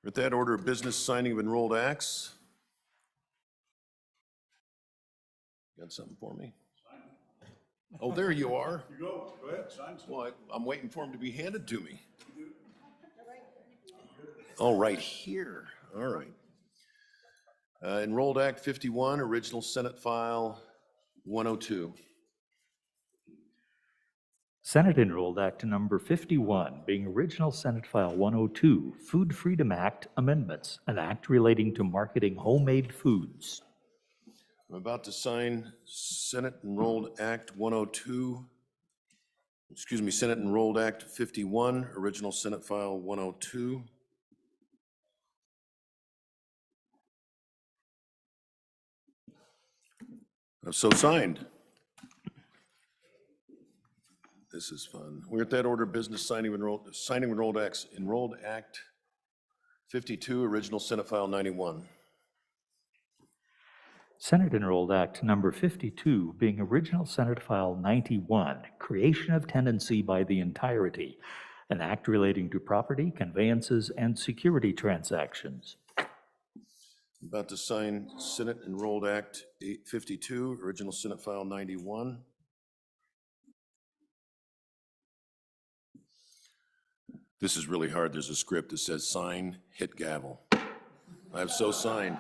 With that, order of business, signing of enrolled acts. Got something for me? Oh, there you are. You go ahead, sign some. Well, I'm waiting for them to be handed to me. Oh, right here. All right. Enrolled Act 51, original Senate File 102. Senate Enrolled Act Number 51, being Original Senate File 102, Food Freedom Act Amendments, an act relating to marketing homemade foods. I'm about to sign Senate Enrolled Act 102, Senate Enrolled Act 51, original Senate File 102. So signed. This is fun. We're at that order of business, signing enrolled acts. Enrolled Act 52, original Senate File 91. Senate Enrolled Act Number 52, being Original Senate File 91, Creation of Tenancy by the Entirety, an act relating to property, conveyances, and security transactions. About to sign Senate Enrolled Act 852, original Senate File 91. This is really hard. There's a script that says sign, hit gavel. I have so signed.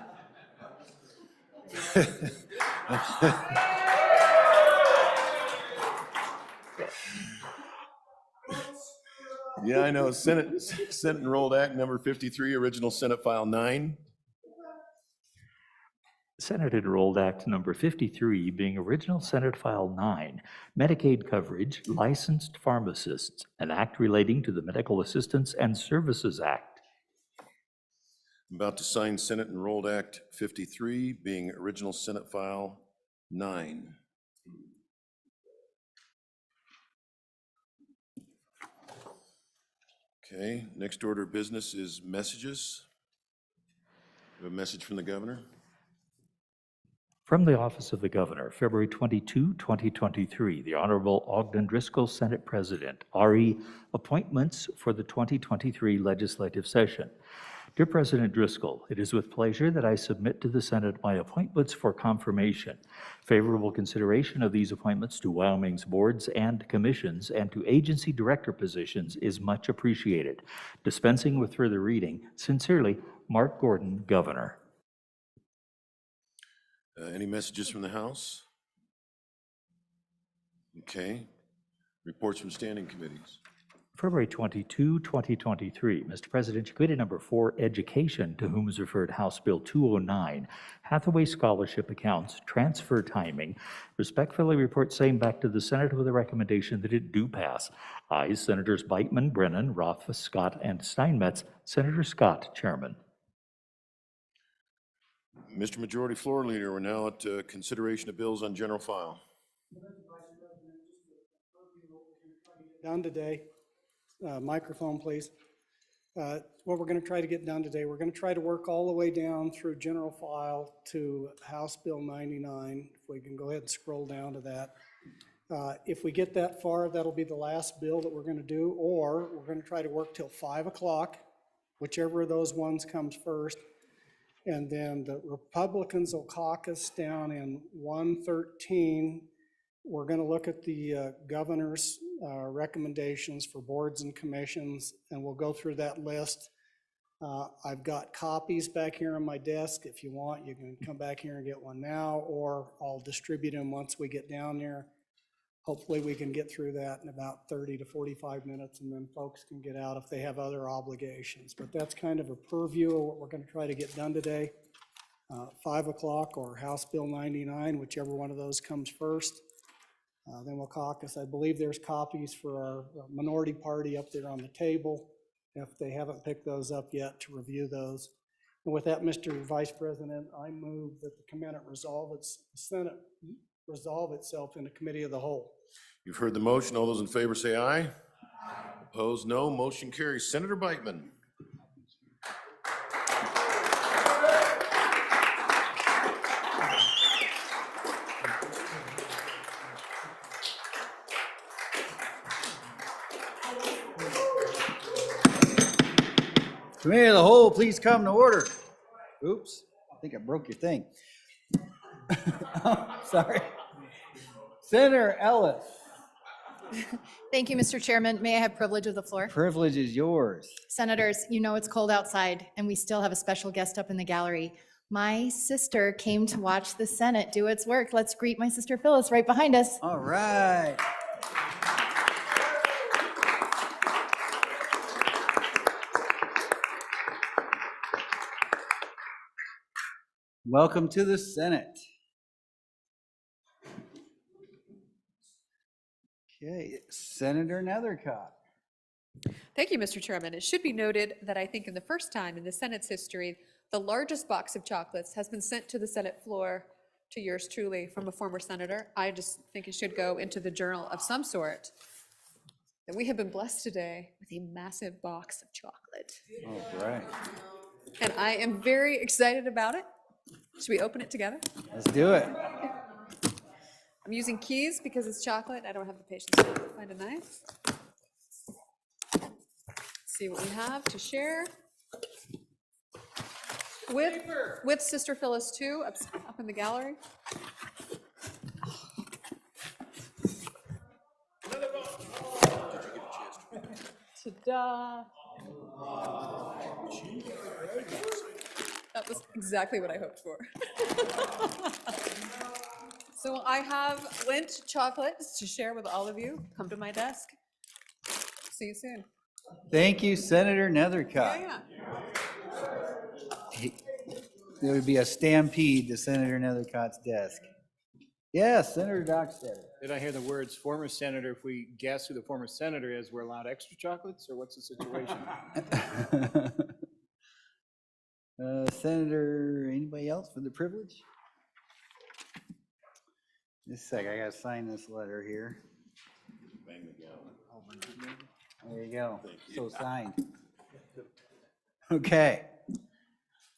Yeah, I know. Senate Enrolled Act number 53, original Senate File 9. Senate Enrolled Act Number 53, being Original Senate File 9, Medicaid Coverage, Licensed Pharmacists, an act relating to the Medical Assistance and Services Act. I'm about to sign Senate Enrolled Act 53, being original Senate File 9. Okay, next order of business is messages. We have a message from the governor. From the Office of the Governor, February 22, 2023, the Honorable Ogden Driscoll, Senate President, RE, appointments for the 2023 legislative session. Dear President Driscoll, it is with pleasure that I submit to the Senate my appointments for confirmation. Favorable consideration of these appointments to Wyoming's boards and commissions and to agency director positions is much appreciated. Dispensing with further reading, sincerely, Mark Gordon, Governor. Any messages from the House? Okay. Reports from standing committees. February 22, 2023. Mr. President, Committee Number 4, Education, to whom is referred House Bill 209, Hathaway Scholarship Accounts, Transfer Timing, respectfully report same back to the Senate with a recommendation that it do pass. Ayes, Senators Beitman, Brennan, Rothfuss, Scott, and Steinmetz. Senator Scott, Chairman. Mr. Majority Floor Leader, we're now at consideration of bills on general file. Done today. Microphone, please. What we're going to try to get done today, we're going to try to work all the way down through general file to House Bill 99. If we can go ahead and scroll down to that. If we get that far, that'll be the last bill that we're going to do, or we're going to try to work till 5 o'clock, whichever of those ones comes first. And then the Republicans will caucus down in 113. We're going to look at the governor's recommendations for boards and commissions, and we'll go through that list. I've got copies back here on my desk. If you want, you can come back here and get one now, or I'll distribute them once we get down there. Hopefully we can get through that in about 30 to 45 minutes, and then folks can get out if they have other obligations. But that's kind of a purview of what we're going to try to get done today. 5 o'clock or House Bill 99, whichever one of those comes first. Then we'll caucus. I believe there's copies for our minority party up there on the table, if they haven't picked those up yet, to review those. And with that, Mr. Vice President, I move that the Senate resolve itself in a committee of the whole. You've heard the motion. All those in favor say aye. Aye. Opposed, no. Motion carries. Senator Beitman. Committee of the whole, please come to order. Oops, I think I broke your thing. Sorry. Senator Ellis, Thank you, Mr. Chairman. May I have privilege of the floor? privilege is yours. Senators, you know it's cold outside, and we still have a special guest up in the gallery. My sister came to watch the Senate do its work. Let's greet my sister Phyllis right behind us. All right. Welcome to the Senate. Okay, Senator Nethercott. Thank you, Mr. Chairman. It should be noted that I think in the first time in the Senate's history, the largest box of chocolates has been sent to the Senate floor to yours truly from a former senator. I just think it should go into the journal of some sort that we have been blessed today with a massive box of chocolate. All right, And I am very excited about it. Should we open it together? let's do it. I'm using keys because it's chocolate. I don't have the patience to find a knife. See what we have to share. With Sister Phyllis too, up in the gallery. Ta-da. That was exactly what I hoped for. So I have Lindt chocolates to share with all of you. Come to my desk. See you soon. Thank you, Senator Nethercott. Yeah. There would be a stampede to Senator Nethercott's desk. Yes, Senator Dockstader. Did I hear the words former senator? If we guess who the former senator is, we're allowed extra chocolates, or what's the situation? Senator, anybody else for the privilege? Just a sec, I gotta sign this letter here. Bang the gavel. There you go, so signed. Okay.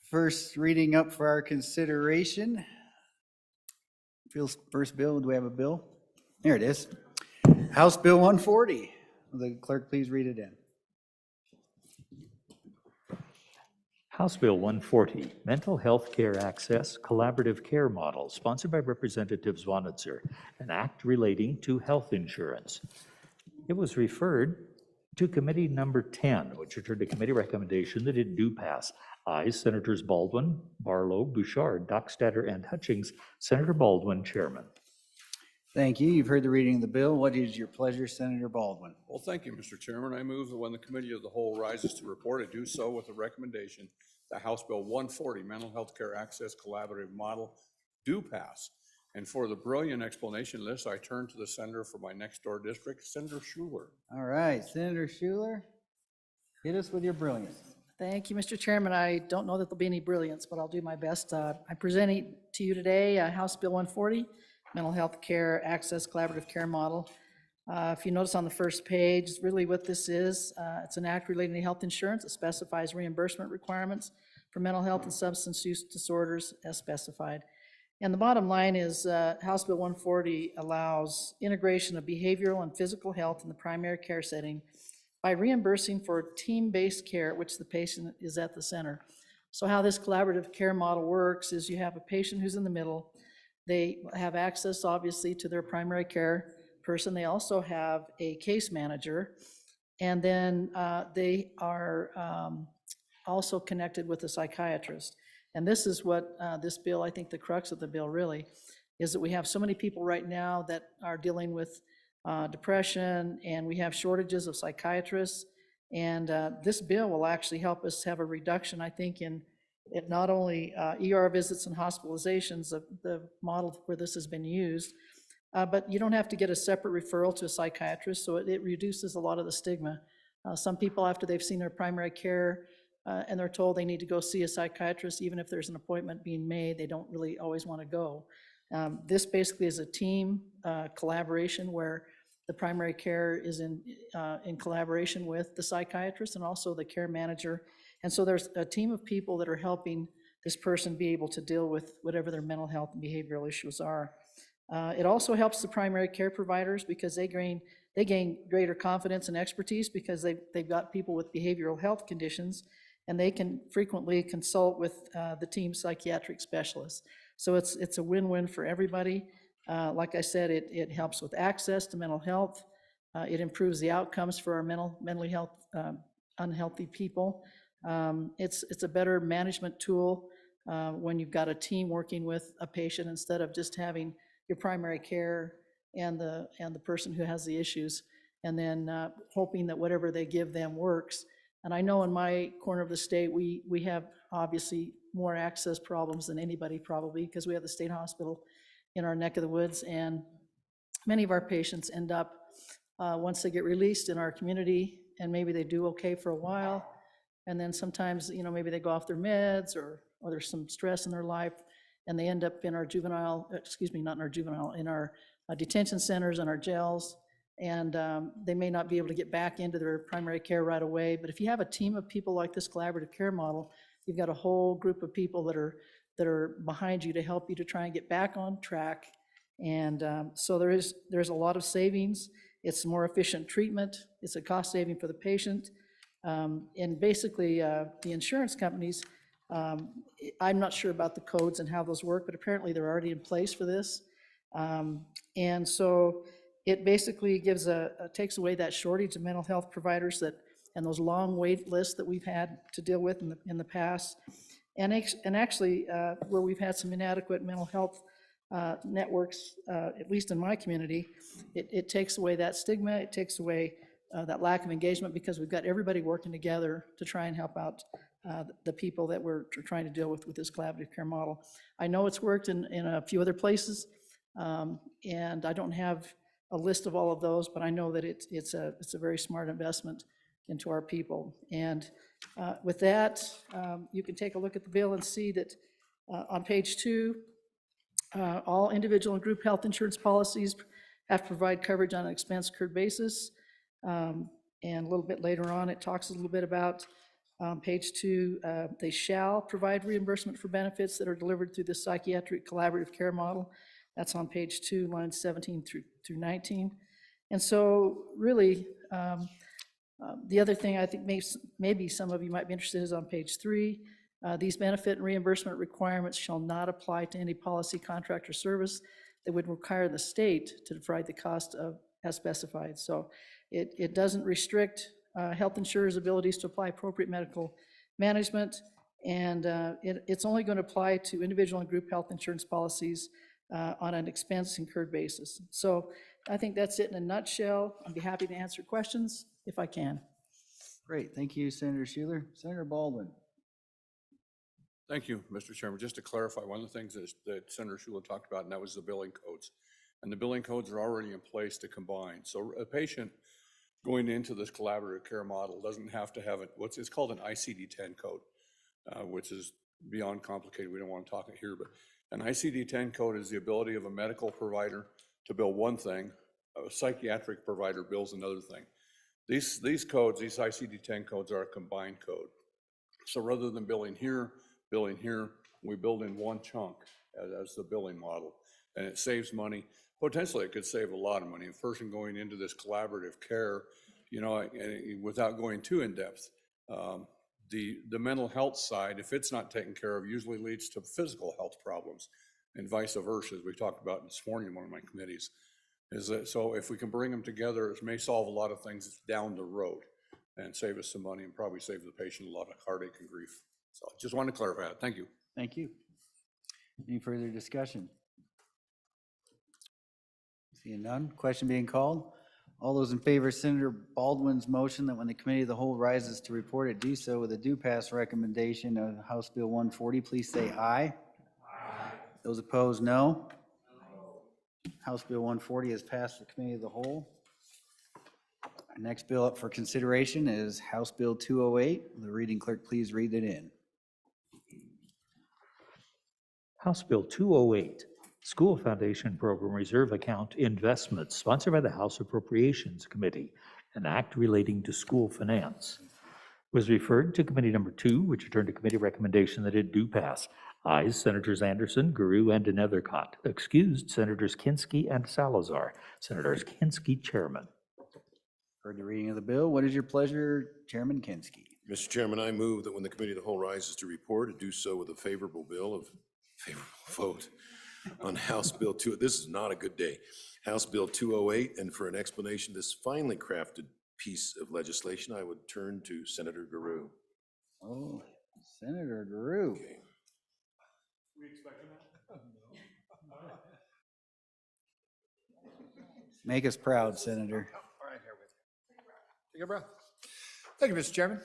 First reading up for our consideration. First bill, do we have a bill? There it is. House Bill 140. Will the clerk please read it in? House Bill 140, Mental Health Care Access Collaborative Care Model, sponsored by Representative Zwanitzer, an act relating to health insurance. It was referred to Committee Number 10, which returned a committee recommendation that it do pass. Ayes, Senators Baldwin, Barlow, Bouchard, Dockstader, and Hutchings. Senator Baldwin, Chairman. Thank you. You've heard the reading of the bill. What is your pleasure, Senator Baldwin? Well, thank you, Mr. Chairman. I move that when the Committee of the Whole rises to report, it do so with a recommendation that House Bill 140, Mental Health Care Access Collaborative Model, do pass. And for the brilliant explanation list, I turn to the senator for my next door district, Senator Schuler. All right, Senator Schuler, hit us with your brilliance. Thank you, Mr. Chairman. I don't know that there'll be any brilliance, but I'll do my best. I'm presenting to you today House Bill 140, Mental Health Care Access Collaborative Care Model. If you notice on the first page, really what this is, it's an act relating to health insurance. It specifies reimbursement requirements for mental health and substance use disorders as specified. And the bottom line is House Bill 140 allows integration of behavioral and physical health in the primary care setting by reimbursing for team-based care at which the patient is at the center. So how this collaborative care model works is you have a patient who's in the middle. They have access, obviously, to their primary care person. They also have a case manager, and then they are also connected with a psychiatrist. And this is what this bill, I think the crux of the bill really, is that we have so many people right now that are dealing with depression, and we have shortages of psychiatrists. And this bill will actually help us have a reduction, I think, in not only ER visits and hospitalizations, of the model where this has been used, but you don't have to get a separate referral to a psychiatrist, so it reduces a lot of the stigma. Some people, after they've seen their primary care and they're told they need to go see a psychiatrist, even if there's an appointment being made, they don't really always want to go. This basically is a team collaboration where the primary care is in collaboration with the psychiatrist and also the care manager. And so there's a team of people that are helping this person be able to deal with whatever their mental health and behavioral issues are. It also helps the primary care providers because they gain greater confidence and expertise because they've got people with behavioral health conditions, and they can frequently consult with the team psychiatric specialists. So it's a win-win for everybody. Like I said, it helps with access to mental health. It improves the outcomes for our mentally health, unhealthy people. It's a better management tool when you've got a team working with a patient instead of just having your primary care and the person who has the issues, and then hoping that whatever they give them works. And I know in my corner of the state, we have obviously more access problems than anybody probably, because we have the state hospital in our neck of the woods, and many of our patients end up, once they get released in our community, and maybe they do okay for a while, and then sometimes, maybe they go off their meds, or there's some stress in their life, and they end up in our in our detention centers and our jails, and they may not be able to get back into their primary care right away. But if you have a team of people like this collaborative care model, you've got a whole group of people that are behind you to help you to try and get back on track. And so there's a lot of savings. It's more efficient treatment. It's a cost saving for the patient. And basically, the insurance companies, I'm not sure about the codes and how those work, but apparently they're already in place for this. And so it basically takes away that shortage of mental health providers and those long wait lists that we've had to deal with in the past. And actually, where we've had some inadequate mental health networks, at least in my community, it takes away that stigma, it takes away that lack of engagement, because we've got everybody working together to try and help out the people that we're trying to deal with this collaborative care model. I know it's worked in a few other places, and I don't have a list of all of those, but I know that it's a very smart investment into our people. And with that, you can take a look at the bill and see that on page 2, all individual and group health insurance policies have to provide coverage on an expense incurred basis. And a little bit later on, it talks a little bit about page 2, they shall provide reimbursement for benefits that are delivered through the psychiatric collaborative care model. That's on page 2, lines 17 through 19. And so really, the other thing I think maybe some of you might be interested in is on page 3. These benefit and reimbursement requirements shall not apply to any policy, contract, or service that would require the state to provide the cost of as specified. So it doesn't restrict health insurers' abilities to apply appropriate medical management, and it's only going to apply to individual and group health insurance policies on an expense incurred basis. So I think that's it in a nutshell. I'd be happy to answer questions if I can. Great, thank you, Senator Schuler. Senator Baldwin. Thank you, Mr. Chairman. Just to clarify, one of the things that Senator Schuler talked about, and that was the billing codes. And the billing codes are already in place to combine. So a patient going into this collaborative care model doesn't have to have it's called an ICD-10 code, which is beyond complicated. We don't want to talk it here, but an ICD-10 code is the ability of a medical provider to bill one thing, a psychiatric provider bills another thing. These codes, these ICD-10 codes, are a combined code. So rather than billing here, we build in one chunk as the billing model, and it saves money. Potentially, it could save a lot of money. A person going into this collaborative care, without going too in depth, the mental health side, if it's not taken care of, usually leads to physical health problems, and vice versa, as we talked about this morning in one of my committees. So if we can bring them together, it may solve a lot of things down the road and save us some money, and probably save the patient a lot of heartache and grief. So I just want to clarify that. Thank you. Thank you. Any further discussion? Seeing none, question being called. All those in favor of Senator Baldwin's motion that when the committee of the whole rises to report it, do so with a do pass recommendation of House Bill 140, please say aye. Aye. Those opposed, no. House Bill 140 has passed the committee of the whole. Our next bill up for consideration is House Bill 208. Will the reading clerk please read it in? House Bill 208, School Foundation Program Reserve Account Investments, sponsored by the House Appropriations Committee, an act relating to school finance. Was referred to Committee Number 2, which returned to committee recommendation that it do pass. Ayes, Senators Anderson, Guru, and Nethercott. Excused, Senators Kinski and Salazar. Senators Kinski, Chairman. Heard the reading of the bill. What is your pleasure, Chairman Kinski? Mr. Chairman, I move that when the committee of the whole rises to report, it do so with a favorable vote on House Bill 2. This is not a good day. House Bill 208, and for an explanation of this finely crafted piece of legislation, I would turn to Senator Garou. Oh, Senator Garou. Okay. Make us proud, Senator. All right, here with you. Take a breath. Thank you, Mr. Chairman.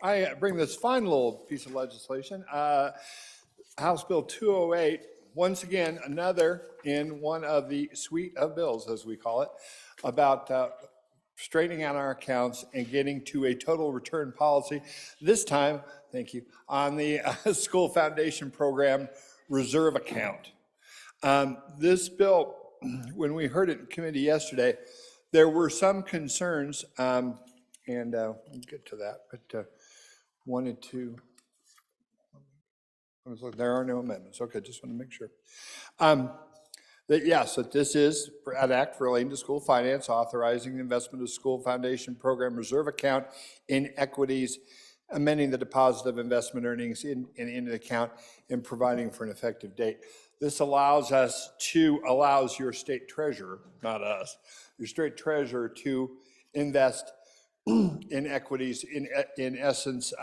I bring this fine little piece of legislation, House Bill 208, once again, another in one of the suite of bills, as we call it, about straightening out our accounts and getting to a total return policy. This time, thank you, on the school foundation program reserve account. This bill, when we heard it in committee yesterday, there were some concerns, and we'll get to that, but wanted to, there are no amendments. Okay, just want to make sure. That yes, that this is an act relating to school finance, authorizing the investment of school foundation program reserve account in equities, amending the deposit of investment earnings in the account, and providing for an effective date. This allows your state treasurer, not us, your state treasurer to invest in equities, in essence,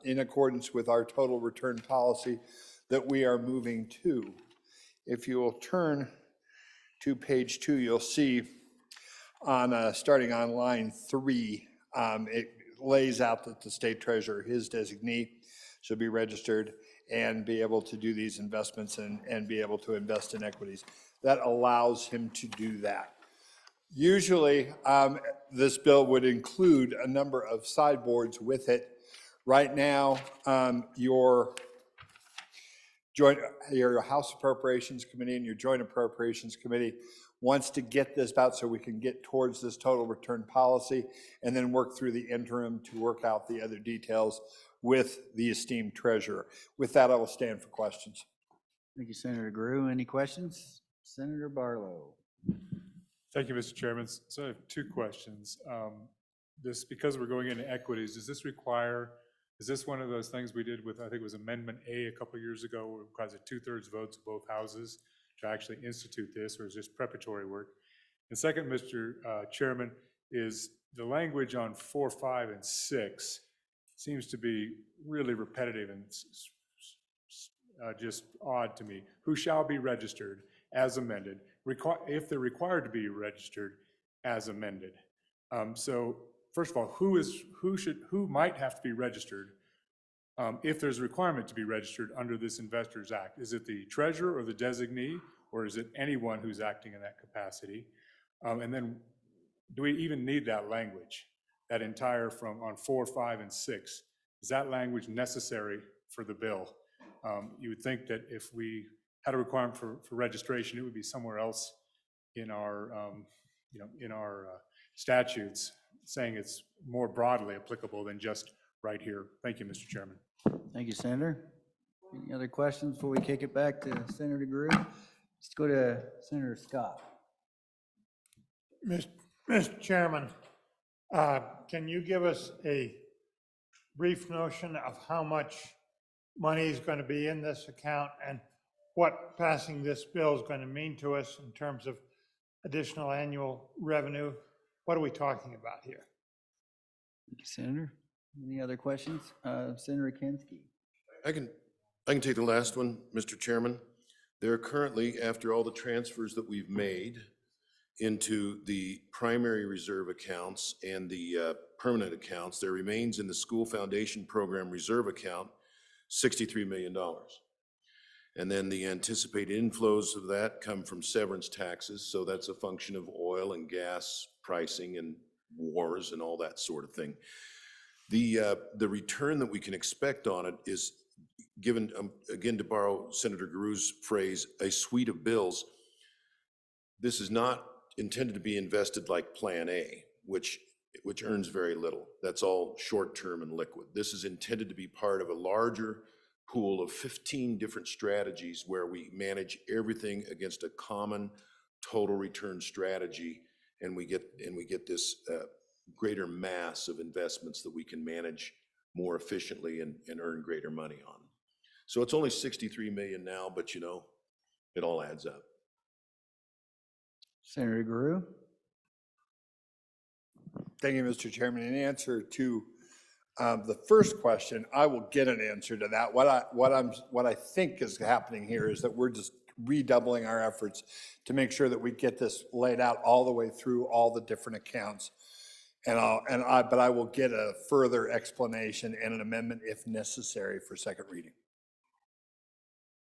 in accordance with our total return policy that we are moving to. If you will turn to page 2, you'll see on starting on line 3, it lays out that the state treasurer, his designee, should be registered and be able to do these investments and be able to invest in equities. That allows him to do that. Usually, this bill would include a number of sideboards with it. Right now, your House Appropriations Committee and your Joint Appropriations Committee wants to get this out so we can get towards this total return policy and then work through the interim to work out the other details with the esteemed treasurer. With that, I will stand for questions. Thank you, Senator Garou. Any questions? Senator Barlow. Thank you, Mr. Chairman. So I have 2 questions. Because we're going into equities, is this one of those things we did with, I think it was Amendment A a couple of years ago, where it requires a 2/3 votes of both houses to actually institute this, or is this preparatory work? And second, Mr. Chairman, is the language on 4, 5, and 6 seems to be really repetitive and just odd to me. Who shall be registered as amended, if they're required to be registered as amended. So first of all, who might have to be registered if there's a requirement to be registered under this Investors Act? Is it the treasurer or the designee, or is it anyone who's acting in that capacity? And then do we even need that language, that entire on 4, 5, and 6? Is that language necessary for the bill? You would think that if we had a requirement for registration, it would be somewhere else in our, in our statutes, saying it's more broadly applicable than just right here. Thank you, Mr. Chairman. Thank you, Senator. Any other questions before we kick it back to Senator Garou? Let's go to Senator Scott. Mr. Chairman, can you give us a brief notion of how much money is going to be in this account and what passing this bill is going to mean to us in terms of additional annual revenue? What are we talking about here? Thank you, Senator. Any other questions? Senator Kinski. I can take the last one, Mr. Chairman. There are currently, after all the transfers that we've made into the primary reserve accounts and the permanent accounts, there remains in the school foundation program reserve account $63 million. And then the anticipated inflows of that come from severance taxes. So that's a function of oil and gas pricing and wars and all that sort of thing. The return that we can expect on it is given, again, to borrow Senator Garou's phrase, a suite of bills. This is not intended to be invested like Plan A, which earns very little. That's all short-term and liquid. This is intended to be part of a larger pool of 15 different strategies where we manage everything against a common total return strategy, and we get this greater mass of investments that we can manage more efficiently and earn greater money on. So it's only 63 million now, but you know, it all adds up. Senator Guru? Thank you, Mr. Chairman. In answer to the first question, I will get an answer to that. What I think is happening here is that we're just redoubling our efforts to make sure that we get this laid out all the way through all the different accounts. But I will get a further explanation and an amendment if necessary for second reading.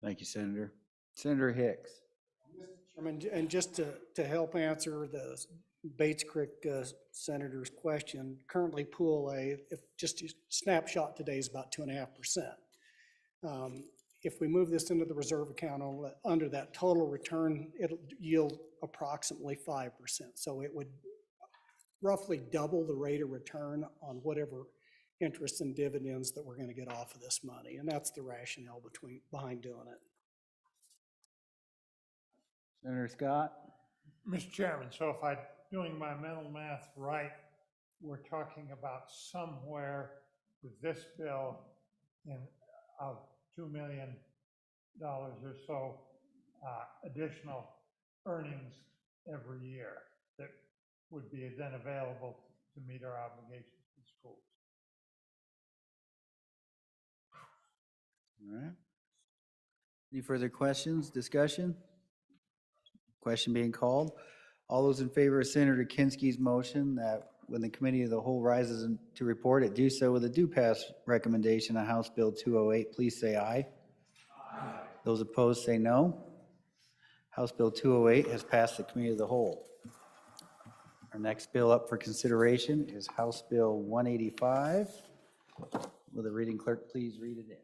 Thank you, Senator. Senator Hicks? Chairman, and just to help answer the Bates Creek Senator's question, currently Pool A, if just a snapshot today is about 2.5%. If we move this into the reserve account under that total return, it'll yield approximately 5%. So it would roughly double the rate of return on whatever interest and dividends that we're going to get off of this money. And that's the rationale behind doing it. Senator Scott? Mr. Chairman, so if I'm doing my mental math right, we're talking about somewhere with this bill of $2 million or so additional earnings every year that would be then available to meet our obligations to schools. All right. Any further questions, discussion? Question being called. All those in favor of Senator Kinski's motion that when the committee of the whole rises to report it, do so with a do pass recommendation on House Bill 208, please say aye. Aye. Those opposed say no. House Bill 208 has passed the committee of the whole. Our next bill up for consideration is House Bill 185. Will the reading clerk please read it in?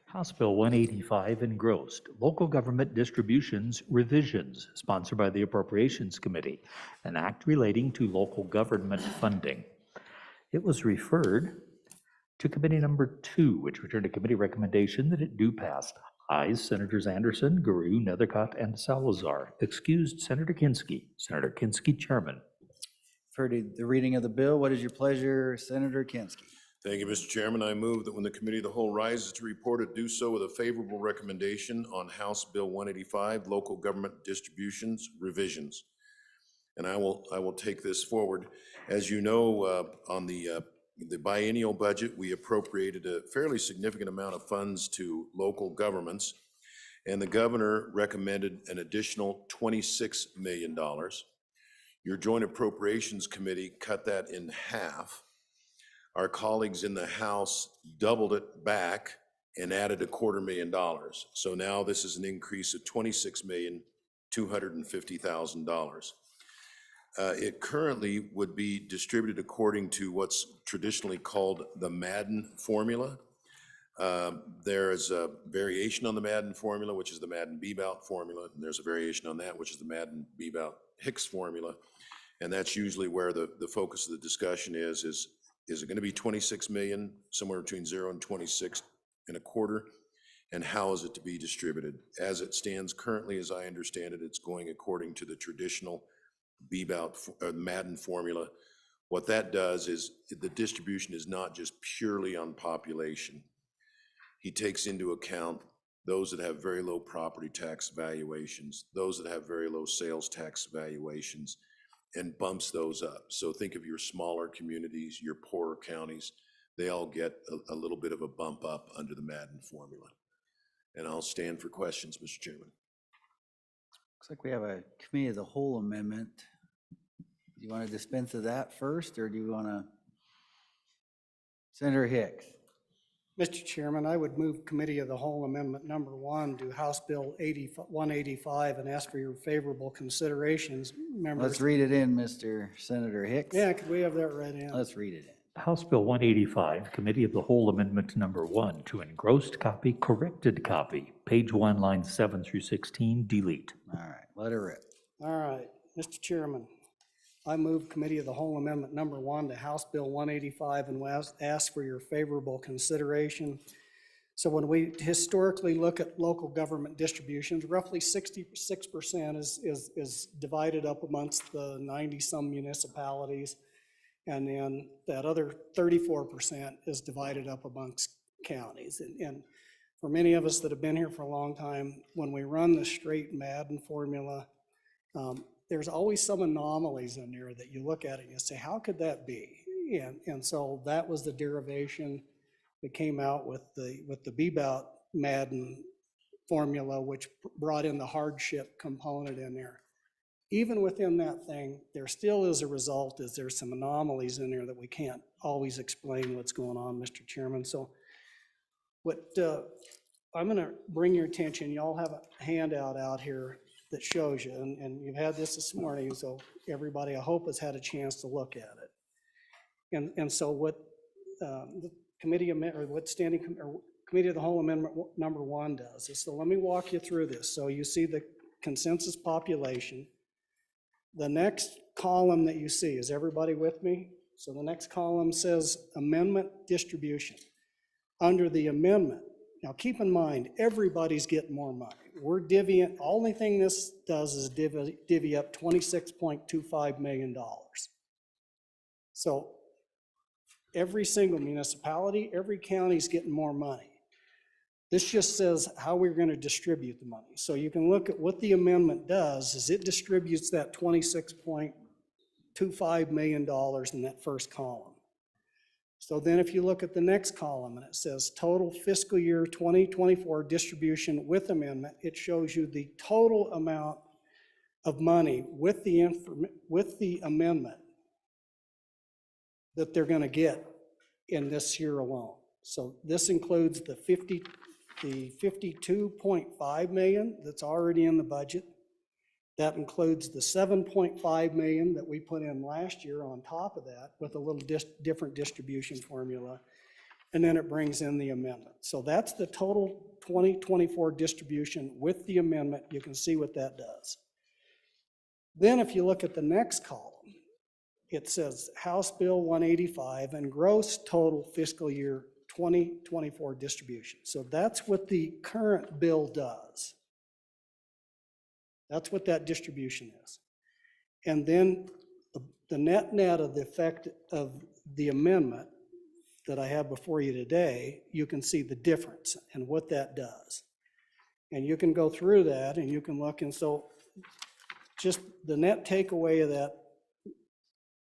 House Bill 185 engrossed, Local Government Distributions Revisions, sponsored by the Appropriations Committee, an act relating to local government funding. It was referred to Committee Number 2, which returned a committee recommendation that it do pass. Ayes, Senators Anderson, Guru, Nethercott, and Salazar. Excused, Senator Kinski. Senator Kinski, Chairman. Heard the reading of the bill. What is your pleasure, Senator Kinski? Thank you, Mr. Chairman. I move that when the committee of the whole rises to report it, do so with a favorable recommendation on House Bill 185, Local Government Distributions Revisions. And I will take this forward. As you know, on the biennial budget, we appropriated a fairly significant amount of funds to local governments, and the governor recommended an additional $26 million. Your Joint Appropriations Committee cut that in half. Our colleagues in the House doubled it back and added $250,000. So now this is an increase of $26,250,000. It currently would be distributed according to what's traditionally called the Madden formula. There is a variation on the Madden formula, which is the Madden-Bebout formula, and there's a variation on that, which is the Madden-Bebout-Hicks formula. And that's usually where the focus of the discussion is it going to be 26 million, somewhere between 0 and 26.25, and how is it to be distributed? As it stands currently, as I understand it, it's going according to the traditional Madden formula. What that does is the distribution is not just purely on population. He takes into account those that have very low property tax valuations, those that have very low sales tax valuations, and bumps those up. So think of your smaller communities, your poorer counties, they all get a little bit of a bump up under the Madden formula. And I'll stand for questions, Mr. Chairman. Looks like we have a committee of the whole amendment. Do you want to dispense of that first, or do you want to? Senator Hicks. Mr. Chairman, I would move Committee of the Whole Amendment Number 1 to House Bill 185 and ask for your favorable considerations. Members. Let's read it in, Mr. Senator Hicks. Yeah, could we have that read in? Let's read it in. House Bill 185, Committee of the Whole Amendment Number 1, to engrossed copy, corrected copy, page 1, lines 7 through 16, delete. All right, let it rip. All right, Mr. Chairman, I move Committee of the Whole Amendment Number 1 to House Bill 185 and ask for your favorable consideration. So when we historically look at local government distributions, roughly 66% is divided up amongst the 90-some municipalities. And then that other 34% is divided up amongst counties. And for many of us that have been here for a long time, when we run the straight Madden formula, there's always some anomalies in there that you look at it and you say, how could that be? And so that was the derivation that came out with the BBOUT Madden formula, which brought in the hardship component in there. Even within that thing, there still is a result, is there's some anomalies in there that we can't always explain what's going on, Mr. Chairman. So what I'm gonna bring your attention, y'all have a handout out here that shows you, and you've had this morning, so everybody, I hope, has had a chance to look at it. And so what the committee or what committee of the whole amendment number 1 does is, so let me walk you through this. So you see the consensus population. The next column that you see, is everybody with me? So the next column says amendment distribution. Under the amendment, now keep in mind, everybody's getting more money. We're divvying, only thing this does is divvy up $26.25 million. So every single municipality, every county's getting more money. This just says how we're going to distribute the money. So you can look at what the amendment does is it distributes that $26.25 million in that first column. So then if you look at the next column and it says total fiscal year 2024 distribution with amendment, it shows you the total amount of money with the amendment that they're going to get in this year alone. So this includes the 52.5 million that's already in the budget. That includes the 7.5 million that we put in last year on top of that with a little different distribution formula. And then it brings in the amendment. So that's the total 2024 distribution with the amendment. You can see what that does. Then if you look at the next column, it says House Bill 185 and gross total fiscal year 2024 distribution. So that's what the current bill does. That's what that distribution is. And then the net of the effect of the amendment that I have before you today, you can see the difference and what that does. And you can go through that and you can look, and so just the net takeaway of that,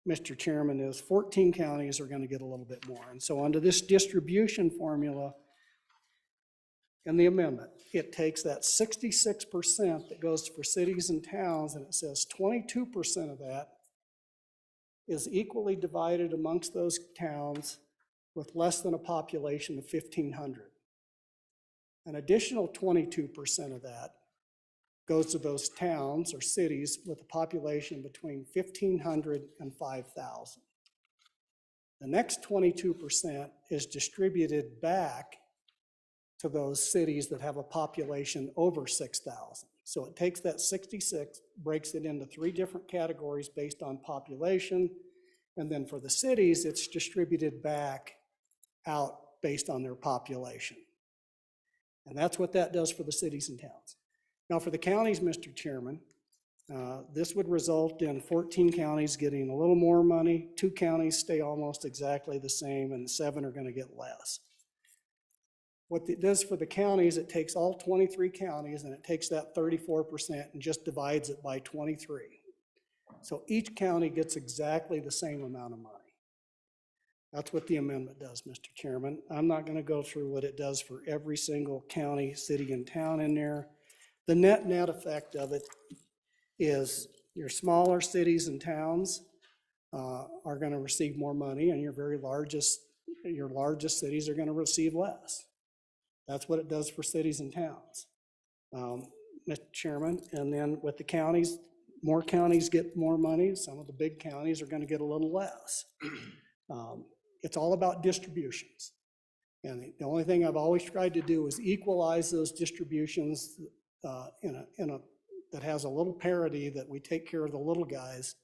Mr. Chairman, is 14 counties are going to get a little bit more. And so under this distribution formula and the amendment, it takes that 66% that goes for cities and towns, and it says 22% of that is equally divided amongst those towns with less than a population of 1,500. An additional 22% of that goes to those towns or cities with a population between 1,500 and 5,000. The next 22% is distributed back to those cities that have a population over 6,000. So it takes that 66, breaks it into 3 different categories based on population, and then for the cities, it's distributed back out based on their population. And that's what that does for the cities and towns. Now for the counties, Mr. Chairman, this would result in 14 counties getting a little more money, 2 counties stay almost exactly the same, and 7 are going to get less. What it does for the counties, it takes all 23 counties and it takes that 34% and just divides it by 23. So each county gets exactly the same amount of money. That's what the amendment does, Mr. Chairman. I'm not going to go through what it does for every single county, city, and town in there. The net effect of it is your smaller cities and towns are going to receive more money, and your largest cities are going to receive less. That's what it does for cities and towns, Mr. Chairman. And then with the counties, more counties get more money. Some of the big counties are going to get a little less. It's all about distributions. And the only thing I've always tried to do is equalize those distributions that has a little parity, that we take care of the little guys,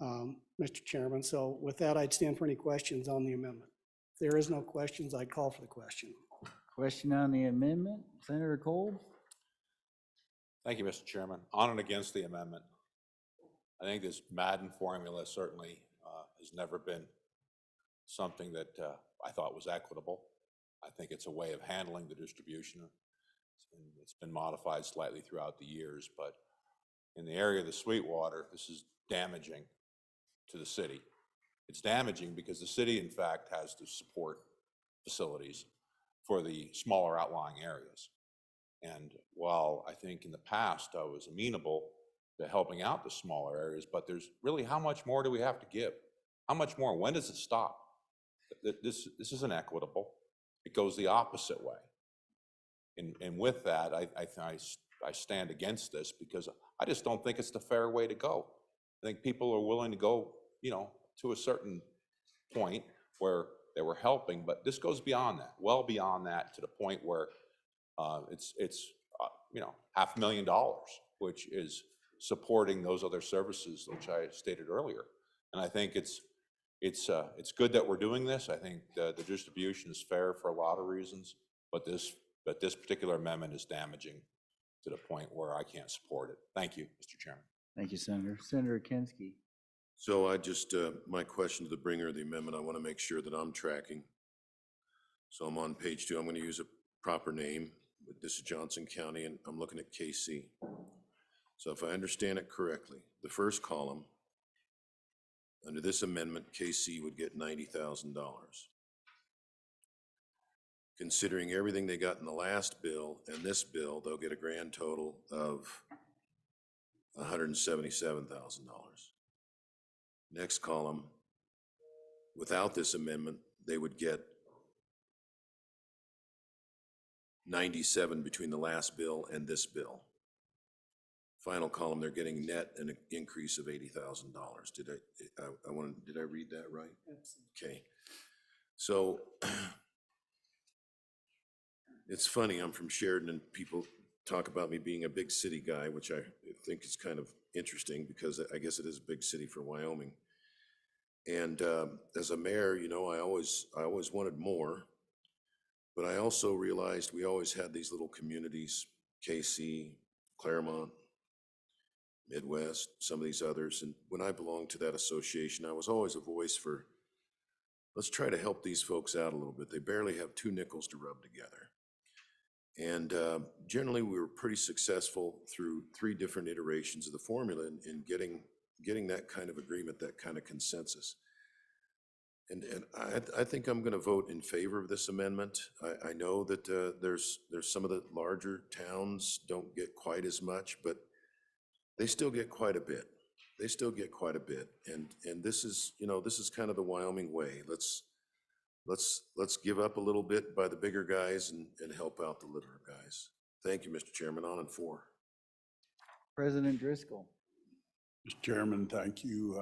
Mr. Chairman. So with that, I'd stand for any questions on the amendment. If there is no questions, I'd call for the question. Question on the amendment, Senator Kolb? Thank you, Mr. Chairman. On and against the amendment. I think this Madden formula certainly has never been something that I thought was equitable. I think it's a way of handling the distribution. And it's been modified slightly throughout the years, but in the area of the Sweetwater, this is damaging to the city. It's damaging because the city, in fact, has to support facilities for the smaller outlying areas. And while I think in the past I was amenable to helping out the smaller areas, but there's really, how much more do we have to give? How much more? When does it stop? This isn't equitable. It goes the opposite way. And with that, I stand against this because I just don't think it's the fair way to go. I think people are willing to go, you know, to a certain point where they were helping, but this goes beyond that, well beyond that, to the point where it's you know, $500,000, which is supporting those other services which I stated earlier. And I think it's good that we're doing this. I think the distribution is fair for a lot of reasons, but this particular amendment is damaging to the point where I can't support it. Thank you, Mr. Chairman. Thank you, Senator. Senator Kinski. So I just, my question to the bringer of the amendment, I want to make sure that I'm tracking. So I'm on page 2. I'm going to use a proper name. This is Johnson County, and I'm looking at KC. So if I understand it correctly, the first column, under this amendment, KC would get $90,000. Considering everything they got in the last bill and this bill, they'll get a grand total of $177,000. Next column, without this amendment, they would get 97 between the last bill and this bill. Final column, they're getting net an increase of $80,000. Did I read that right? Okay. So it's funny, I'm from Sheridan and people talk about me being a big city guy, which I think is kind of interesting because I guess it is a big city for Wyoming. And as a mayor, you know, I always wanted more, but I also realized we always had these little communities, KC, Claremont, Midwest, some of these others. And when I belonged to that association, I was always a voice for, let's try to help these folks out a little bit. They barely have 2 nickels to rub together. And generally we were pretty successful through 3 different iterations of the formula in getting that kind of agreement, that kind of consensus. And I think I'm going to vote in favor of this amendment. I know that there's some of the larger towns don't get quite as much, but they still get quite a bit. They still get quite a bit. And this is, you know, this is kind of the Wyoming way. Let's give up a little bit by the bigger guys and help out the littler guys. Thank you, Mr. Chairman. On and 4. President Driscoll. Mr. Chairman, thank you.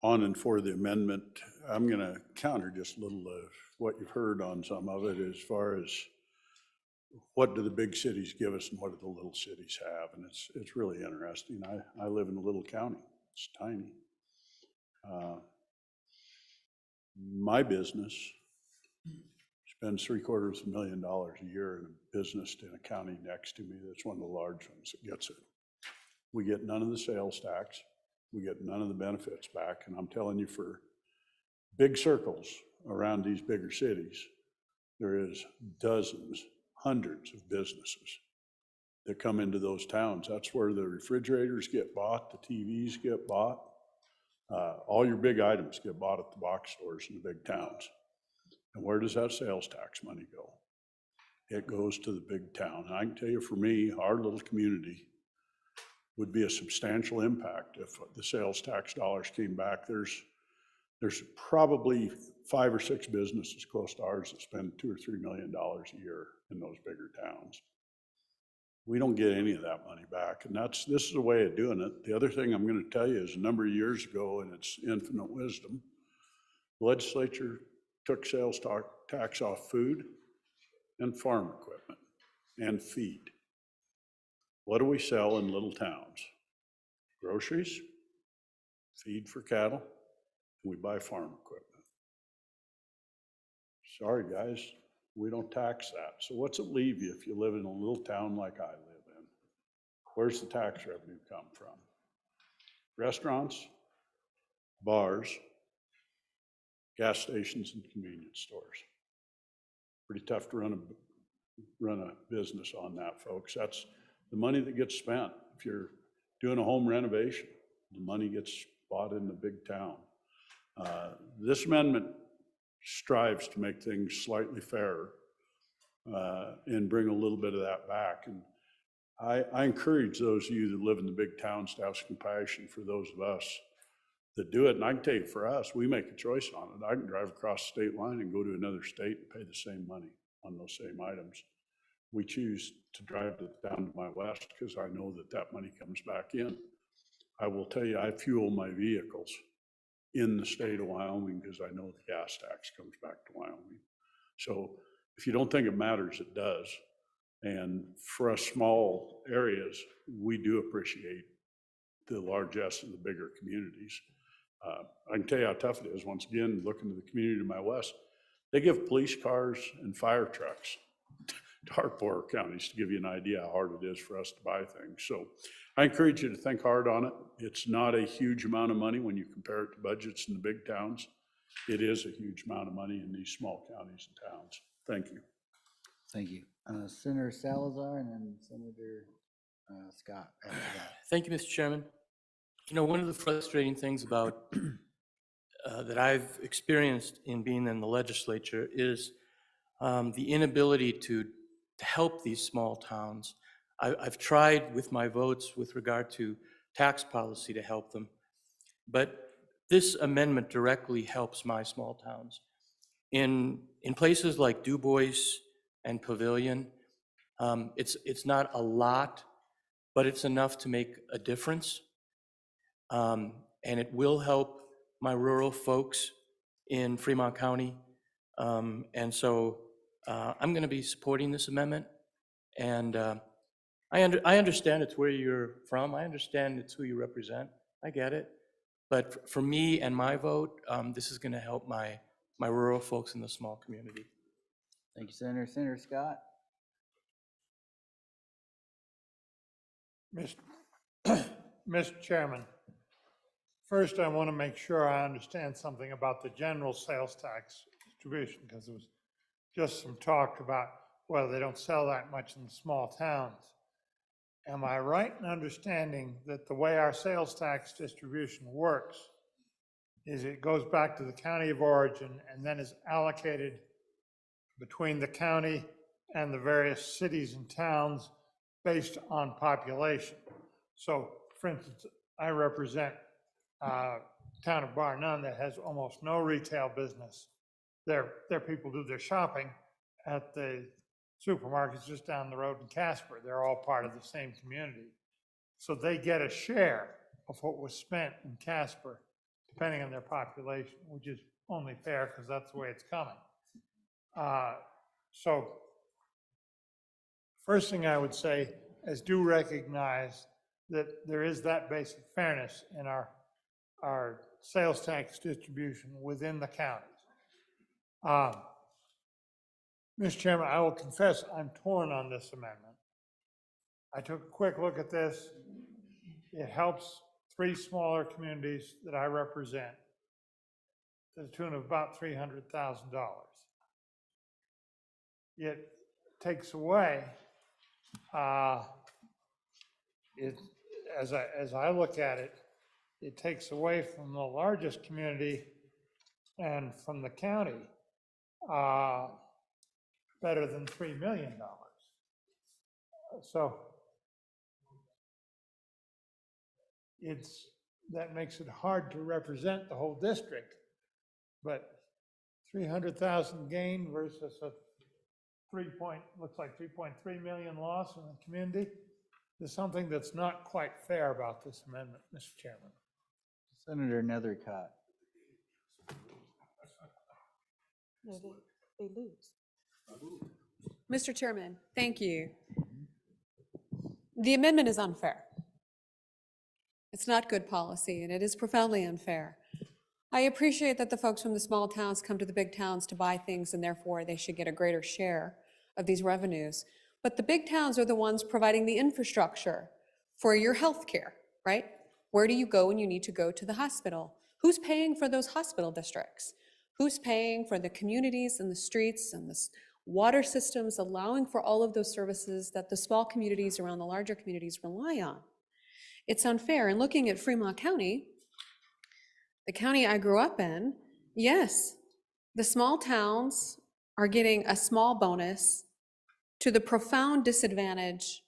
On and for the amendment, I'm going to counter just a little of what you've heard on some of it as far as what do the big cities give us and what do the little cities have? And it's really interesting. I live in a little county. It's tiny. My business spends $750,000 a year in a business in a county next to me that's one of the large ones that gets it. We get none of the sales tax. We get none of the benefits back. And I'm telling you, for big circles around these bigger cities, there is dozens, hundreds of businesses that come into those towns. That's where the refrigerators get bought, the TVs get bought. All your big items get bought at the box stores in the big towns. And where does that sales tax money go? It goes to the big town. And I can tell you, for me, our little community would be a substantial impact if the sales tax dollars came back. There's probably 5 or 6 businesses close to ours that spend $2 or $3 million a year in those bigger towns. We don't get any of that money back, and this is a way of doing it. The other thing I'm going to tell you is a number of years ago, in its infinite wisdom, the legislature took sales tax off food and farm equipment and feed. What do we sell in little towns? Groceries, feed for cattle, and we buy farm equipment. Sorry, guys, we don't tax that. So what's it leave you if you live in a little town like I live in? Where's the tax revenue come from? Restaurants, bars, gas stations and convenience stores. Pretty tough to run a business on that, folks. That's the money that gets spent. If you're doing a home renovation, the money gets bought in the big town. This amendment strives to make things slightly fairer and bring a little bit of that back. And I encourage those of you that live in the big towns to have some compassion for those of us that do it. And I can tell you, for us, we make a choice on it. I can drive across the state line and go to another state and pay the same money on those same items. We choose to drive down to my west because I know that that money comes back in. I will tell you, I fuel my vehicles in the state of Wyoming because I know the gas tax comes back to Wyoming. So if you don't think it matters, it does. And for us small areas, we do appreciate the largesse of the bigger communities. I can tell you how tough it is. Once again, looking to the community to my west, they give police cars and fire trucks to our poorer counties to give you an idea how hard it is for us to buy things. So I encourage you to think hard on it. It's not a huge amount of money when you compare it to budgets in the big towns. It is a huge amount of money in these small counties and towns. Thank you. Thank you. Senator Salazar and then Senator Scott after that. Thank you, Mr. Chairman. You know, one of the frustrating things about that I've experienced in being in the legislature is the inability to help these small towns. I've tried with my votes with regard to tax policy to help them, but this amendment directly helps my small towns. In places like Du Bois and Pavilion, it's not a lot, but it's enough to make a difference. And it will help my rural folks in Fremont County. And so I'm going to be supporting this amendment. And I understand it's where you're from. I understand it's who you represent. I get it. But for me and my vote, this is going to help my rural folks in the small community. Thank you, Senator. Senator Scott. Mr. Chairman, first I want to make sure I understand something about the general sales tax distribution, because there was just some talk about, well, they don't sell that much in the small towns. Am I right in understanding that the way our sales tax distribution works is it goes back to the county of origin and then is allocated between the county and the various cities and towns based on population? So, for instance, I represent a town of Bar None that has almost no retail business. Their people do their shopping at the supermarkets just down the road in Casper. They're all part of the same community. So they get a share of what was spent in Casper, depending on their population, which is only fair because that's the way it's coming. So first thing I would say is do recognize that there is that basic fairness in our sales tax distribution within the counties. Mr. Chairman, I will confess I'm torn on this amendment. I took a quick look at this. It helps 3 smaller communities that I represent to the tune of about $300,000. It takes away, as I look at it, it takes away from the largest community and from the county better than $3 million. So that makes it hard to represent the whole district, but 300,000 gain versus a looks like 3.3 million loss in the community. There's something that's not quite fair about this amendment, Mr. Chairman. Senator Nethercott. No, they lose. Mr. Chairman, thank you. The amendment is unfair. It's not good policy, and it is profoundly unfair. I appreciate that the folks from the small towns come to the big towns to buy things, and therefore they should get a greater share of these revenues. But the big towns are the ones providing the infrastructure for your health care, right? Where do you go when you need to go to the hospital? Who's paying for those hospital districts? Who's paying for the communities and the streets and the water systems, allowing for all of those services that the small communities around the larger communities rely on? It's unfair. And looking at Fremont County, the county I grew up in, yes, the small towns are getting a small bonus to the profound disadvantage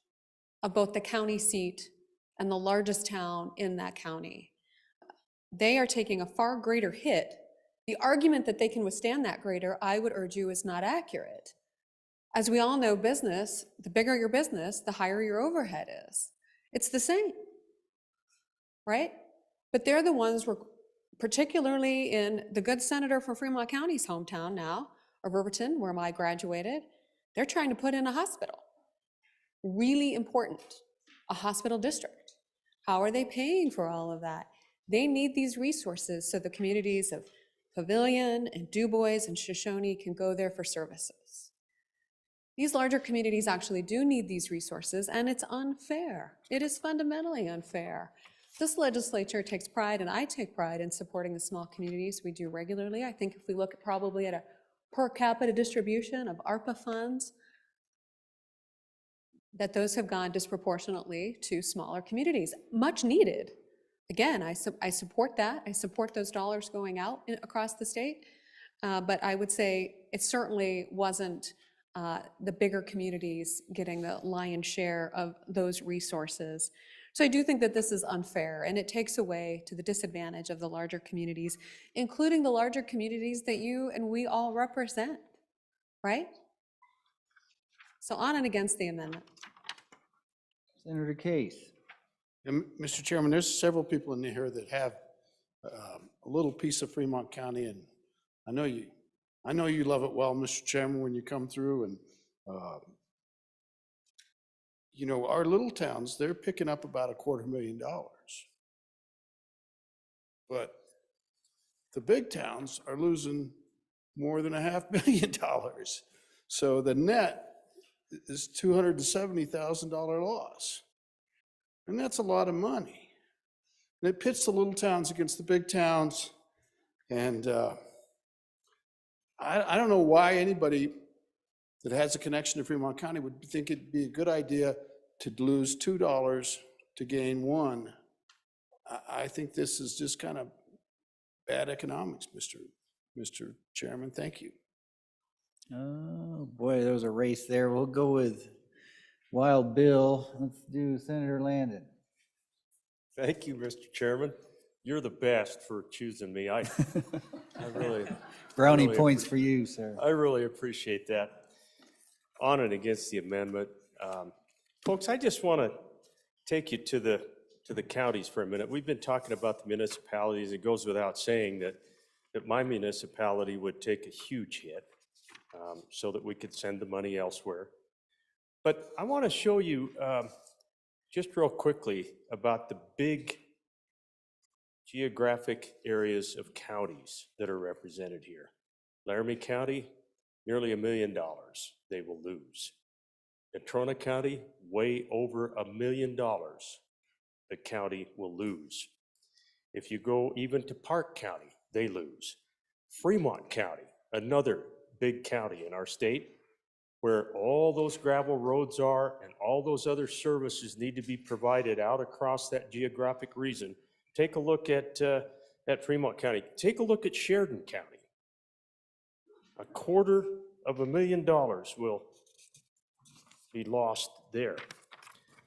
of both the county seat and the largest town in that county. They are taking a far greater hit. The argument that they can withstand that greater, I would urge you, is not accurate. As we all know, business, the bigger your business, the higher your overhead is. It's the same, right? But they're the ones, particularly in the good senator from Fremont County's hometown now, of Riverton, where I graduated, they're trying to put in a hospital. Really important, a hospital district. How are they paying for all of that? They need these resources so the communities of Pavilion and Du Bois and Shoshone can go there for services. These larger communities actually do need these resources, and it's unfair. It is fundamentally unfair. This legislature takes pride, and I take pride in supporting the small communities. We do regularly. I think if we look probably at a per capita distribution of ARPA funds, that those have gone disproportionately to smaller communities. Much needed. Again, I support that. I support those dollars going out across the state. But I would say it certainly wasn't the bigger communities getting the lion's share of those resources. So I do think that this is unfair, and it takes away to the disadvantage of the larger communities, including the larger communities that you and we all represent, right? So on and against the amendment. Senator Case. And Mr. Chairman, there's several people in here that have a little piece of Fremont County, and I know you love it well, Mr. Chairman, when you come through, and you know, our little towns, they're picking up about $250,000. But the big towns are losing more than $500 million. So the net is $270,000 loss. And that's a lot of money. And it pits the little towns against the big towns. And I don't know why anybody that has a connection to Fremont County would think it'd be a good idea to lose $2 to gain $1. I think this is just kind of bad economics, Mr. Chairman. Thank you. Oh, boy, there was a race there. We'll go with Wild Bill. Let's do Senator Landon. Thank you, Mr. Chairman. You're the best for choosing me. I really Brownie points for you, sir. I really appreciate that. On and against the amendment. Folks, I just want to take you to the counties for a minute. We've been talking about the municipalities. It goes without saying that my municipality would take a huge hit so that we could send the money elsewhere. But I want to show you just real quickly about the big geographic areas of counties that are represented here. Laramie County, nearly $1 million they will lose. Natrona County, way over $1 million the county will lose. If you go even to Park County, they lose. Fremont County, another big county in our state, where all those gravel roads are and all those other services need to be provided out across that geographic region. Take a look at Fremont County. Take a look at Sheridan County. $250,000 will be lost there.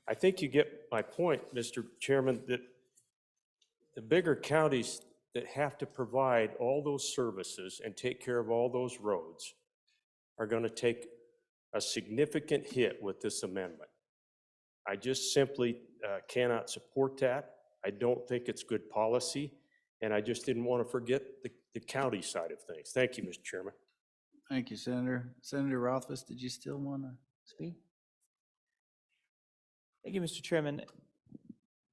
I think you get my point, Mr. Chairman, that the bigger counties that have to provide all those services and take care of all those roads are going to take a significant hit with this amendment. I just simply cannot support that. I don't think it's good policy, and I just didn't want to forget the county side of things. Thank you, Mr. Chairman. Thank you, Senator. Senator Rothfuss, did you still want to speak? Thank you, Mr. Chairman.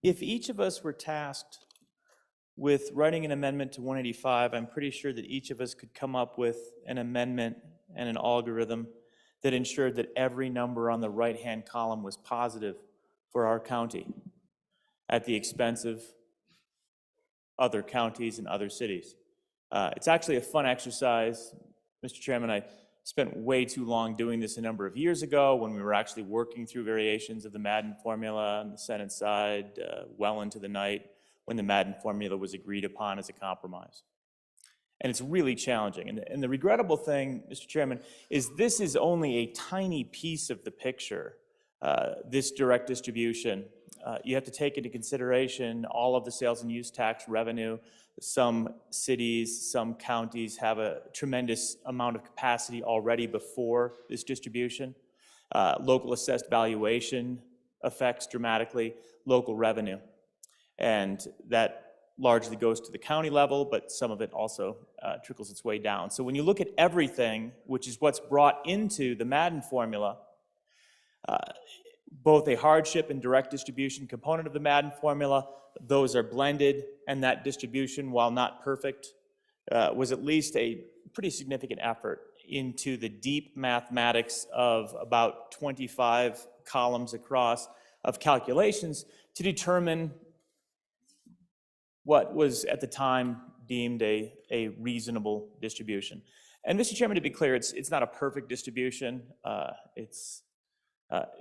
If each of us were tasked with writing an amendment to 185, I'm pretty sure that each of us could come up with an amendment and an algorithm that ensured that every number on the right-hand column was positive for our county at the expense of other counties and other cities. It's actually a fun exercise. Mr. Chairman, I spent way too long doing this a number of years ago when we were actually working through variations of the Madden formula on the Senate side well into the night when the Madden formula was agreed upon as a compromise. And it's really challenging. And the regrettable thing, Mr. Chairman, is this is only a tiny piece of the picture, this direct distribution. You have to take into consideration all of the sales and use tax revenue. Some cities, some counties have a tremendous amount of capacity already before this distribution. Local assessed valuation affects dramatically local revenue. And that largely goes to the county level, but some of it also trickles its way down. So when you look at everything, which is what's brought into the Madden formula, both a hardship and direct distribution component of the Madden formula, those are blended, and that distribution, while not perfect, was at least a pretty significant effort into the deep mathematics of about 25 columns across of calculations to determine what was at the time deemed a reasonable distribution. And Mr. Chairman, to be clear, it's not a perfect distribution. It's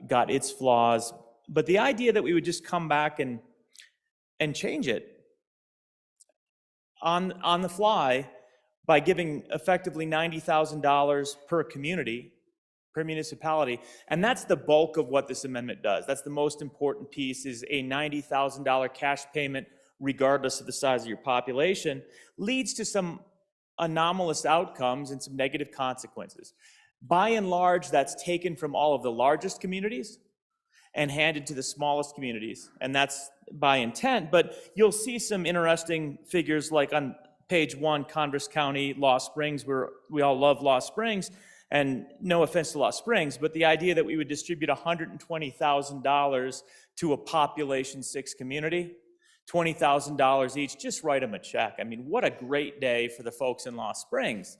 got its flaws, but the idea that we would just come back and change it on the fly by giving effectively $90,000 per community, per municipality, and that's the bulk of what this amendment does. That's the most important piece, is a $90,000 cash payment regardless of the size of your population, leads to some anomalous outcomes and some negative consequences. By and large, that's taken from all of the largest communities and handed to the smallest communities, and that's by intent. But you'll see some interesting figures like on page 1, Converse County, Lost Springs, where we all love Lost Springs, and no offense to Lost Springs, but the idea that we would distribute $120,000 to a population 6 community, $20,000 each, just write them a check. I mean, what a great day for the folks in Lost Springs.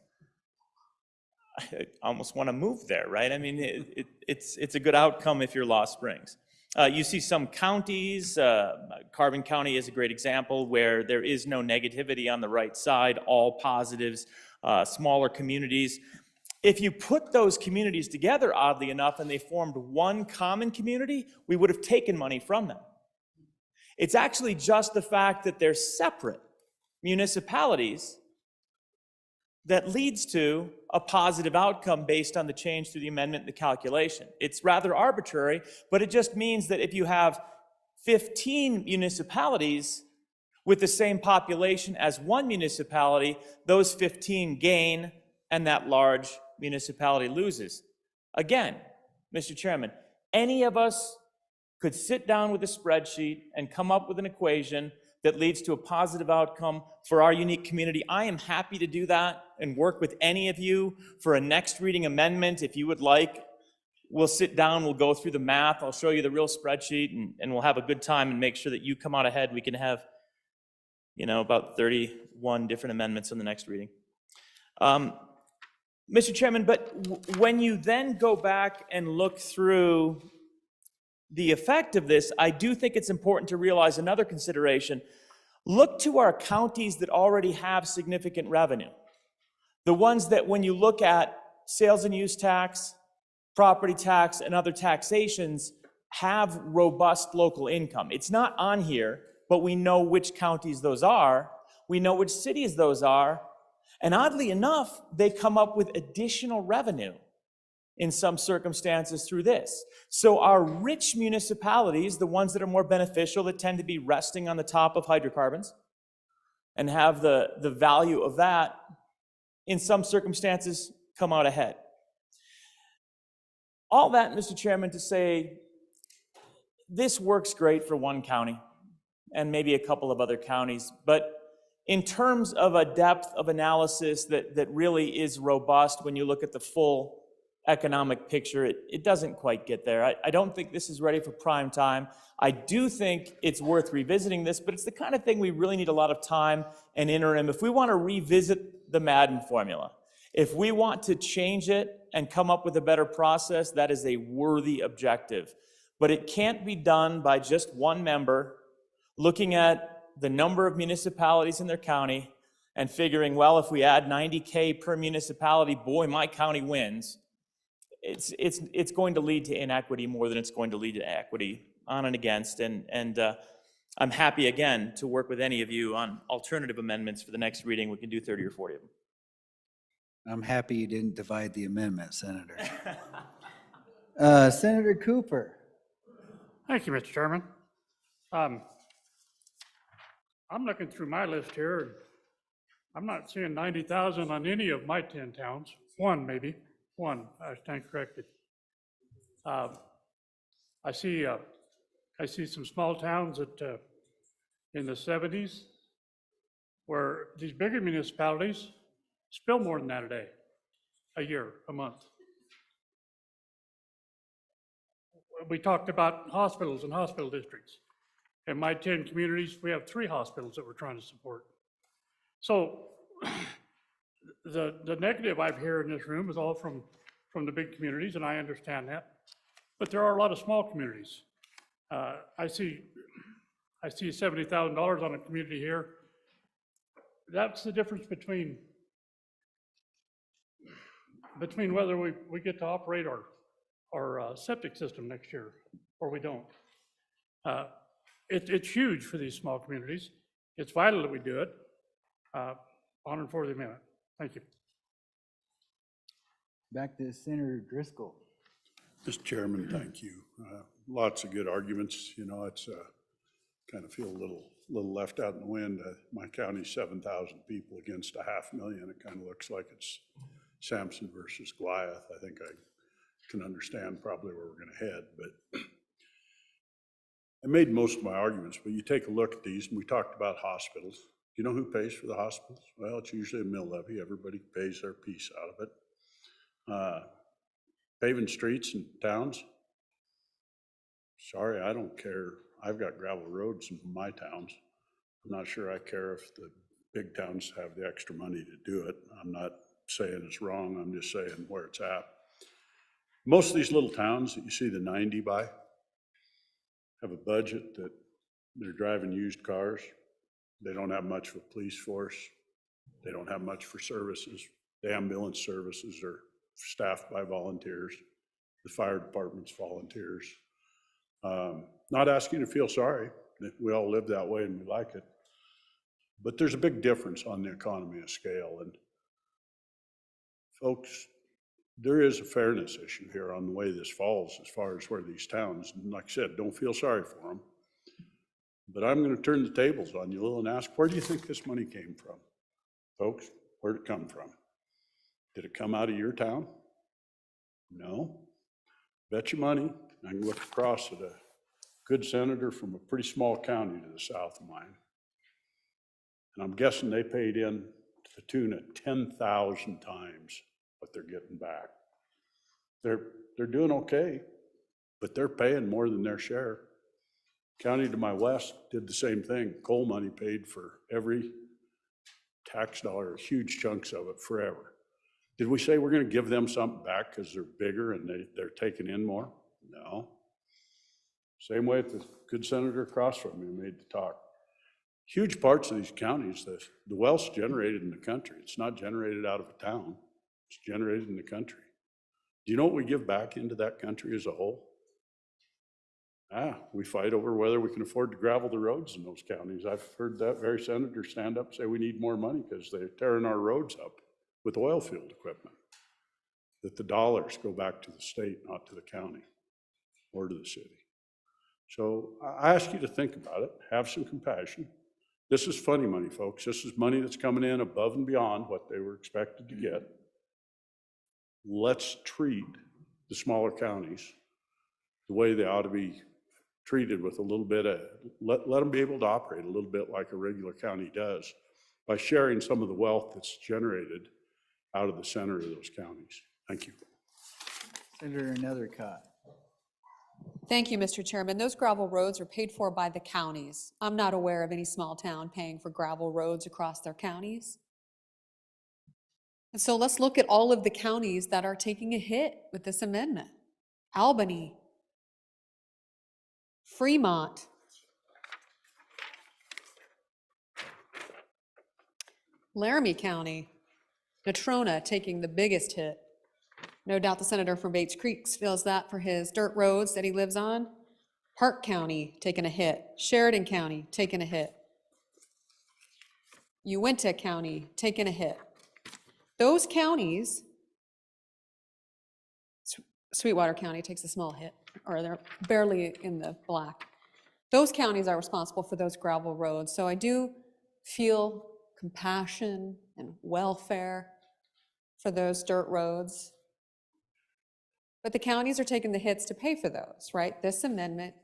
I almost want to move there, right? I mean, it's a good outcome if you're Lost Springs. You see some counties, Carbon County is a great example, where there is no negativity on the right side, all positives, smaller communities. If you put those communities together, oddly enough, and they formed one common community, we would have taken money from them. It's actually just the fact that they're separate municipalities that leads to a positive outcome based on the change through the amendment and the calculation. It's rather arbitrary, but it just means that if you have 15 municipalities with the same population as one municipality, those 15 gain and that large municipality loses. Again, Mr. Chairman, any of us could sit down with a spreadsheet and come up with an equation that leads to a positive outcome for our unique community. I am happy to do that and work with any of you for a next reading amendment if you would like. We'll sit down, we'll go through the math, I'll show you the real spreadsheet, and we'll have a good time and make sure that you come out ahead. We can have, about 31 different amendments in the next reading. Mr. Chairman, but when you then go back and look through the effect of this, I do think it's important to realize another consideration. Look to our counties that already have significant revenue. The ones that when you look at sales and use tax, property tax, and other taxations have robust local income. It's not on here, but we know which counties those are. We know which cities those are. And oddly enough, they come up with additional revenue in some circumstances through this. So our rich municipalities, the ones that are more beneficial, that tend to be resting on the top of hydrocarbons and have the value of that, in some circumstances come out ahead. All that, Mr. Chairman, to say this works great for one county and maybe a couple of other counties, but in terms of a depth of analysis that really is robust when you look at the full economic picture, it doesn't quite get there. I don't think this is ready for prime time. I do think it's worth revisiting this, but it's the kind of thing we really need a lot of time and interim. If we want to revisit the Madden formula, if we want to change it and come up with a better process, that is a worthy objective. But it can't be done by just one member looking at the number of municipalities in their county and figuring, well, if we add 90K per municipality, boy, my county wins. It's going to lead to inequity more than it's going to lead to equity on and against. And I'm happy again to work with any of you on alternative amendments for the next reading. We can do 30 or 40 of them. I'm happy you didn't divide the amendment, Senator. Senator Cooper. Thank you, Mr. Chairman. I'm looking through my list here, and I'm not seeing 90,000 on any of my 10 towns. One, maybe. One, I stand corrected. I see some small towns that in the 70s where these bigger municipalities spill more than that a year, a month. We talked about hospitals and hospital districts. In my 10 communities, we have 3 hospitals that we're trying to support. So the negative I've heard in this room is all from the big communities, and I understand that. But there are a lot of small communities. I see $70,000 on a community here. That's the difference between whether we get to operate our septic system next year or we don't. It's huge for these small communities. It's vital that we do it. On and for the amendment. Thank you. Back to Senator Driscoll. Mr. Chairman, thank you. Lots of good arguments. You know, it's kind of feel a little left out in the wind. My county's 7,000 people against 500,000. It kind of looks like it's Samson versus Goliath. I think I can understand probably where we're going to head, but I made most of my arguments. But you take a look at these, and we talked about hospitals. Do you know who pays for the hospitals? Well, it's usually a mill levy. Everybody pays their piece out of it. Paving streets and towns. Sorry, I don't care. I've got gravel roads in my towns. I'm not sure I care if the big towns have the extra money to do it. I'm not saying it's wrong. I'm just saying where it's at. Most of these little towns that you see the 90 by have a budget that they're driving used cars. They don't have much of a police force. They don't have much for services. The ambulance services are staffed by volunteers. The fire department's volunteers. Not asking you to feel sorry. We all live that way and we like it. But there's a big difference on the economy of scale. And folks, there is a fairness issue here on the way this falls as far as where these towns, and like I said, don't feel sorry for them. But I'm going to turn the tables on you and ask, where do you think this money came from? Folks, where'd it come from? Did it come out of your town? No. Bet your money. I can look across at a good senator from a pretty small county to the south of mine. And I'm guessing they paid in to the tune of 10,000 times what they're getting back. They're doing okay, but they're paying more than their share. County to my west did the same thing. Coal money paid for every tax dollar, huge chunks of it forever. Did we say we're going to give them something back because they're bigger and they're taking in more? No. Same way with the good senator across from me made the talk. Huge parts of these counties, the wealth's generated in the country. It's not generated out of a town. It's generated in the country. Do you know what we give back into that country as a whole? We fight over whether we can afford to gravel the roads in those counties. I've heard that very senator stand up and say we need more money because they're tearing our roads up with oil field equipment. That the dollars go back to the state, not to the county or to the city. So I ask you to think about it, have some compassion. This is funny money, folks. This is money that's coming in above and beyond what they were expected to get. Let's treat the smaller counties the way they ought to be treated, with a little bit of, let them be able to operate a little bit like a regular county does by sharing some of the wealth that's generated out of the center of those counties. Thank you. Senator Nethercott. Thank you, Mr. Chairman. Those gravel roads are paid for by the counties. I'm not aware of any small town paying for gravel roads across their counties. And so let's look at all of the counties that are taking a hit with this amendment. Albany, Fremont, Laramie County, Natrona taking the biggest hit. No doubt the senator from Bates Creek feels that for his dirt roads that he lives on. Park County taking a hit. Sheridan County taking a hit. Uinta County taking a hit. Those counties, Sweetwater County takes a small hit, or they're barely in the black. Those counties are responsible for those gravel roads. So I do feel compassion and welfare for those dirt roads. But the counties are taking the hits to pay for those, right? This amendment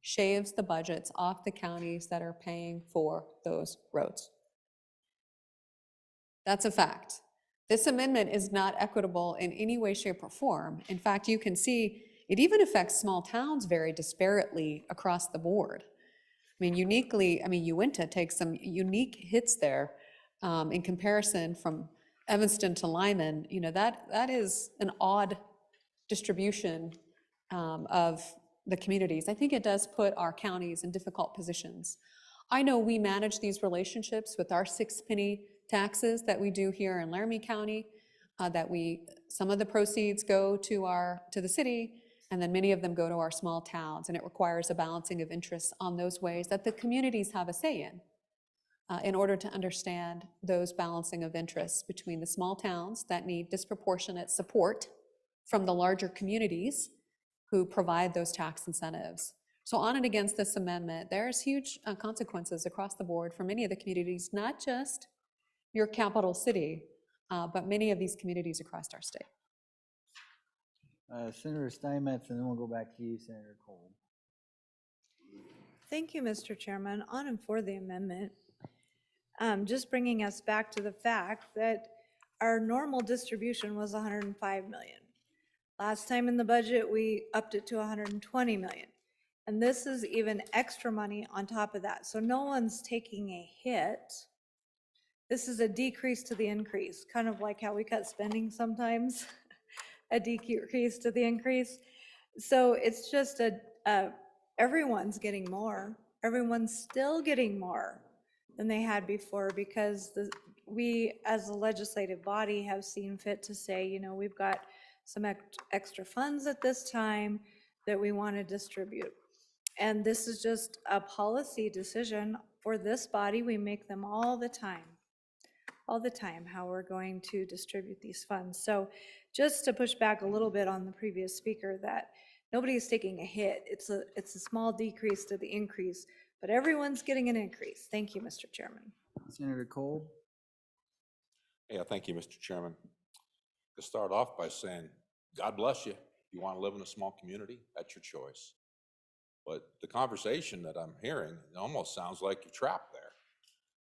shaves the budgets off the counties that are paying for those roads. That's a fact. This amendment is not equitable in any way, shape, or form. In fact, you can see it even affects small towns very disparately across the board. I mean, Uinta takes some unique hits there in comparison from Evanston to Lyman. You know, that is an odd distribution of the communities. I think it does put our counties in difficult positions. I know we manage these relationships with our 6-penny taxes that we do here in Laramie County, some of the proceeds go to the city, and then many of them go to our small towns, and it requires a balancing of interests on those ways that the communities have a say in order to understand those balancing of interests between the small towns that need disproportionate support from the larger communities who provide those tax incentives. So on and against this amendment, there's huge consequences across the board for many of the communities, not just your capital city, but many of these communities across our state. Senator Steinmetz, and then we'll go back to you, Senator Cole. Thank you, Mr. Chairman. On and for the amendment. Just bringing us back to the fact that our normal distribution was 105 million. Last time in the budget, we upped it to 120 million. And this is even extra money on top of that. So no one's taking a hit. This is a decrease to the increase, kind of like how we cut spending sometimes, a decrease to the increase. So it's just everyone's getting more. Everyone's still getting more than they had before because we as a legislative body have seen fit to say, you know, we've got some extra funds at this time that we want to distribute. And this is just a policy decision for this body. We make them all the time, how we're going to distribute these funds. So just to push back a little bit on the previous speaker, that nobody is taking a hit. It's a small decrease to the increase, but everyone's getting an increase. Thank you, Mr. Chairman. Senator Cole. Yeah, thank you, Mr. Chairman. To start off by saying, God bless you. If you want to live in a small community, that's your choice. But the conversation that I'm hearing, it almost sounds like you're trapped there.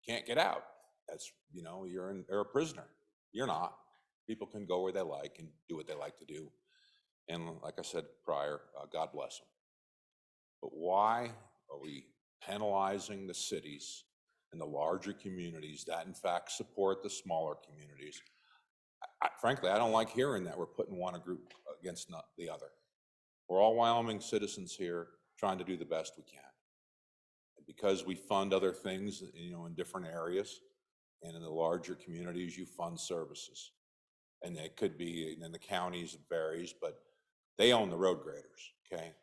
Can't get out. That's, you know, you're a prisoner. You're not. People can go where they like and do what they like to do. And like I said prior, God bless them. But why are we penalizing the cities and the larger communities that in fact support the smaller communities? Frankly, I don't like hearing that we're putting one group against the other. We're all Wyoming citizens here trying to do the best we can. And because we fund other things, you know, in different areas, and in the larger communities, you fund services. And it could be in the counties, it varies, but they own the road graders, okay?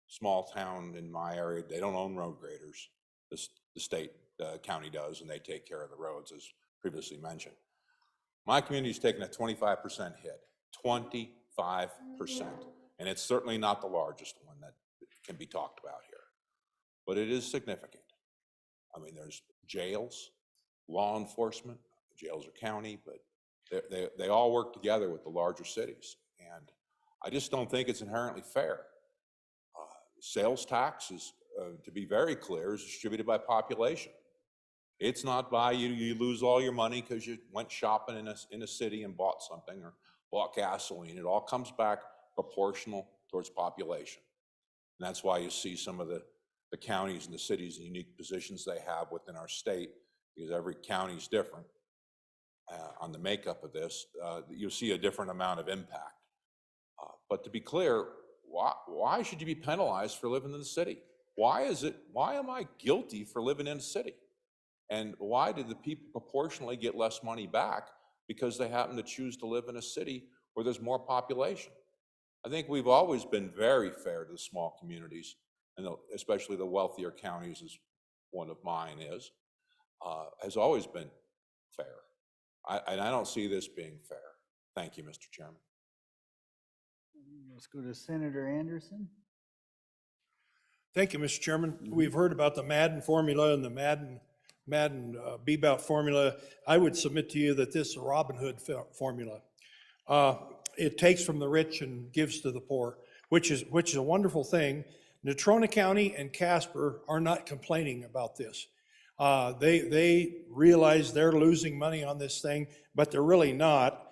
Small town in my area, they don't own road graders. The state, county does, and they take care of the roads, as previously mentioned. My community's taken a 25% hit, 25%. And it's certainly not the largest one that can be talked about here, but it is significant. I mean, there's jails, law enforcement, jails are county, but they all work together with the larger cities. And I just don't think it's inherently fair. Sales tax is, to be very clear, is distributed by population. It's not by you lose all your money because you went shopping in a city and bought something or bought gasoline. It all comes back proportional towards population. And that's why you see some of the counties and the cities in unique positions they have within our state, because every county is different on the makeup of this. You'll see a different amount of impact. But to be clear, why should you be penalized for living in the city? Why am I guilty for living in a city? And why did the people proportionally get less money back? Because they happen to choose to live in a city where there's more population. I think we've always been very fair to the small communities, and especially the wealthier counties, as one of mine is, has always been fair. And I don't see this being fair. Thank you, Mr. Chairman. Let's go to Senator Anderson. Thank you, Mr. Chairman. We've heard about the Madden formula and the Madden Bebout formula. I would submit to you that this is a Robin Hood formula. It takes from the rich and gives to the poor, which is a wonderful thing. Natrona County and Casper are not complaining about this. They realize they're losing money on this thing, but they're really not.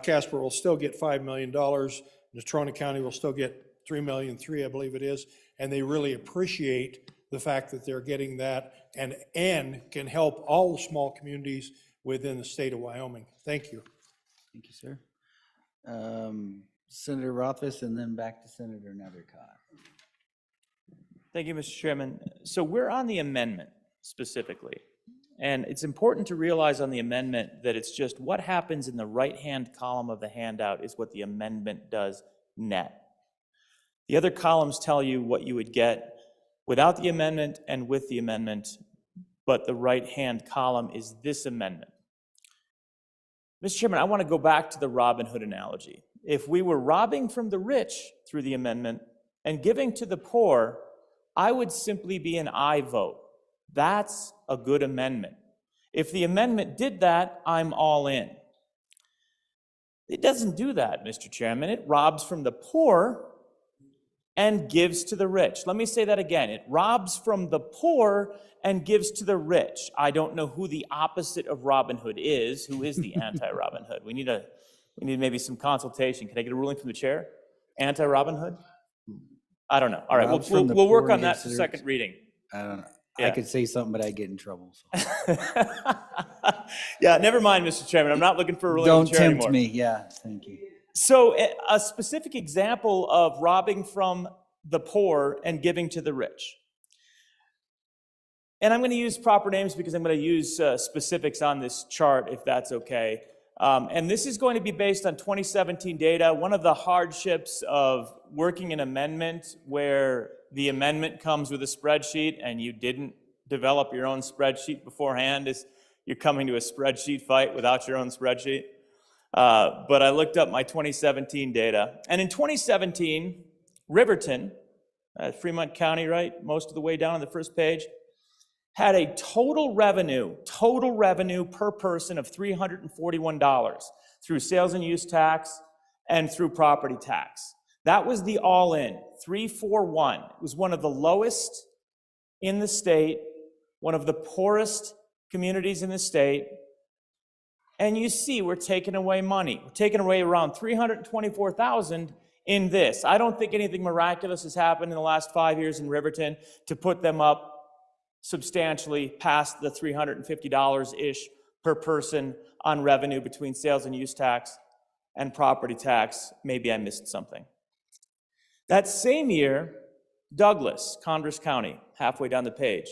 Casper will still get $5 million. Natrona County will still get $3.3 million, I believe it is. And they really appreciate the fact that they're getting that and can help all the small communities within the state of Wyoming. Thank you. Thank you, sir. Senator Rothfuss, and then back to Senator Nethercott. Thank you, Mr. Chairman. So we're on the amendment specifically. And it's important to realize on the amendment that it's just what happens in the right-hand column of the handout is what the amendment does net. The other columns tell you what you would get without the amendment and with the amendment, but the right-hand column is this amendment. Mr. Chairman, I want to go back to the Robin Hood analogy. If we were robbing from the rich through the amendment and giving to the poor, I would simply be an aye vote. That's a good amendment. If the amendment did that, I'm all in. It doesn't do that, Mr. Chairman. It robs from the poor and gives to the rich. Let me say that again. It robs from the poor and gives to the rich. I don't know who the opposite of Robin Hood is. Who is the anti-Robin Hood? We need maybe some consultation. Can I get a ruling from the chair? Anti-Robin Hood? I don't know. All right, we'll work on that for second reading. I don't know. Yeah. I could say something, but I get in trouble. So. Yeah, never mind, Mr. Chairman. I'm not looking for a ruling Don't from the chair tempt anymore. me. Yeah, thank you. So a specific example of robbing from the poor and giving to the rich. And I'm going to use proper names because I'm going to use specifics on this chart, if that's okay. And this is going to be based on 2017 data. One of the hardships of working an amendment where the amendment comes with a spreadsheet and you didn't develop your own spreadsheet beforehand is you're coming to a spreadsheet fight without your own spreadsheet. But I looked up my 2017 data. And in 2017, Riverton, Fremont County, right, most of the way down on the first page, had a total revenue per person of $341 through sales and use tax and through property tax. That was the all-in, 341. It was one of the lowest in the state, one of the poorest communities in the state. And you see, we're taking away money. We're taking away around $324,000 in this. I don't think anything miraculous has happened in the last 5 years in Riverton to put them up substantially past the $350-ish per person on revenue between sales and use tax and property tax. Maybe I missed something. That same year, Douglas, Converse County, halfway down the page,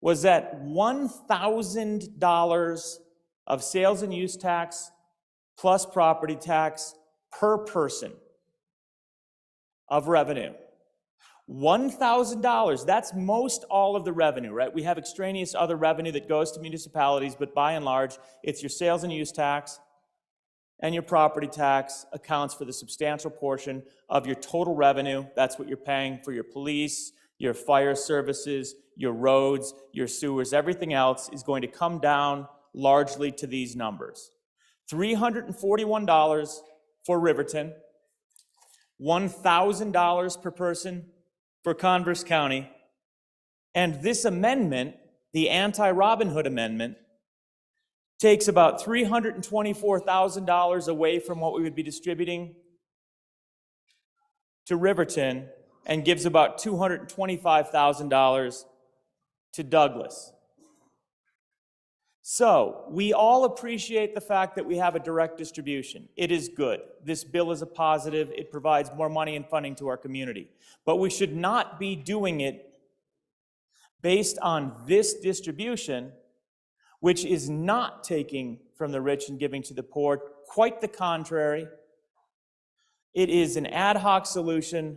was at $1,000 of sales and use tax plus property tax per person of revenue. $1,000, that's most all of the revenue, right? We have extraneous other revenue that goes to municipalities, but by and large, it's your sales and use tax and your property tax accounts for the substantial portion of your total revenue. That's what you're paying for your police, your fire services, your roads, your sewers. Everything else is going to come down largely to these numbers. $341 for Riverton, $1,000 per person for Converse County, and this amendment, the anti-Robin Hood amendment, takes about $324,000 away from what we would be distributing to Riverton and gives about $225,000 to Douglas. So, we all appreciate the fact that we have a direct distribution. It is good. This bill is a positive. It provides more money and funding to our community. But we should not be doing it based on this distribution, which is not taking from the rich and giving to the poor. Quite the contrary. It is an ad hoc solution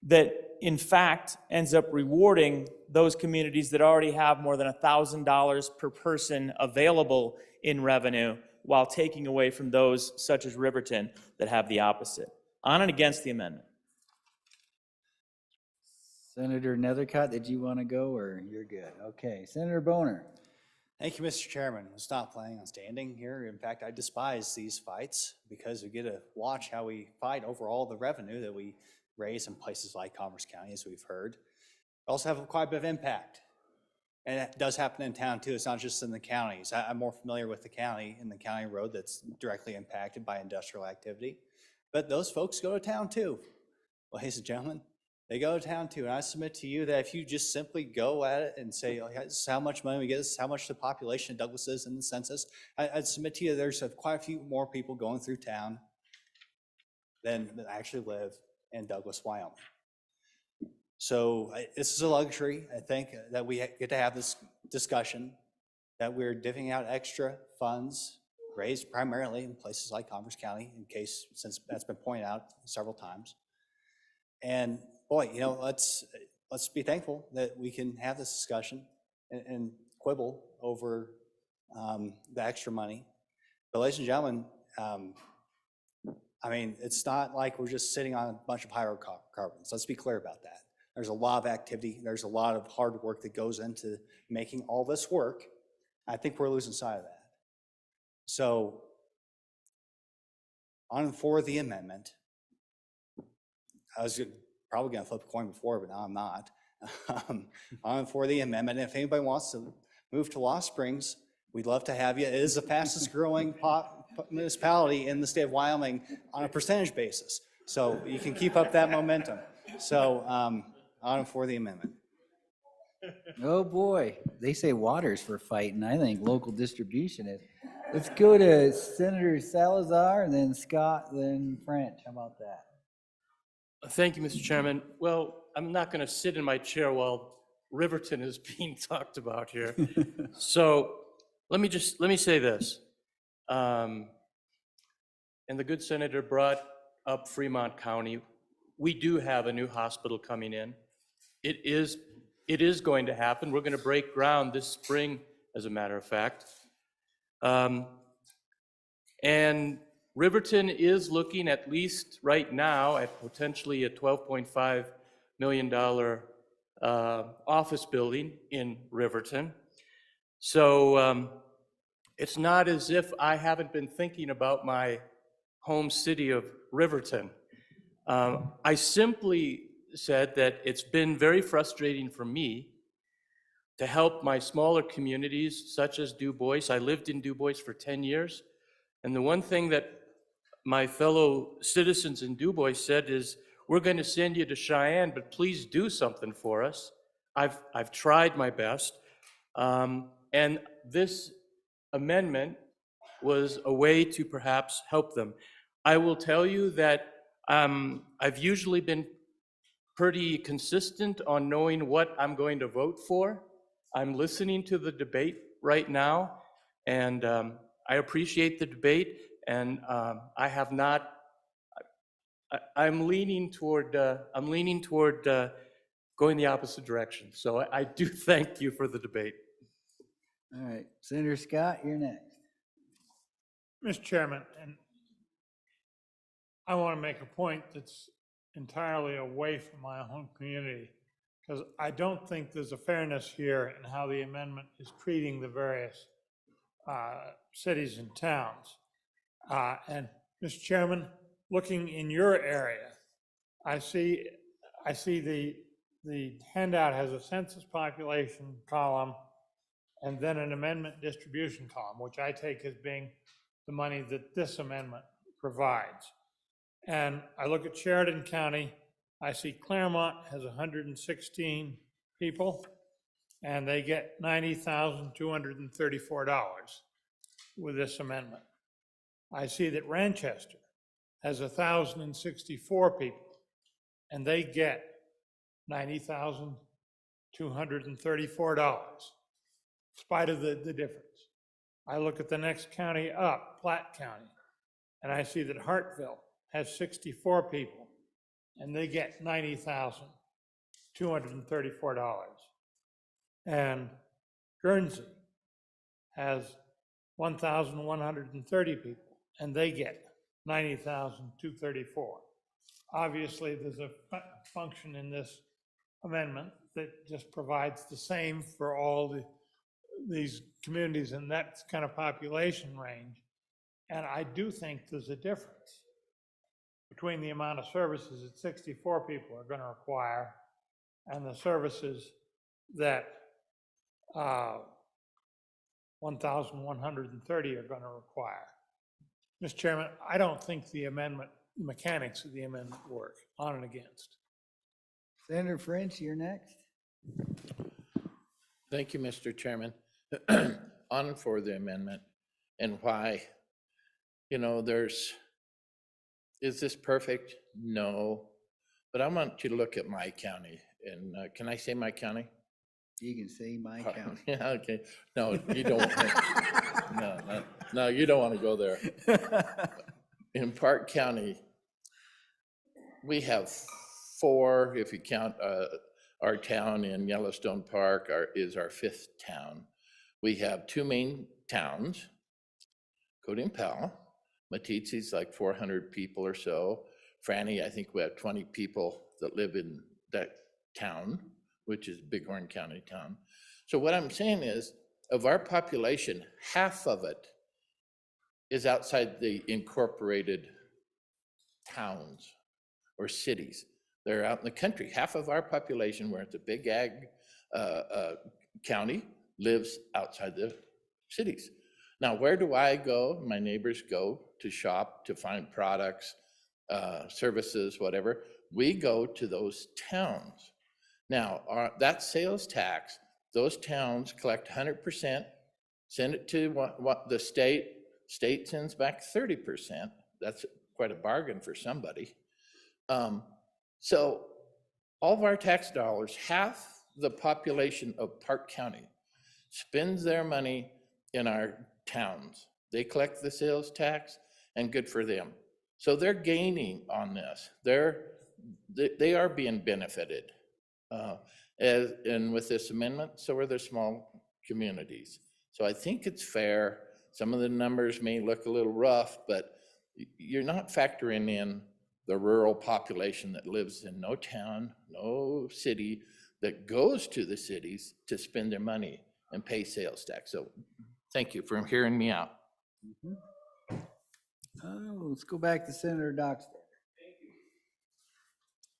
that, in fact, ends up rewarding those communities that already have more than $1,000 per person available in revenue, while taking away from those such as Riverton that have the opposite. On and against the amendment. Senator Nethercott, did you want to go, or you're good? Okay, Senator Boner. Thank you, Mr. Chairman. I was not planning on standing here. In fact, I despise these fights because we get to watch how we fight over all the revenue that we raise in places like Commerce County, as we've heard. We also have quite a bit of impact. And it does happen in town too. It's not just in the counties. I'm more familiar with the county and the county road that's directly impacted by industrial activity. But those folks go to town too. Ladies and gentlemen, they go to town too. And I submit to you that if you just simply go at it and say, oh, this is how much money we get, this is how much the population of Douglas is in the census, I'd submit to you there's quite a few more people going through town than actually live in Douglas, Wyoming. So this is a luxury, I think, that we get to have this discussion, that we're divvying out extra funds raised primarily in places like Commerce County, since that's been pointed out several times. And boy, you know, let's be thankful that we can have this discussion and quibble over the extra money. But ladies and gentlemen, I mean, it's not like we're just sitting on a bunch of hydrocarbons. Let's be clear about that. There's a lot of activity. There's a lot of hard work that goes into making all this work. I think we're losing sight of that. So on for the amendment. I was probably going to flip a coin before, but now I'm not. On for the amendment. And if anybody wants to move to Lost Springs, we'd love to have you. It is the fastest growing municipality in the state of Wyoming on a percentage basis. So you can keep up that momentum. So on for the amendment. Oh boy, they say water's for fighting. I think local distribution is. Let's go to Senator Salazar, and then Scott, then French. How about that? Thank you, Mr. Chairman. Well, I'm not going to sit in my chair while Riverton is being talked about here. So let me say this. And the good senator brought up Fremont County. We do have a new hospital coming in. It is going to happen. We're going to break ground this spring, as a matter of fact. And Riverton is looking, at least right now, at potentially a $12.5 million office building in Riverton. So it's not as if I haven't been thinking about my home city of Riverton. I simply said that it's been very frustrating for me to help my smaller communities, such as Du Bois. I lived in Du Bois for 10 years. And the one thing that my fellow citizens in Du Bois said is, we're going to send you to Cheyenne, but please do something for us. I've tried my best. And this amendment was a way to perhaps help them. I will tell you that I've usually been pretty consistent on knowing what I'm going to vote for. I'm listening to the debate right now, and I appreciate the debate, and I have not. I'm leaning toward going the opposite direction. So I do thank you for the debate. All right, Senator Scott, you're next. Mr. Chairman, and I want to make a point that's entirely away from my home community, because I don't think there's a fairness here in how the amendment is treating the various cities and towns. And Mr. Chairman, looking in your area, I see the handout has a census population column and then an amendment distribution column, which I take as being the money that this amendment provides. And I look at Sheridan County, I see Claremont has 116 people, and they get $90,234 with this amendment. I see that Ranchester has 1,064 people, and they get $90,234. $234, in spite of the difference. I look at the next county up, Platte County, and I see that Hartville has 64 people, and they get $90,234. And Guernsey has 1,130 people, and they get $90,234. Obviously, there's a function in this amendment that just provides the same for all these communities in that kind of population range. And I do think there's a difference between the amount of services that 64 people are going to require and the services that 1,130 are going to require. Mr. Chairman, I don't think the mechanics of the amendment work on and against. Senator French, you're next. Thank you, Mr. Chairman. On for the amendment and why. You know, is this perfect? No. But I want you to look at my county. And can I say my county? You can say my county. Yeah, okay. No, you don't. No, you don't want to go there. In Park County, we have 4, if you count our town in Yellowstone Park is our 5th town. We have 2 main towns, Cody and Powell. Matitsi's like 400 people or so. Franny, I think we have 20 people that live in that town, which is Bighorn County town. So what I'm saying is, of our population, half of it is outside the incorporated towns or cities. They're out in the country. Half of our population, where it's a big ag county, lives outside the cities. Now, where do I go? My neighbors go to shop, to find products, services, whatever. We go to those towns. Now, that sales tax, those towns collect 100%, send it to what the state sends back 30%. That's quite a bargain for somebody. So all of our tax dollars, half the population of Park County spends their money in our towns. They collect the sales tax, and good for them. So they're gaining on this. They are being benefited. And with this amendment, so are the small communities. So I think it's fair. Some of the numbers may look a little rough, but you're not factoring in the rural population that lives in no town, no city, that goes to the cities to spend their money and pay sales tax. So thank you for hearing me out. Let's go back to Senator Doxter.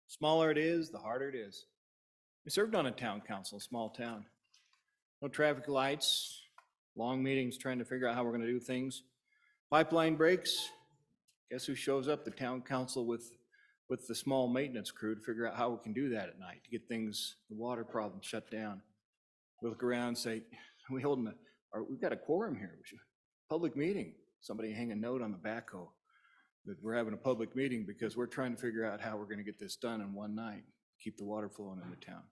Smaller it is, the harder it is. We served on a town council, small town. No traffic lights, long meetings trying to figure out how we're gonna do things. Pipeline breaks, guess who shows up? The town council with the small maintenance crew to figure out how we can do that at night, to get things, the water problem shut down. We look around and say, we've got a quorum here, public meeting. Somebody hang a note on the backhoe that we're having a public meeting because we're trying to figure out how we're gonna get this done in one night, keep the water flowing into town.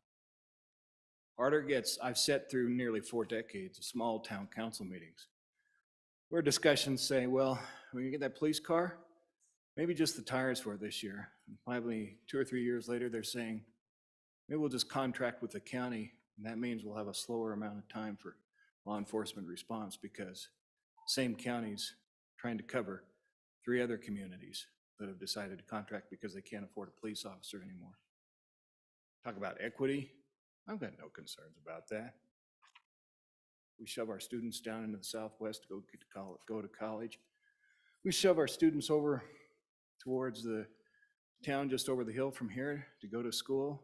Harder it gets. I've sat through nearly 4 decades of small town council meetings where discussions say, well, when you get that police car, maybe just the tires for it this year. And finally, 2 or 3 years later, they're saying, maybe we'll just contract with the county, and that means we'll have a slower amount of time for law enforcement response because same county's trying to cover 3 other communities that have decided to contract because they can't afford a police officer anymore. Talk about equity. I've got no concerns about that. We shove our students down into the Southwest to go to college. We shove our students over towards the town just over the hill from here to go to school.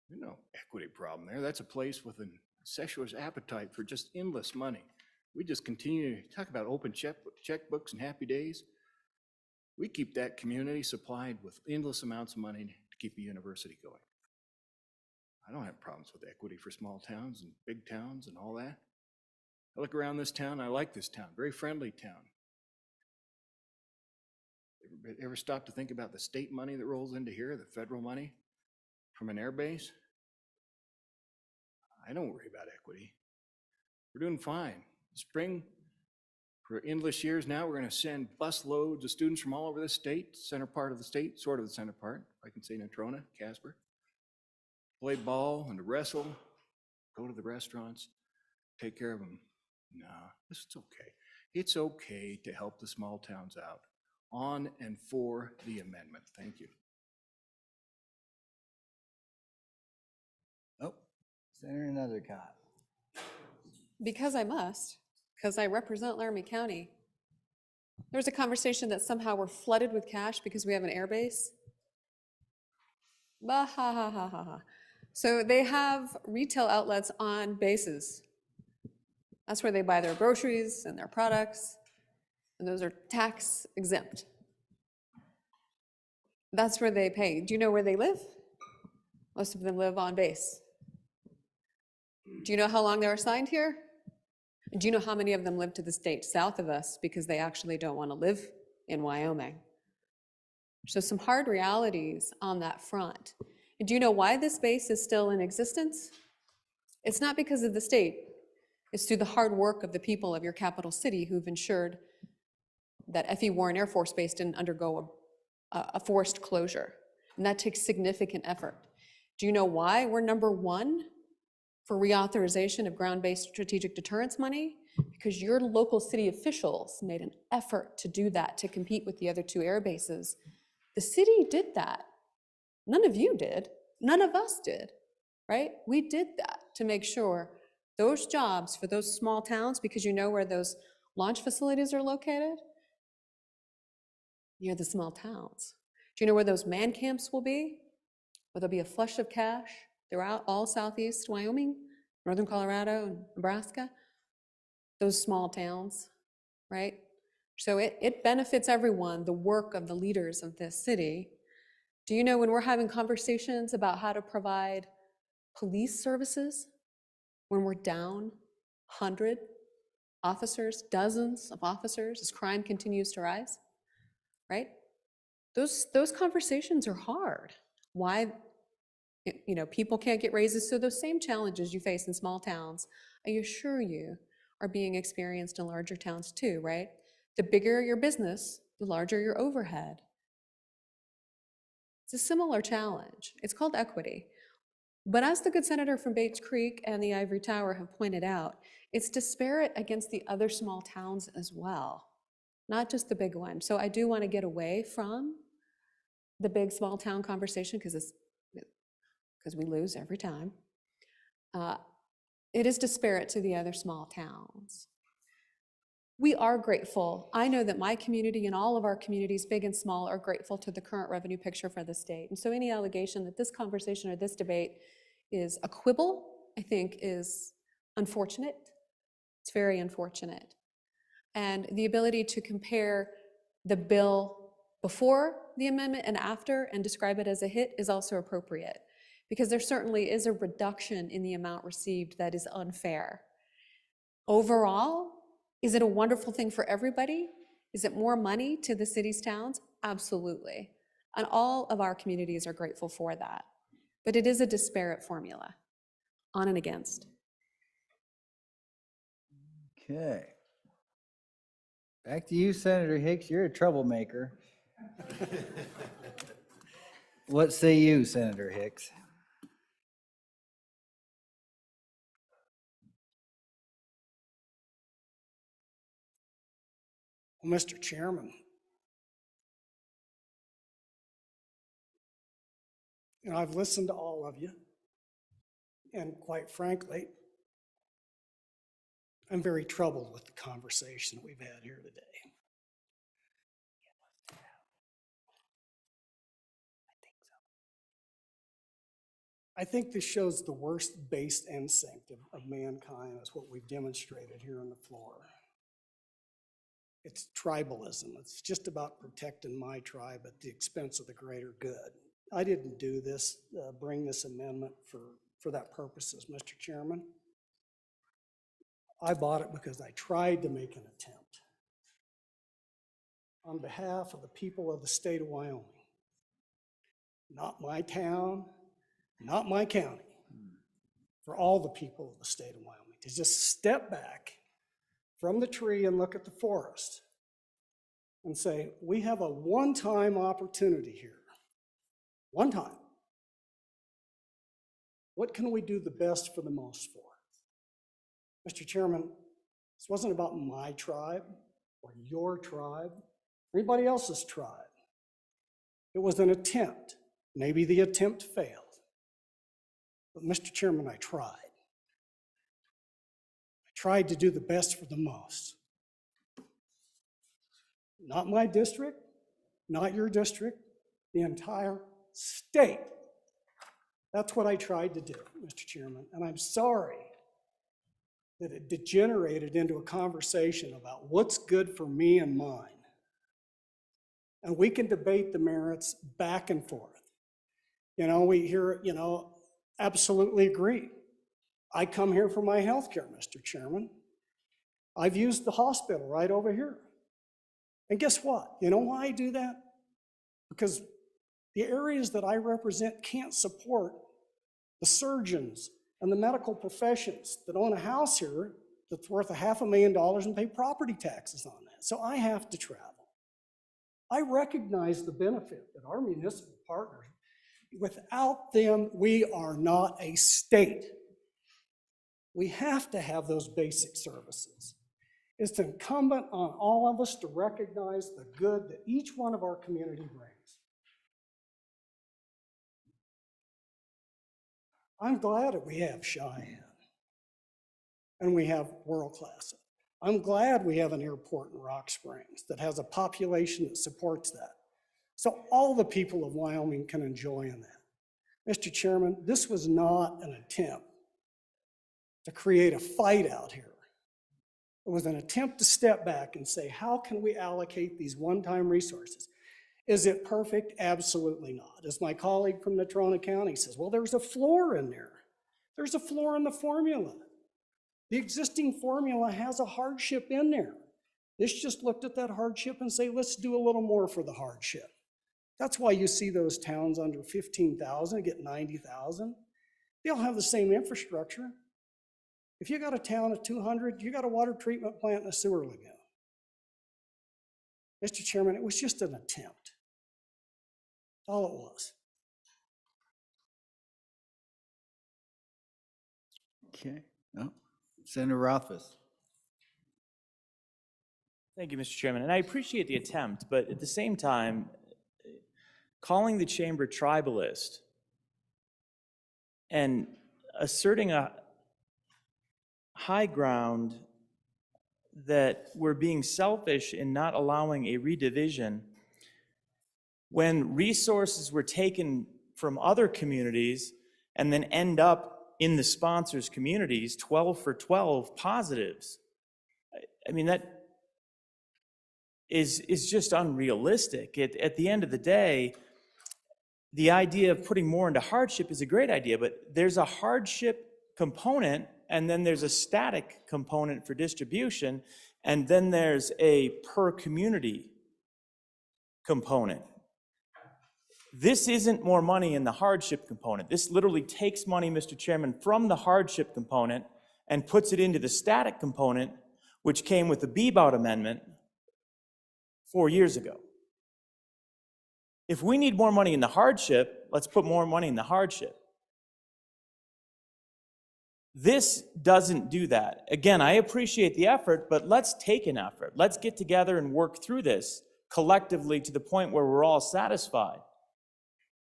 There's no equity problem there. That's a place with an incestuous appetite for just endless money. We just continue to talk about open checkbooks and happy days. We keep that community supplied with endless amounts of money to keep a university going. I don't have problems with equity for small towns and big towns and all that. I look around this town, I like this town, very friendly town. Ever stop to think about the state money that rolls into here, the federal money from an air base? I don't worry about equity. We're doing fine. Spring, for endless years now, we're gonna send bus loads of students from all over the state, center part of the state, sort of the center part, if I can say Natrona, Casper. Play ball and wrestle, go to the restaurants, take care of them. No, it's okay. It's okay to help the small towns out. On and for the amendment. Thank you. Oh, Senator Nethercott. Because I must, because I represent Laramie County. There's a conversation that somehow we're flooded with cash because we have an air base. Bah, ha, ha, ha, ha, ha. So they have retail outlets on bases. That's where they buy their groceries and their products, and those are tax exempt. That's where they pay. Do you know where they live? Most of them live on base. Do you know how long they're assigned here? Do you know how many of them live to the state south of us because they actually don't want to live in Wyoming? So some hard realities on that front. And do you know why this base is still in existence? It's not because of the state. It's through the hard work of the people of your capital city who've ensured that F.E. Warren Air Force Base didn't undergo a forced closure. And that takes significant effort. Do you know why we're #1 for reauthorization of ground-based strategic deterrence money? Because your local city officials made an effort to do that, to compete with the other 2 air bases. The city did that. None of you did. None of us did, right? We did that to make sure those jobs for those small towns, because you know where those launch facilities are located? Near the small towns. Do you know where those man camps will be? Where there'll be a flush of cash throughout all southeast Wyoming, northern Colorado, and Nebraska? Those small towns, right? So it benefits everyone, the work of the leaders of this city. Do you know when we're having conversations about how to provide police services, when we're down 100 officers, dozens of officers, as crime continues to rise, right? Those conversations are hard. Why, you know, people can't get raises, so those same challenges you face in small towns, I assure you, are being experienced in larger towns too, right? The bigger your business, the larger your overhead. It's a similar challenge. It's called equity. But as the good senator from Bates Creek and the Ivory Tower have pointed out, it's disparate against the other small towns as well, not just the big one. So I do want to get away from the big small town conversation because we lose every time. It is disparate to the other small towns. We are grateful. I know that my community and all of our communities, big and small, are grateful to the current revenue picture for the state. And so any allegation that this conversation or this debate is a quibble, I think is unfortunate. It's very unfortunate. And the ability to compare the bill before the amendment and after and describe it as a hit is also appropriate, because there certainly is a reduction in the amount received that is unfair. Overall, is it a wonderful thing for everybody? Is it more money to the cities, towns? Absolutely. And all of our communities are grateful for that. But it is a disparate formula, on and against. Okay. Back to you, Senator Hicks. You're a troublemaker. What say you, Senator Hicks? Well, Mr. Chairman, you know, I've listened to all of you, and quite frankly, I'm very troubled with the conversation we've had here today. I think this shows the worst base instinct of mankind is what we've demonstrated here on the floor. It's tribalism. It's just about protecting my tribe at the expense of the greater good. I didn't do this, bring this amendment for that purposes, Mr. Chairman. I bought it because I tried to make an attempt on behalf of the people of the state of Wyoming. Not my town, not my county, for all the people of the state of Wyoming to just step back from the tree and look at the forest and say, we have a one-time opportunity here. One time. What can we do the best for the most for? Mr. Chairman, this wasn't about my tribe or your tribe, or anybody else's tribe. It was an attempt. Maybe the attempt failed. But Mr. Chairman, I tried. I tried to do the best for the most. Not my district, not your district, the entire state. That's what I tried to do, Mr. Chairman, and I'm sorry that it degenerated into a conversation about what's good for me and mine. And we can debate the merits back and forth. You know, we hear, absolutely agree. I come here for my health care, Mr. Chairman. I've used the hospital right over here. And guess what? You know why I do that? Because the areas that I represent can't support the surgeons and the medical professions that own a house here that's worth $500,000 and pay property taxes on that. So I have to travel. I recognize the benefit that our municipal partners, without them, we are not a state. We have to have those basic services. It's incumbent on all of us to recognize the good that each one of our community brings. I'm glad that we have Cheyenne and we have world class. I'm glad we have an airport in Rock Springs that has a population that supports that. So all the people of Wyoming can enjoy in that. Mr. Chairman, this was not an attempt to create a fight out here. It was an attempt to step back and say, how can we allocate these one-time resources? Is it perfect? Absolutely not. As my colleague from Natrona County says, well, there's a floor in there. There's a floor in the formula. The existing formula has a hardship in there. This just looked at that hardship and say, let's do a little more for the hardship. That's why you see those towns under 15,000 get 90,000. They all have the same infrastructure. If you got a town of 200, you got a water treatment plant and a sewer lagoon. Mr. Chairman, it was just an attempt. That's all it was. Okay. No. Senator Rothfuss. Thank you, Mr. Chairman. And I appreciate the attempt, but at the same time, calling the chamber tribalist and asserting a high ground that we're being selfish in not allowing a redivision when resources were taken from other communities and then end up in the sponsors' communities, 12 for 12 positives. I mean, that is just unrealistic. At the end of the day, the idea of putting more into hardship is a great idea, but there's a hardship component, and then there's a static component for distribution, and then there's a per community component. This isn't more money in the hardship component. This literally takes money, Mr. Chairman, from the hardship component and puts it into the static component, which came with the Bebout Amendment 4 years ago. If we need more money in the hardship, let's put more money in the hardship. This doesn't do that. Again, I appreciate the effort, but let's take an effort. Let's get together and work through this collectively to the point where we're all satisfied.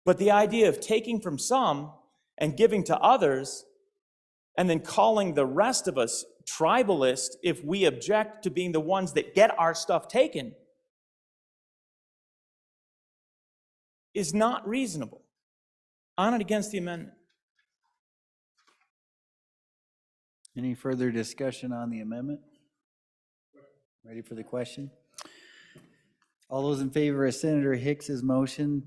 But the idea of taking from some and giving to others and then calling the rest of us tribalist if we object to being the ones that get our stuff taken is not reasonable. On and against the amendment. Any further discussion on the amendment? Ready for the question? All those in favor of Senator Hicks's motion?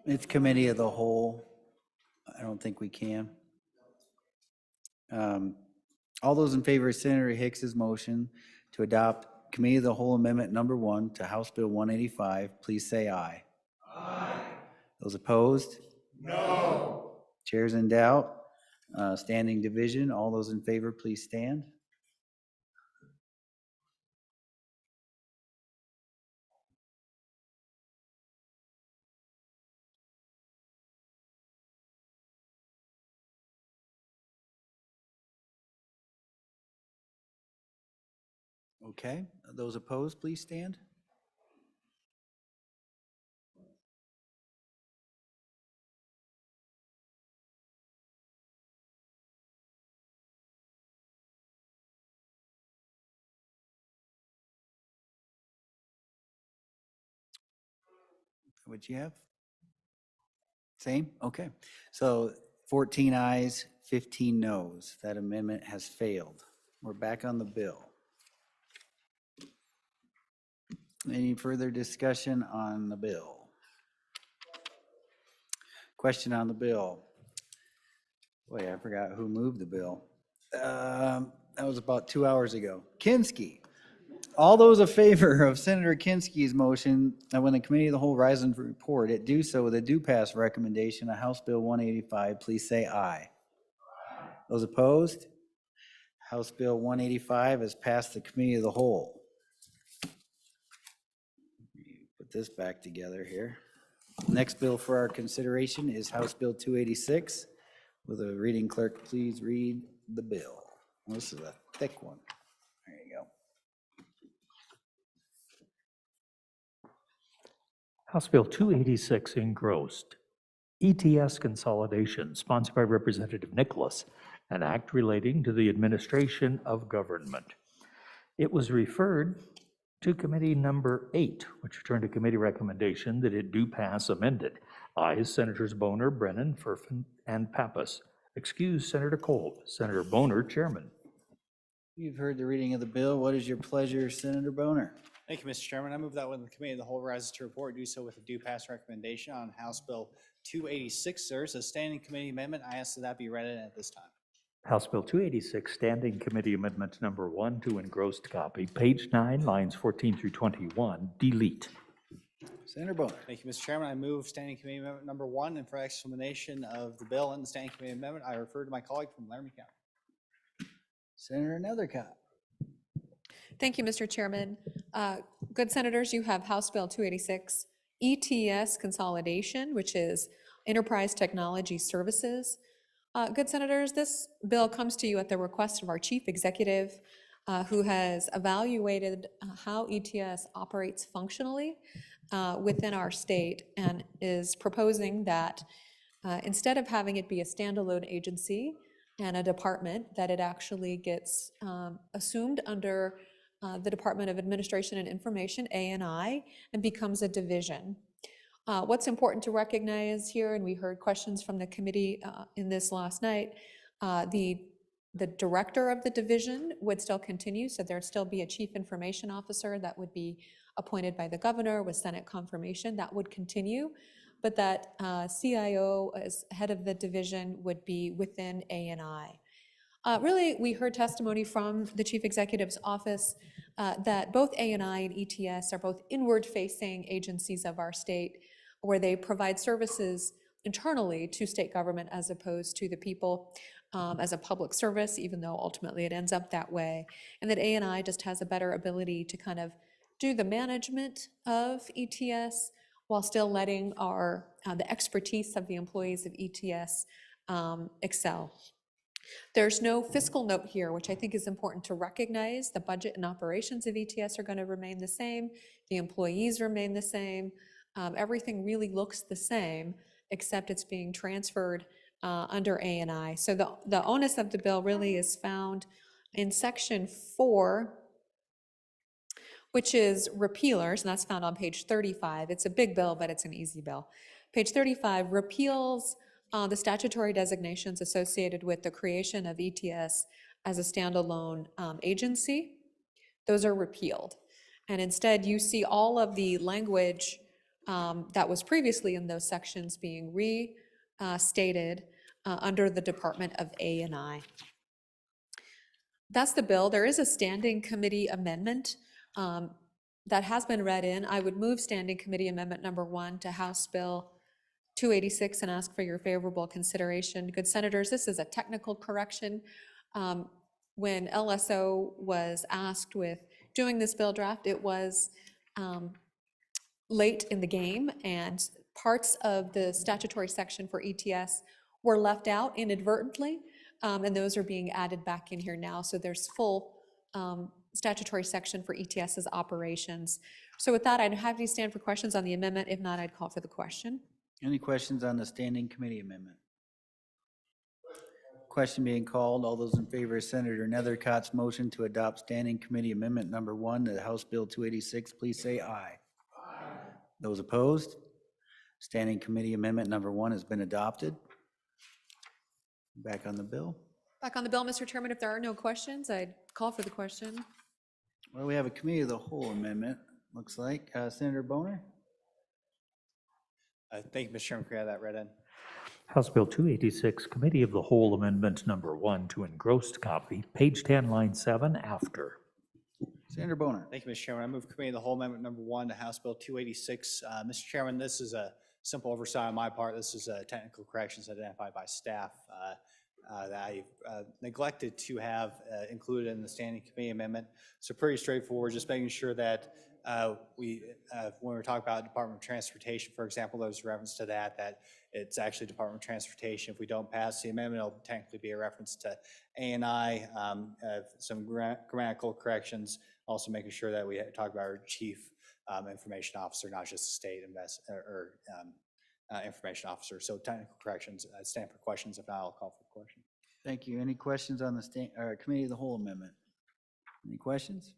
It's committee of the whole. I don't think we can. All those in favor of Senator Hicks's motion to adopt committee of the whole amendment number 1 to House Bill 185, please say aye. Aye. Those opposed? No. Chairs in doubt, standing division. All those in favor, please stand. Okay, those opposed, please stand. What you have? Same? Okay. So 14 ayes, 15 noes. That amendment has failed. We're back on the bill. Any further discussion on the bill? Question on the bill. Boy, I forgot who moved the bill. That was about 2 hours ago. Kinsky. All those in favor of Senator Kinsky's motion that when the committee of the whole rises and report it, do so with a do pass recommendation of House Bill 185, please say aye. Those opposed? House Bill 185 has passed the committee of the whole. Put this back together here. Next bill for our consideration is House Bill 286. Will the reading clerk please read the bill? Well, this is a thick one. There you go. House Bill 286 engrossed. ETS consolidation, sponsored by Representative Nicholas, an act relating to the administration of government. It was referred to committee number 8, which returned a committee recommendation that it do pass amended. Ayes, Senators Boner, Brennan, Furfan, and Pappas. Excuse, Senator Cole. Senator Boner, Chairman. You've heard the reading of the bill. What is your pleasure, Senator Boner? Thank you, Mr. Chairman. I move that when the committee of the whole rises to report, do so with a due pass recommendation on House Bill 286. There is a standing committee amendment. I ask that that be read in at this time. House Bill 286, Standing Committee Amendment Number 1 to engrossed copy, page 9, lines 14 through 21, delete. Senator Boner. Thank you, Mr. Chairman. I move standing committee amendment number 1, and for explanation of the bill and the standing committee amendment, I refer to my colleague from Laramie County. Senator Nethercott. Thank you, Mr. Chairman. Good senators, you have House Bill 286, ETS consolidation, which is Enterprise Technology Services. Good senators, this bill comes to you at the request of our chief executive, who has evaluated how ETS operates functionally within our state and is proposing that instead of having it be a standalone agency and a department, that it actually gets assumed under the Department of Administration and Information, ANI, and becomes a division. What's important to recognize here, and we heard questions from the committee in this last night, the director of the division would still continue, so there'd still be a chief information officer that would be appointed by the governor with Senate confirmation. That would continue, but that CIO as head of the division would be within ANI. Really, we heard testimony from the chief executive's office that both ANI and ETS are both inward-facing agencies of our state, where they provide services internally to state government as opposed to the people as a public service, even though ultimately it ends up that way. And that ANI just has a better ability to kind of do the management of ETS while still letting our the expertise of the employees of ETS excel. There's no fiscal note here, which I think is important to recognize. The budget and operations of ETS are going to remain the same. The employees remain the same. Everything really looks the same, except it's being transferred under ANI. So the onus of the bill really is found in section 4, which is repealers, and that's found on page 35. It's a big bill, but it's an easy bill. Page 35 repeals the statutory designations associated with the creation of ETS as a standalone agency. Those are repealed. And instead, you see all of the language that was previously in those sections being restated under the Department of ANI. That's the bill. There is a standing committee amendment that has been read in. I would move standing committee amendment number 1 to House Bill 286 and ask for your favorable consideration. Good senators, this is a technical correction. When LSO was asked with doing this bill draft, it was late in the game, and parts of the statutory section for ETS were left out inadvertently, and those are being added back in here now. So there's full statutory section for ETS's operations. So with that, I'd have you stand for questions on the amendment. If not, I'd call for the question. Any questions on the standing committee amendment? Question being called. All those in favor of Senator Nethercott's motion to adopt standing committee amendment number 1 to House Bill 286, please say aye. Aye. Those opposed? Standing committee amendment number 1 has been adopted. Back on the bill. Back on the bill, Mr. Chairman, if there are no questions, I'd call for the question. Well, we have a committee of the whole amendment, looks like. Senator Boner? Thank you, Mr. Chairman, can I have that read in? House Bill 286, Committee of the Whole Amendment Number 1 to engrossed copy, page 10, line 7, after. Senator Boner. Thank you, Mr. Chairman. I move Committee of the Whole Amendment Number 1 to House Bill 286. Mr. Chairman, this is a simple oversight on my part. This is technical corrections identified by staff that I neglected to have included in the standing committee amendment. So pretty straightforward, just making sure that when we're talking about Department of Transportation, for example, there's reference to that it's actually Department of Transportation. If we don't pass the amendment, it'll technically be a reference to A&I, some grammatical corrections, also making sure that we talk about our chief information officer, not just the state information officer. So technical corrections, I stand for questions. If not, I'll call for the question. Thank you. Any questions on the committee of the whole amendment? Any questions?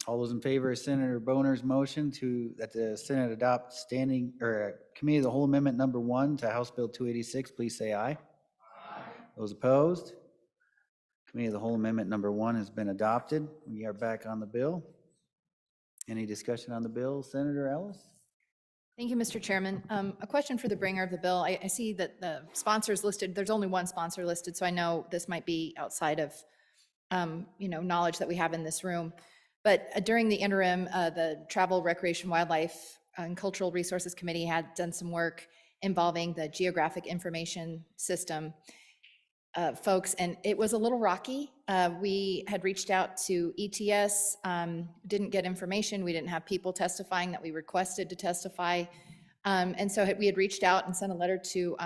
All those in favor of Senator Boner's motion that the Senate adopt committee of the whole amendment number 1 to House Bill 286, please say aye. Aye. Those opposed? Committee of the whole amendment number 1 has been adopted. We are back on the bill. Any discussion on the bill? Senator Ellis? Thank you, Mr. Chairman. A question for the bringer of the bill. I see that the sponsors listed, there's only one sponsor listed, so I know this might be outside of knowledge that we have in this room. But during the interim, the Travel, Recreation, Wildlife, and Cultural Resources Committee had done some work involving the geographic information system folks, and it was a little rocky. We had reached out to ETS, didn't get information. We didn't have people testifying that we requested to testify. And so we had reached out and sent a letter to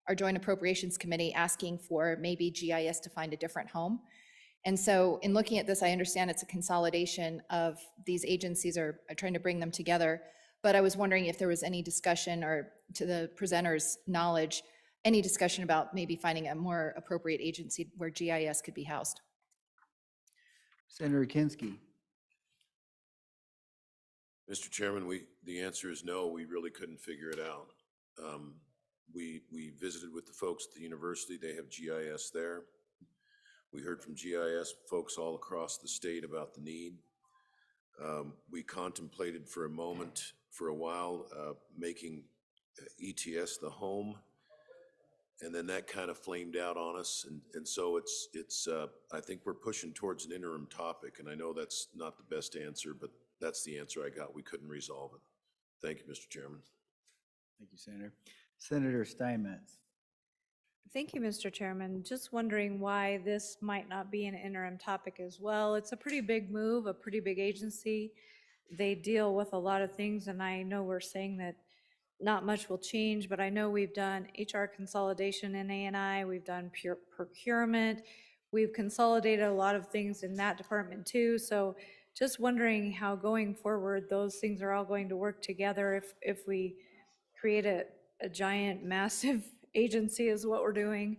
our Joint Appropriations Committee asking for maybe GIS to find a different home. And so in looking at this, I understand it's a consolidation of these agencies are trying to bring them together. But I was wondering if there was any discussion, or to the presenter's knowledge, any discussion about maybe finding a more appropriate agency where GIS could be housed. Senator Kinski. Mr. Chairman, the answer is no, we really couldn't figure it out. We visited with the folks at the university, they have GIS there. We heard from GIS folks all across the state about the need. We contemplated for a while, making ETS the home. And then that kind of flamed out on us. And so I think we're pushing towards an interim topic. And I know that's not the best answer, but that's the answer I got. We couldn't resolve it. Thank you, Mr. Chairman. Thank you, Senator. Senator Steinmetz. Thank you, Mr. Chairman. Just wondering why this might not be an interim topic as well. It's a pretty big move, a pretty big agency. They deal with a lot of things, and I know we're saying that not much will change, but I know we've done HR consolidation in A&I, we've done pure procurement, we've consolidated a lot of things in that department too. So just wondering how going forward those things are all going to work together if we create a giant, massive agency is what we're doing,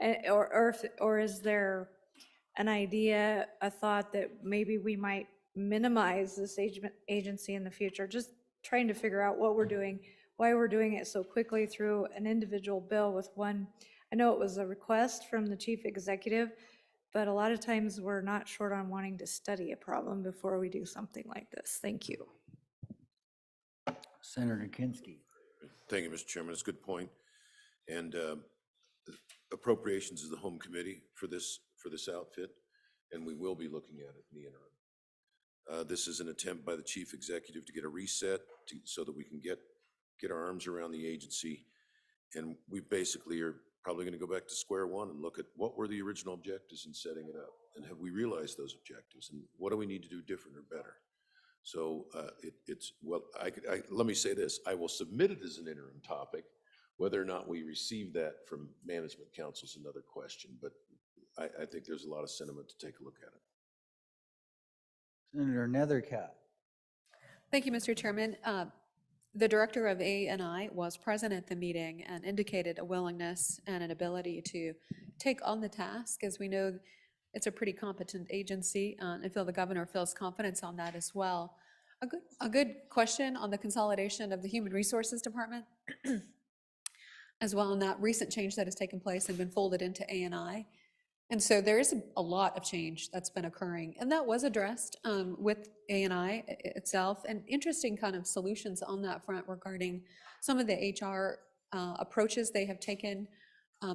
or is there an idea, a thought that maybe we might minimize this agency in the future? Just trying to figure out what we're doing, why we're doing it so quickly through an individual bill with one. I know it was a request from the chief executive, but a lot of times we're not short on wanting to study a problem before we do something like this. Thank you. Senator Kinski. Thank you, Mr. Chairman. It's a good point. And appropriations is the home committee for this outfit, and we will be looking at it in the interim. This is an attempt by the chief executive to get a reset so that we can get get our arms around the agency. And we basically are probably going to go back to square one and look at what were the original objectives in setting it up, and have we realized those objectives, and what do we need to do different or better? So well, let me say this, I will submit it as an interim topic. Whether or not we receive that from management council is another question, but I think there's a lot of sentiment to take a look at it. Senator Nethercott. Thank you, Mr. Chairman. The director of A&I was present at the meeting and indicated a willingness and an ability to take on the task. As we know, it's a pretty competent agency. I feel the governor feels confidence on that as well. A good question on the consolidation of the Human Resources Department as well, and that recent change that has taken place and been folded into A&I. And so there is a lot of change that's been occurring, and that was addressed with A&I itself, and interesting kind of solutions on that front regarding some of the HR approaches they have taken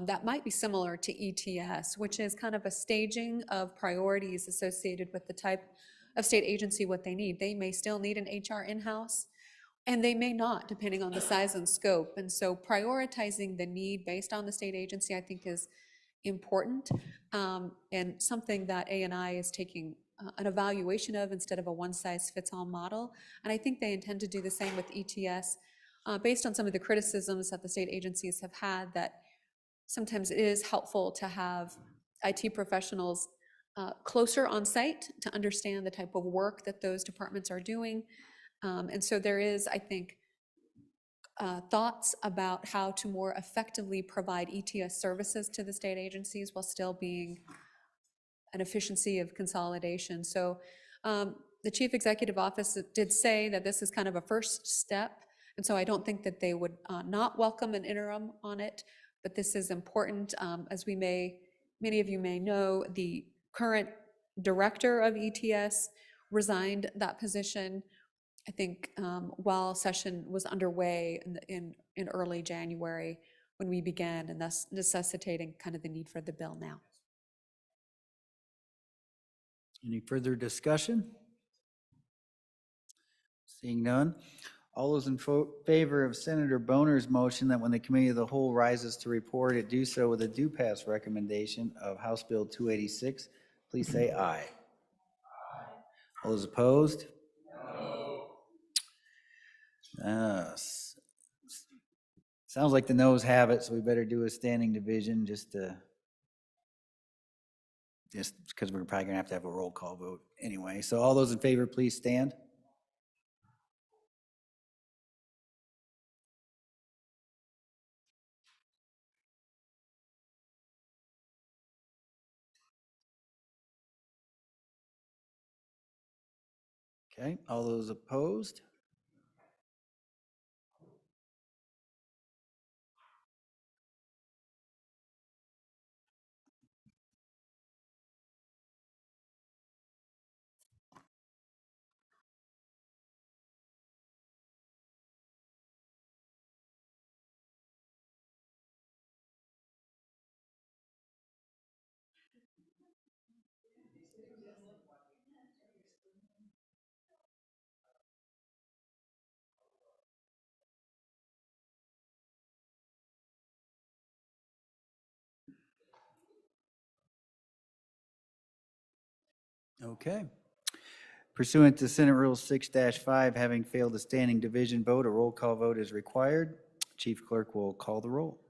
that might be similar to ETS, which is kind of a staging of priorities associated with the type of state agency, what they need. They may still need an HR in-house, and they may not, depending on the size and scope. And so prioritizing the need based on the state agency, I think, is important, and something that A&I is taking an evaluation of instead of a one-size-fits-all model. And I think they intend to do the same with ETS, based on some of the criticisms that the state agencies have had, that sometimes it is helpful to have IT professionals closer on site to understand the type of work that those departments are doing. And so there is, I think, thoughts about how to more effectively provide ETS services to the state agencies while still being an efficiency of consolidation. So the Chief Executive Office did say that this is kind of a first step, and so I don't think that they would not welcome an interim on it, but this is important. As many of you may know, the current director of ETS resigned that position, I think, while session was underway in early January when we began, and thus necessitating kind of the need for the bill now. Any further discussion? Seeing none. All those in favor of Senator Boner's motion that when the committee of the whole rises to report, it do so with a do pass recommendation of House Bill 286, please say aye. All those opposed? Sounds like the noes have it, so we better do a standing division just because we're probably gonna have to have a roll call vote anyway. So all those in favor, please stand. Okay, all those opposed? Okay. Pursuant to Senate Rule 6-5, having failed a standing division vote, a roll call vote is required. Chief Clerk will call the roll.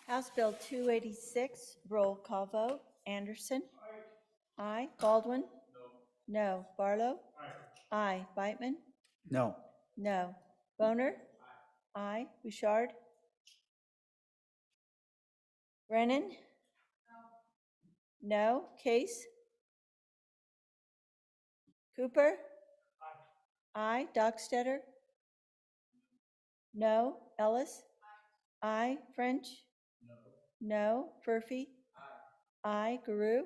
House Bill 286, roll call vote. Anderson? Aye. Baldwin? No. Barlow? Aye. Beitman? No. No. Boner? Aye. Bouchard? Brennan? No. Case? Cooper? Aye. Dockstetter? No. Ellis? Aye. French? No. Furphy? Aye. Guru?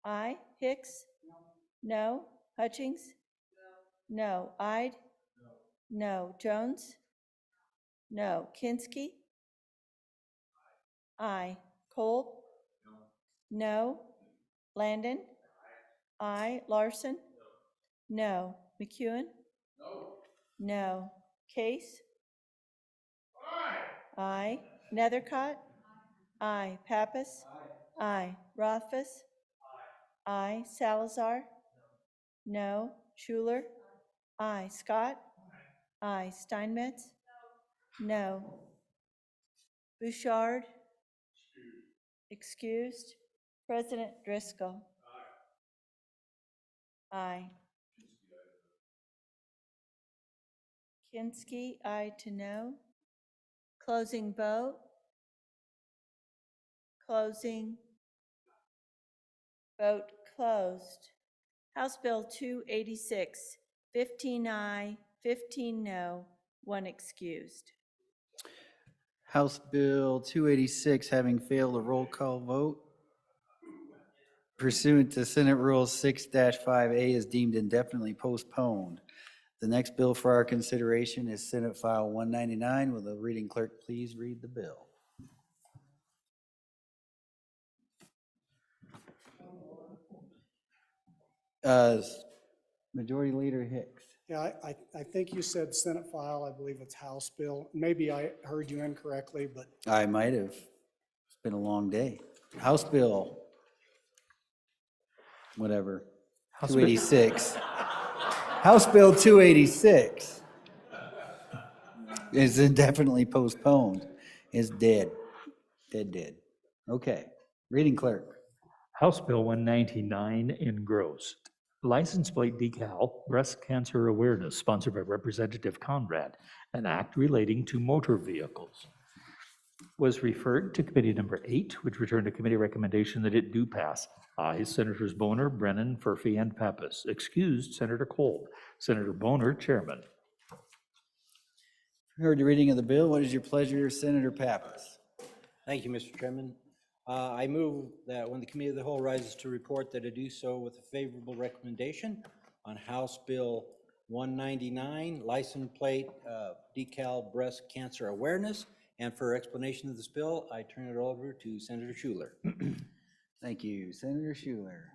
Aye. Hicks? No. Hutchings? No. Ide? No. Jones? No. Kinsky? Aye. Kolb? No. Landon? Aye. Larson? No. McEwen? No. Case? Aye. Nethercott? Aye. Pappas? Aye. Rothfuss? Aye. Salazar? No. Schuler? Aye. Scott? Aye. Steinmetz? No. Bouchard? Excused. President Driscoll? Aye. Kinsky, aye to no. Closing vote. Closing. Vote closed. House Bill 286, 15 aye, 15 no, 1 excused. House Bill 286 having failed a roll call vote. Pursuant to Senate Rule 6-5A is deemed indefinitely postponed. The next bill for our consideration is Senate File 199. Will the reading clerk please read the bill? Majority Leader Hicks. Yeah, I think you said Senate file. I believe it's House bill. Maybe I heard you incorrectly, but I might have. It's been a long day. House Bill, whatever, 286. House Bill 286 is indefinitely postponed. Is dead. Dead. Okay. Reading clerk. House Bill 199 engrossed. License plate decal, breast cancer awareness, sponsored by Representative Conrad, an act relating to motor vehicles. Was referred to Committee Number 8, which returned a committee recommendation that it do pass. Ayes, Senators Boner, Brennan, Furphy, and Pappas. Excused, Senator Kolb. Senator Boner, Chairman. Heard the reading of the bill. What is your pleasure, Senator Pappas? Thank you, Mr. Chairman. I move that when the Committee of the Whole rises to report, that it do so with a favorable recommendation on House Bill 199, license plate decal breast cancer awareness. And for explanation of this bill, I turn it over to Senator Schuler. Thank you, Senator Schuler.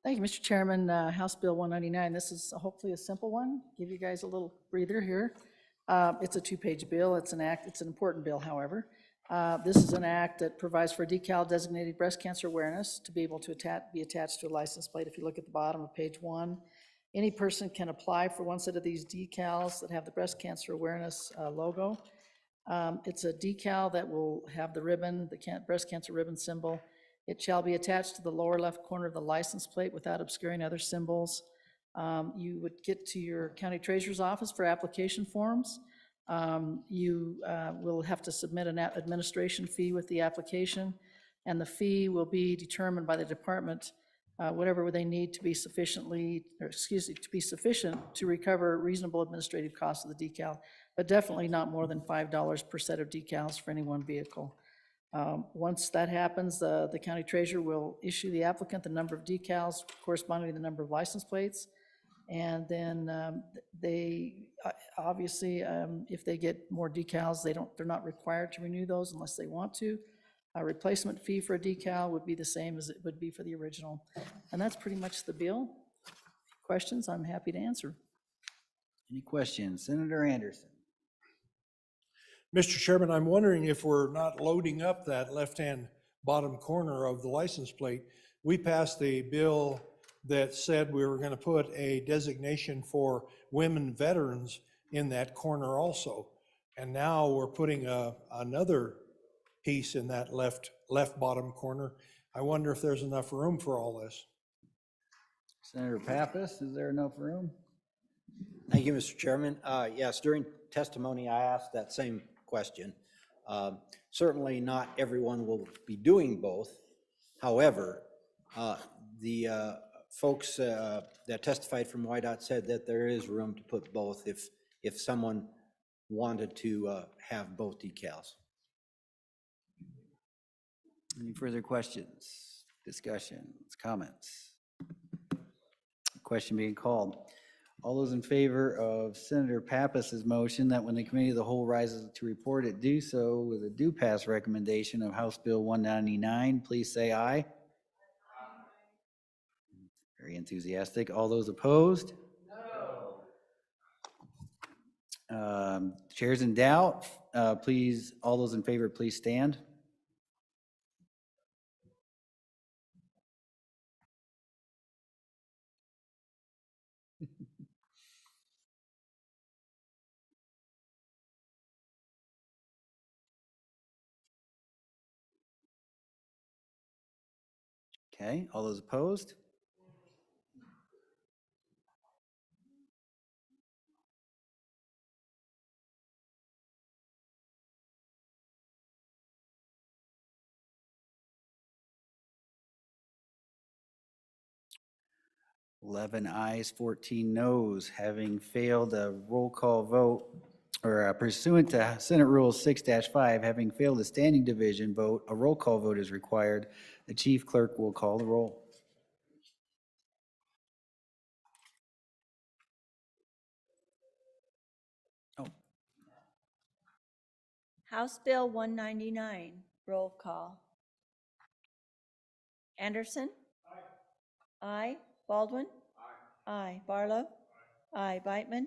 Thank you, Mr. Chairman. House Bill 199. This is hopefully a simple one. Give you guys a little breather here. It's a 2-page bill. It's an act. It's an important bill, however. This is an act that provides for decal designated breast cancer awareness to be able to be attached to a license plate. If you look at the bottom of page 1, any person can apply for one set of these decals that have the breast cancer awareness logo. It's a decal that will have the ribbon, the breast cancer ribbon symbol. It shall be attached to the lower left corner of the license plate without obscuring other symbols. You would get to your county treasurer's office for application forms. You will have to submit an administration fee with the application, and the fee will be determined by the department, whatever they need to be sufficient to recover reasonable administrative costs of the decal, but definitely not more than $5 per set of decals for any one vehicle. Once that happens, the county treasurer will issue the applicant the number of decals corresponding to the number of license plates. And then they obviously, if they get more decals, they're not required to renew those unless they want to. A replacement fee for a decal would be the same as it would be for the original. And that's pretty much the bill. Questions, I'm happy to answer. Any questions? Senator Anderson. Mr. Chairman, I'm wondering if we're not loading up that left-hand bottom corner of the license plate. We passed a bill that said we were going to put a designation for women veterans in that corner also. And now we're putting another piece in that left bottom corner. I wonder if there's enough room for all this. Senator Pappas, is there enough room? Thank you, Mr. Chairman. Yes, during testimony, I asked that same question. Certainly not everyone will be doing both. However, the folks that testified from YDOT said that there is room to put both if someone wanted to have both decals. Any further questions, discussions, comments? Question being called. All those in favor of Senator Pappas's motion that when the committee of the whole rises to report it, do so with a do pass recommendation of House Bill 199, please say aye. Very enthusiastic. All those opposed? Chairs in doubt, please, all those in favor, please stand. Okay, all those opposed? Eleven ayes, 14 noes, having failed a roll call vote, or pursuant to Senate Rule 6-5, having failed a standing division vote, a roll call vote is required. The chief clerk will call the roll. House Bill 199, roll call. Anderson? Aye. Baldwin? Aye. Barlow? Aye. Beitman?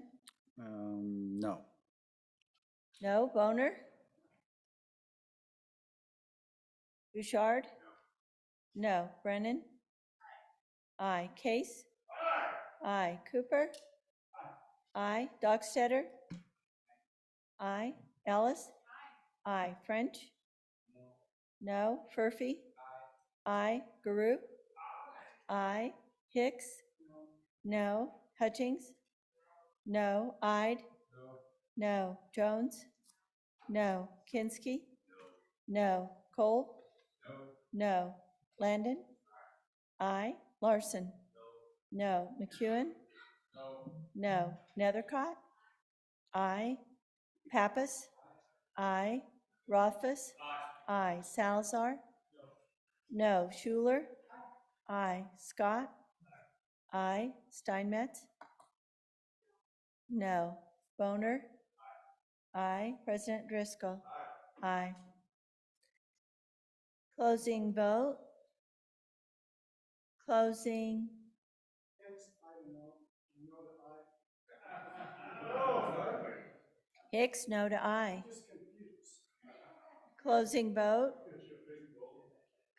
No. No. Boner? Bouchard? No. Brennan? Aye. Case? Aye. Cooper? Aye. Dockstetter? Aye. Ellis? Aye. French? No. Furphy? Aye. Guru? Aye. Hicks? No. Hutchings? No. Ide? No. Jones? No. Kinsky? No. Cole? No. Landon? Aye. Larson? No. McEwen? No. Nethercott? Aye. Pappas? Aye. Rothfuss? Aye. Salazar? No. Schuler? Aye. Scott? Aye. Steinmetz? No. Boner? Aye. President Driscoll? Aye. Closing vote. Closing. Hicks, no to aye. Closing vote.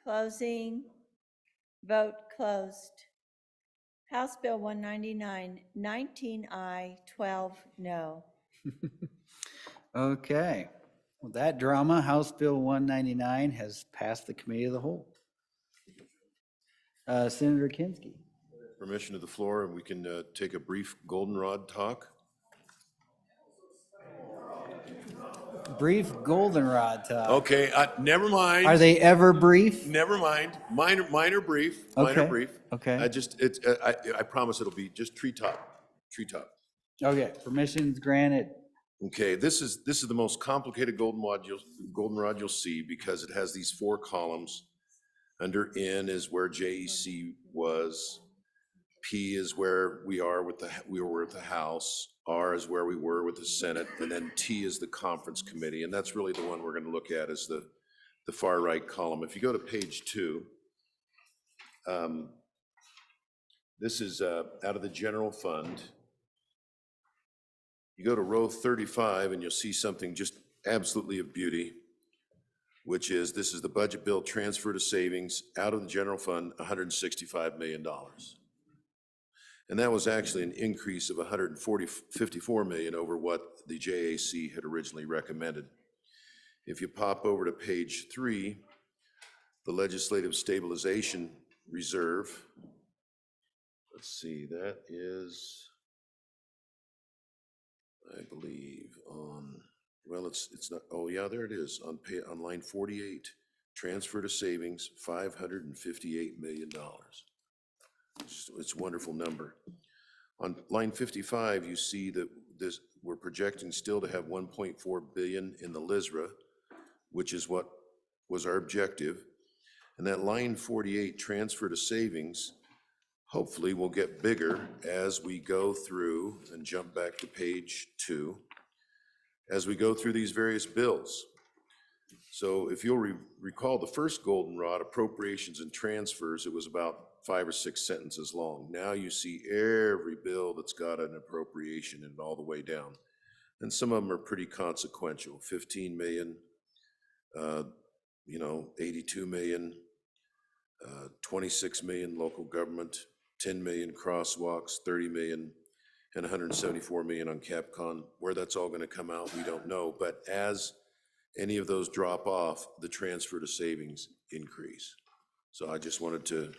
Closing. Vote closed. House Bill 199, 19 aye, 12 no. Okay. Well, that drama, House Bill 199 has passed the committee of the whole. Senator Kinsky. Permission to the floor, and we can take a brief Goldenrod talk. Brief Goldenrod talk. Okay, never mind. Are they ever brief? Never mind. Minor brief. Minor Okay, brief. okay. I promise it'll be just treetop. Okay, permission's granted. Okay, this is the most complicated goldenrod you'll see because it has these 4 columns. Under N is where JEC was. P is where we were with the House. R is where we were with the Senate, and then T is the conference committee, and that's really the one we're going to look at, is the far right column. If you go to page 2, this is out of the general fund. You go to row 35 and you'll see something just absolutely of beauty, which is, this is the budget bill transfer to savings out of the general fund, $165 million. And that was actually an increase of $54 million over what the JAC had originally recommended. If you pop over to page 3, the legislative stabilization reserve, let's see, that is, I believe on, well, it's not, oh yeah, there it is, on line 48, transfer to savings, $558 million. It's a wonderful number. On line 55, you see that we're projecting still to have 1.4 billion in the LISRA, which is what was our objective. And that line 48, transfer to savings, hopefully will get bigger as we go through, and jump back to page 2, as we go through these various bills. So if you'll recall the first Goldenrod, appropriations and transfers, it was about 5 or 6 sentences long. Now you see every bill that's got an appropriation in it all the way down. And some of them are pretty consequential, 15 million, 82 million, 26 million local government, 10 million crosswalks, 30 million, and 174 million on Capcom. Where that's all going to come out, we don't know. But as any of those drop off, the transfer to savings increase. So I just wanted to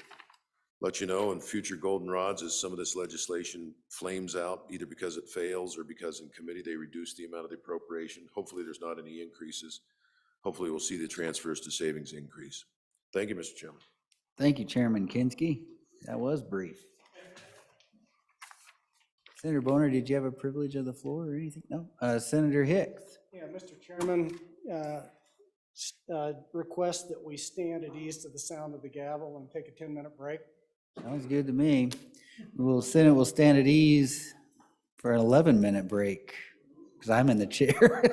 let you know in future goldenrods, as some of this legislation flames out, either because it fails or because in committee they reduce the amount of the appropriation. Hopefully there's not any increases. Hopefully we'll see the transfers to savings increase. Thank you, Mr. Chairman. Thank you, Chairman Kinski. That was brief. Senator Boner, did you have a privilege of the floor or anything? No? Senator Hicks? Yeah, Mr. Chairman, request that we stand at ease to the sound of the gavel and take a 10-minute break. Sounds good to me. Senate will stand at ease for an 11-minute break, because I'm in the chair.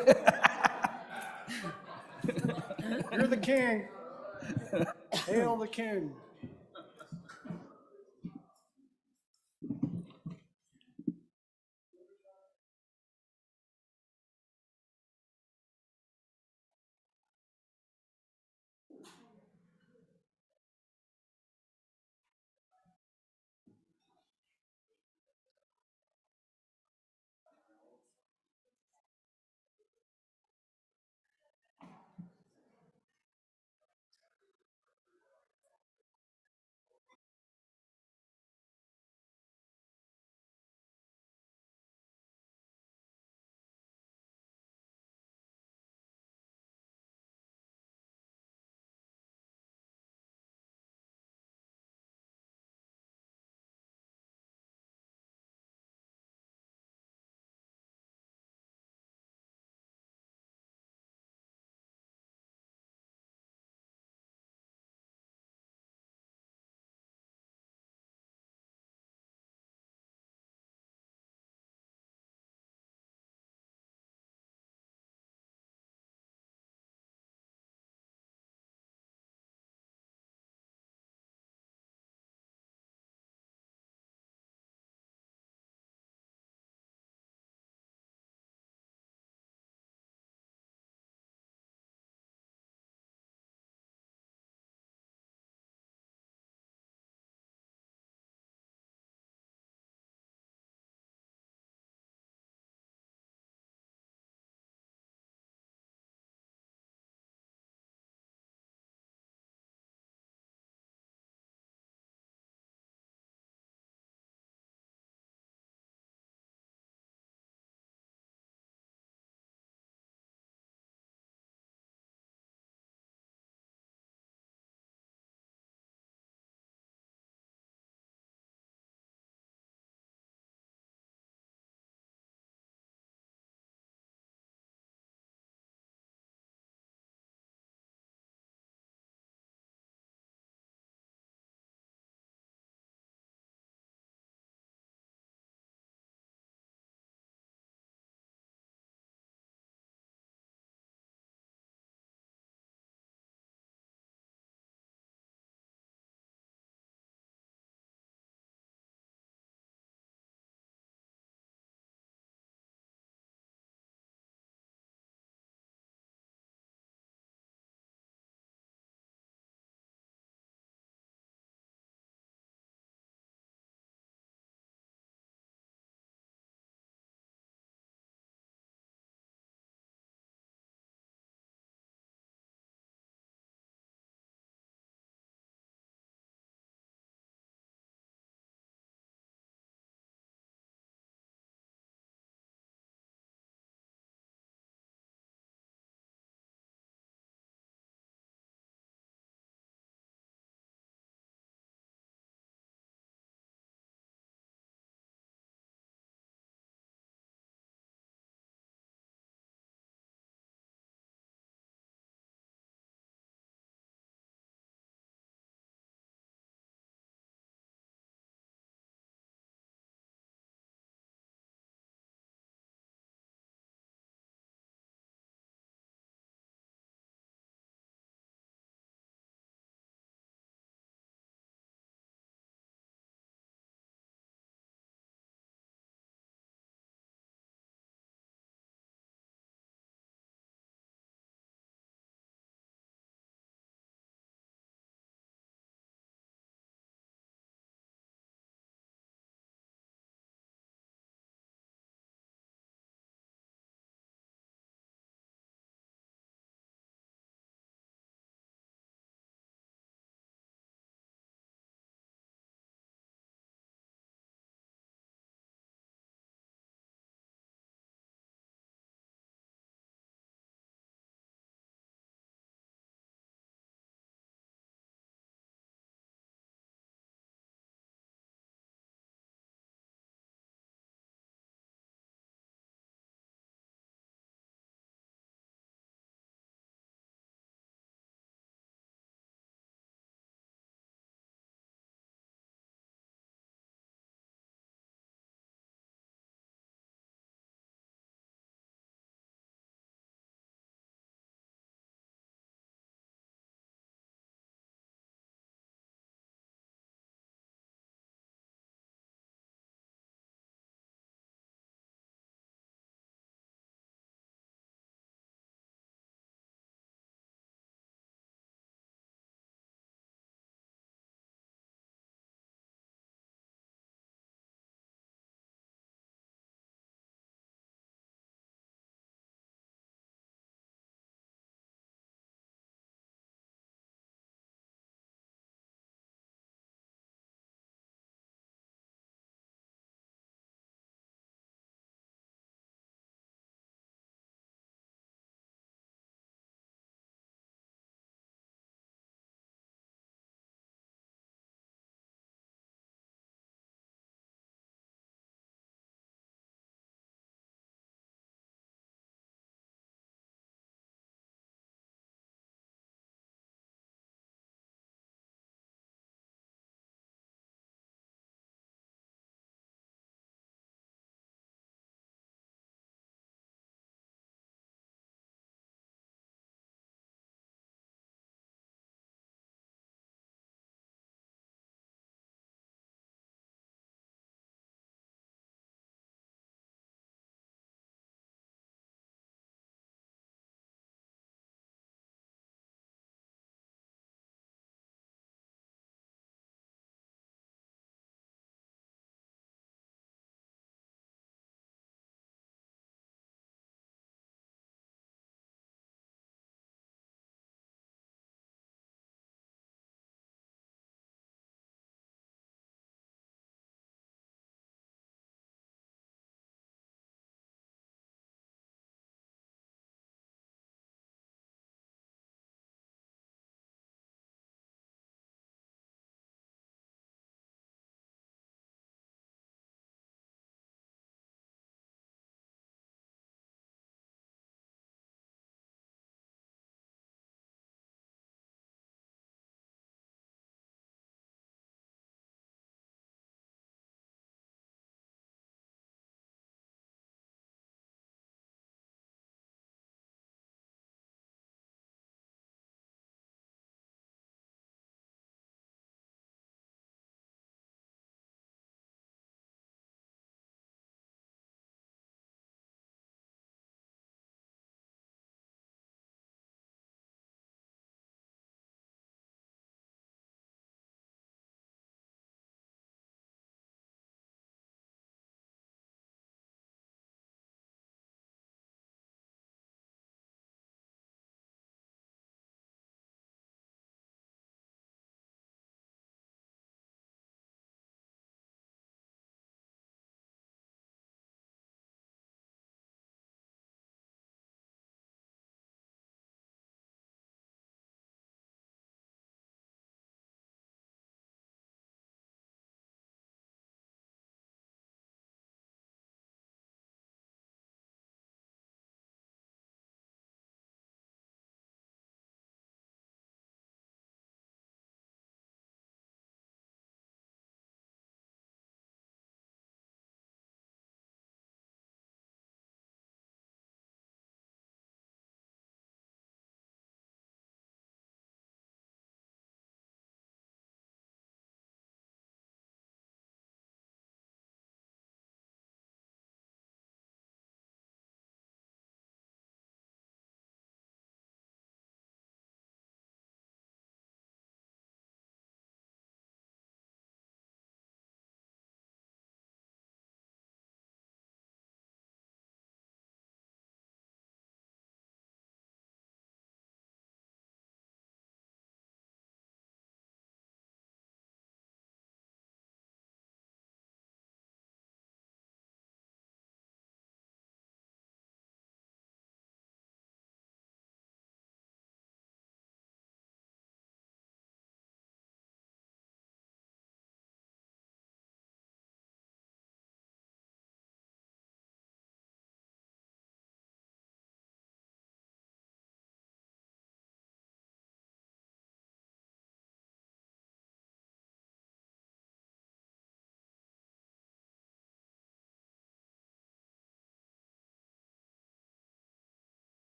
You're the king. Hail the king.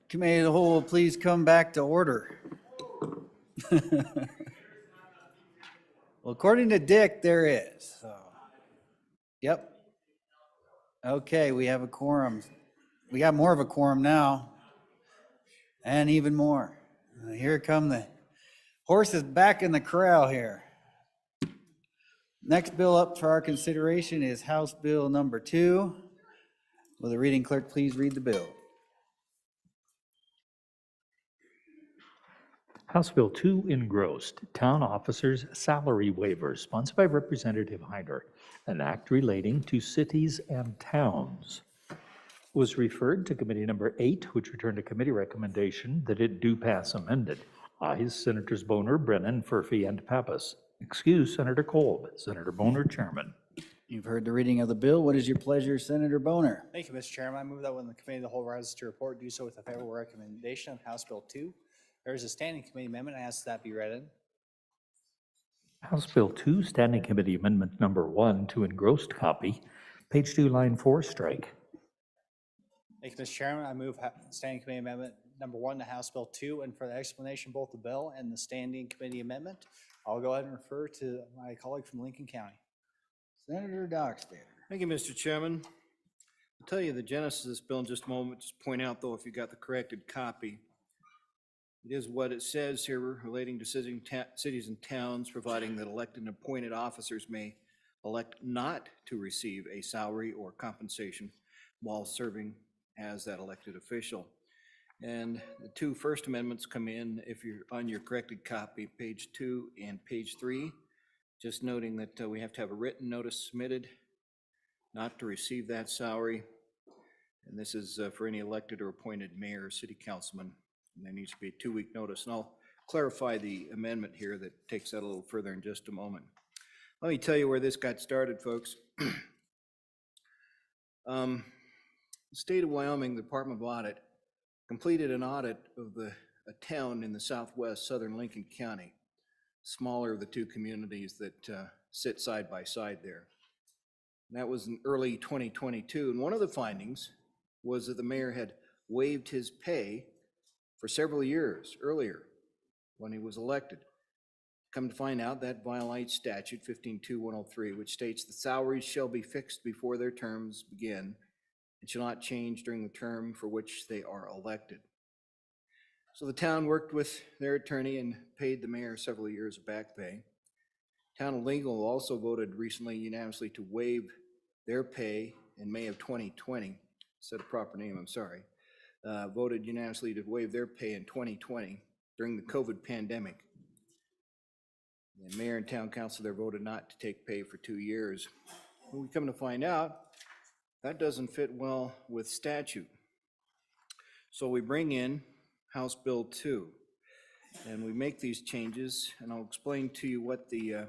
Committee of the whole, please come back to order. Well, according to Dick, there is, so. Yep. Okay, we have a quorum. We got more of a quorum now. And even more. Here come the horses back in the corral here. Next bill up for our consideration is House Bill number 2. Will the reading clerk please read the bill? House Bill 2 engrossed, Town Officers' Salary Waivers, sponsored by Representative Heiner, an act relating to cities and towns. Was referred to Committee Number 8, which returned a committee recommendation that it do pass amended. Ayes, Senators Boner, Brennan, Furphy, and Pappas. Excuse, Senator Kolb. Senator Boner, Chairman. You've heard the reading of the bill. What is your pleasure, Senator Boner? Thank you, Mr. Chairman. I move that when the committee of the whole rises to report, do so with a favorable recommendation of House Bill 2. There is a standing committee amendment. I ask that be read in. House Bill 2, Standing Committee Amendment Number 1 to engrossed copy, page 2, line 4, strike. Thank you, Mr. Chairman. I move standing committee amendment number 1 to House Bill 2. And for the explanation, both the bill and the standing committee amendment, I'll go ahead and refer to my colleague from Lincoln County. Senator Dockstader. Thank you, Mr. Chairman. I'll tell you the genesis of this bill in just a moment. Just point out, though, if you got the corrected copy. It is what it says here relating to cities and towns, providing that elected and appointed officers may elect not to receive a salary or compensation while serving as that elected official. And the 2 first amendments come in, if you're on your corrected copy, page 2 and page 3, just noting that we have to have a written notice submitted not to receive that salary. And this is for any elected or appointed mayor or city councilman. And there needs to be a 2-week notice. And I'll clarify the amendment here that takes that a little further in just a moment. Let me tell you where this got started, folks. The state of Wyoming, the Department of Audit, completed an audit of a town in the southwest southern Lincoln County, smaller of the 2 communities that sit side by side there. And that was in early 2022. And one of the findings was that the mayor had waived his pay for several years earlier when he was elected. Come to find out, that violates statute 15.2.103, which states the salaries shall be fixed before their terms begin and shall not change during the term for which they are elected. So the town worked with their attorney and paid the mayor several years of back pay. Town Legal also voted recently unanimously to waive their pay in May of 2020. Said a proper name, I'm sorry. Voted unanimously to waive their pay in 2020 during the COVID pandemic. The mayor and town council there voted not to take pay for 2 years. When we come to find out, that doesn't fit well with statute. So we bring in House Bill 2, and we make these changes, and I'll explain to you what the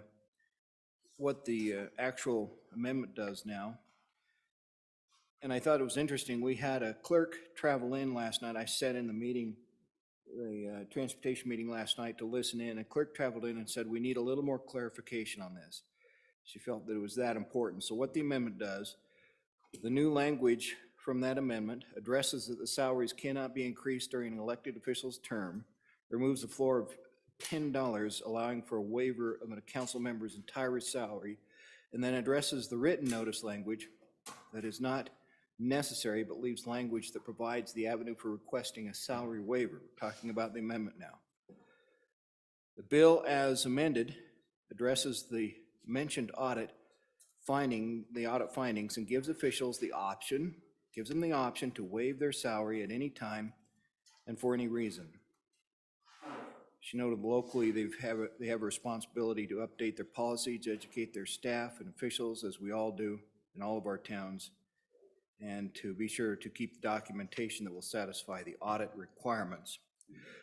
actual amendment does now. And I thought it was interesting. We had a clerk travel in last night. I sat in the meeting, the transportation meeting last night to listen in. A clerk traveled in and said, we need a little more clarification on this. She felt that it was that important. So what the amendment does, the new language from that amendment addresses that the salaries cannot be increased during an elected official's term, removes the floor of $10, allowing for a waiver of a council member's entire salary, and then addresses the written notice language that is not necessary, but leaves language that provides the avenue for requesting a salary waiver. We're talking about the amendment now. The bill as amended addresses the mentioned audit findings and gives officials the option, to waive their salary at any time and for any reason. She noted locally they have a responsibility to update their policies, to educate their staff and officials, as we all do in all of our towns, and to be sure to keep the documentation that will satisfy the audit requirements.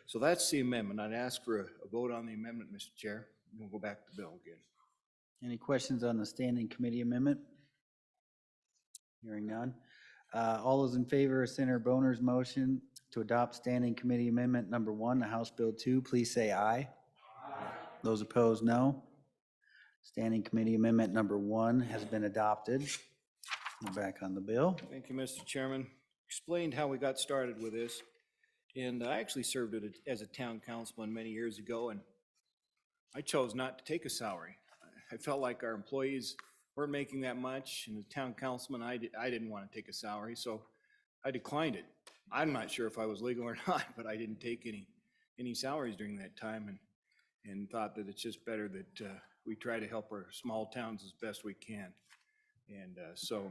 So that's the amendment. I'd ask for a vote on the amendment, Mr. Chair, and we'll go back to the bill again. Any questions on the standing committee amendment? Hearing none. All those in favor of Senator Boner's motion to adopt standing committee amendment number 1 to House Bill 2, please say aye. Those opposed, no. Standing committee amendment number 1 has been adopted. We're back on the bill. Thank you, Mr. Chairman. Explained how we got started with this. And I actually served as a town councilman many years ago, and I chose not to take a salary. I felt like our employees weren't making that much, and as town councilman, I didn't want to take a salary, so I declined it. I'm not sure if I was legal or not, but I didn't take any salaries during that time, and thought that it's just better that we try to help our small towns as best we can. And so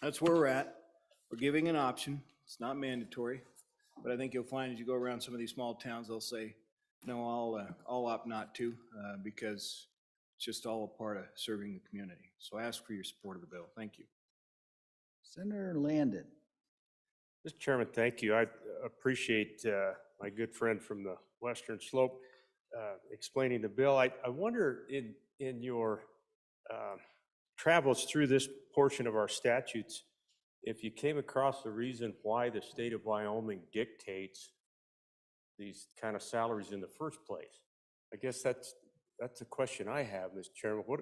that's where we're at. We're giving an option. It's not mandatory, but I think you'll find as you go around some of these small towns, they'll say, no, I'll opt not to, because it's just all a part of serving the community. So I ask for your support of the bill. Thank you. Senator Landon. Mr. Chairman, thank you. I appreciate my good friend from the Western Slope explaining the bill. I wonder in your travels through this portion of our statutes, if you came across the reason why the state of Wyoming dictates these kind of salaries in the first place. I guess that's a question I have, Mr. Chairman. What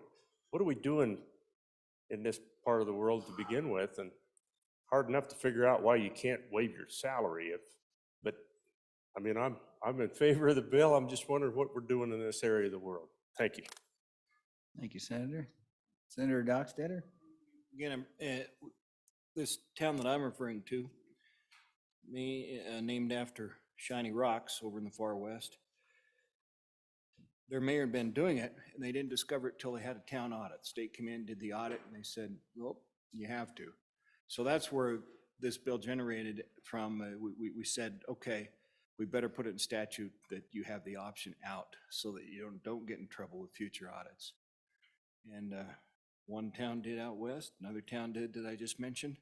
are we doing in this part of the world to begin with? And hard enough to figure out why you can't waive your salary. But I mean, I'm in favor of the bill. I'm just wondering what we're doing in this area of the world. Thank you. Thank you, Senator. Senator Dockstader. Again, this town that I'm referring to, named after Shiny Rocks over in the far west, their mayor had been doing it, and they didn't discover it till they had a town audit. State came in, did the audit, and they said, well, you have to. So that's where this bill generated from. We said, okay, we better put it in statute that you have the option out so that you don't get in trouble with future audits. And one town did out west, another town did that I just mentioned.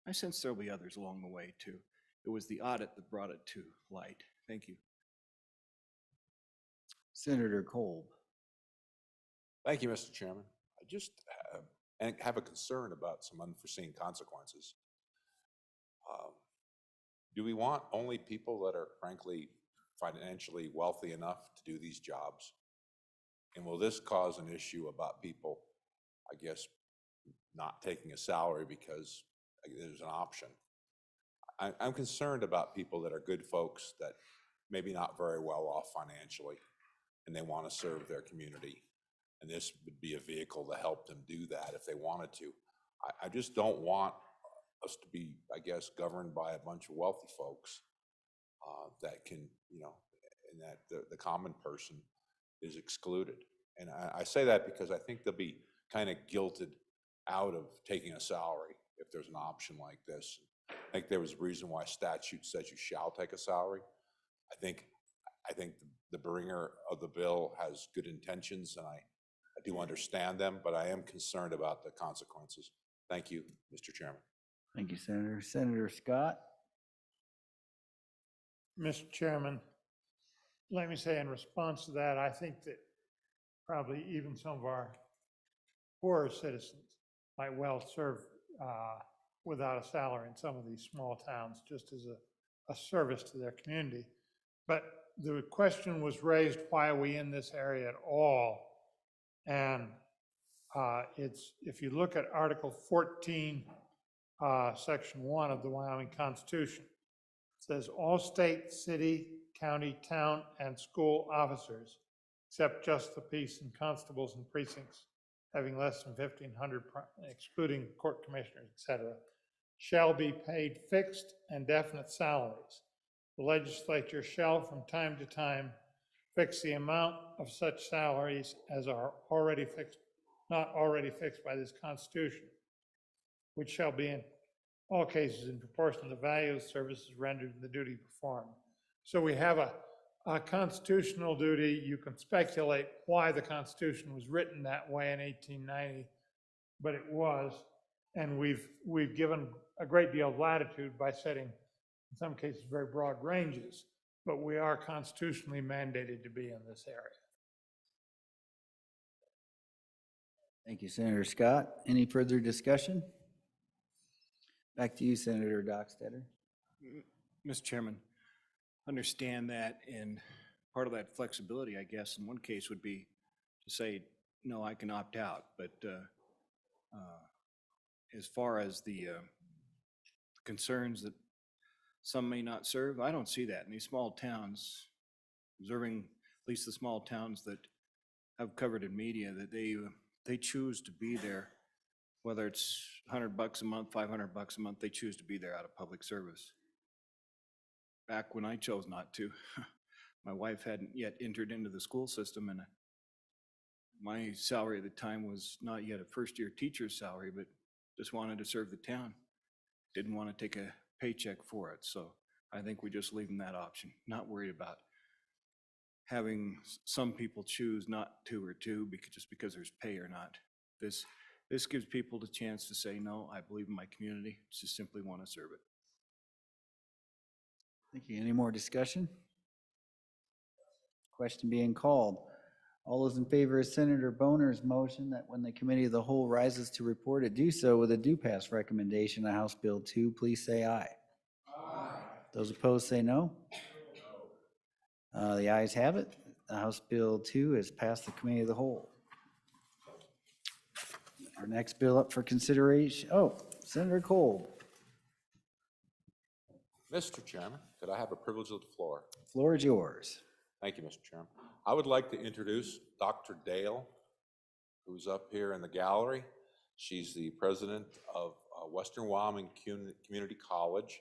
I sense there'll be others along the way too. It was the audit that brought it to light. Thank you. Senator Kolb. Thank you, Mr. Chairman. I just have a concern about some unforeseen consequences. Do we want only people that are frankly financially wealthy enough to do these jobs? And will this cause an issue about people, I guess, not taking a salary because there's an option? I'm concerned about people that are good folks that maybe not very well off financially, and they want to serve their community. And this would be a vehicle to help them do that if they wanted to. I just don't want us to be, I guess, governed by a bunch of wealthy folks that can, and that the common person is excluded. And I say that because I think they'll be kind of guilted out of taking a salary if there's an option like this. I think there was a reason why statute says you shall take a salary. I think the bringer of the bill has good intentions, and I do understand them, but I am concerned about the consequences. Thank you, Mr. Chairman. Thank you, Senator. Senator Scott. Mr. Chairman, let me say in response to that, I think that probably even some of our poorer citizens might well serve without a salary in some of these small towns, just as a service to their community. But the question was raised, why are we in this area at all? And if you look at Article 14, Section 1 of the Wyoming Constitution, it says all state, city, county, town, and school officers, except just the peace and constables and precincts having less than 1,500, excluding court commissioners, etc., shall be paid fixed and definite salaries. The legislature shall from time to time fix the amount of such salaries as are already fixed, not already fixed by this Constitution, which shall be in all cases in proportion to the value of services rendered and the duty performed. So we have a constitutional duty. You can speculate why the Constitution was written that way in 1890, but it was, and we've given a great deal of latitude by setting, in some cases, very broad ranges, but we are constitutionally mandated to be in this area. Thank you, Senator Scott. Any further discussion? Back to you, Senator Dockstader. Mr. Chairman, understand that, and part of that flexibility, I guess, in one case would be to say, no, I can opt out. But as far as the concerns that some may not serve. I don't see that in these small towns, observing at least the small towns that have covered in media, that they choose to be there, whether it's $100 a month, $500 a month, they choose to be there out of public service. Back when I chose not to, my wife hadn't yet entered into the school system, and my salary at the time was not yet a first-year teacher's salary, but just wanted to serve the town. Didn't want to take a paycheck for it, so I think we just leave them that option. Not worried about having some people choose not to or to just because there's pay or not. This gives people the chance to say, no, I believe in my community, just simply want to serve it. Thank you. Any more discussion? Question being called. All those in favor of Senator Boner's motion that when the committee of the whole rises to report it, do so with a do pass recommendation of House Bill 2, please say aye. Aye. Those opposed say no. The ayes have it. House Bill 2 has passed the committee of the whole. Our next bill up for consideration, Senator Kolb. Mr. Chairman, could I have a privilege of the floor? Floor is yours. Thank you, Mr. Chairman. I would like to introduce Dr. Dale, who's up here in the gallery. She's the president of Western Wyoming Community College,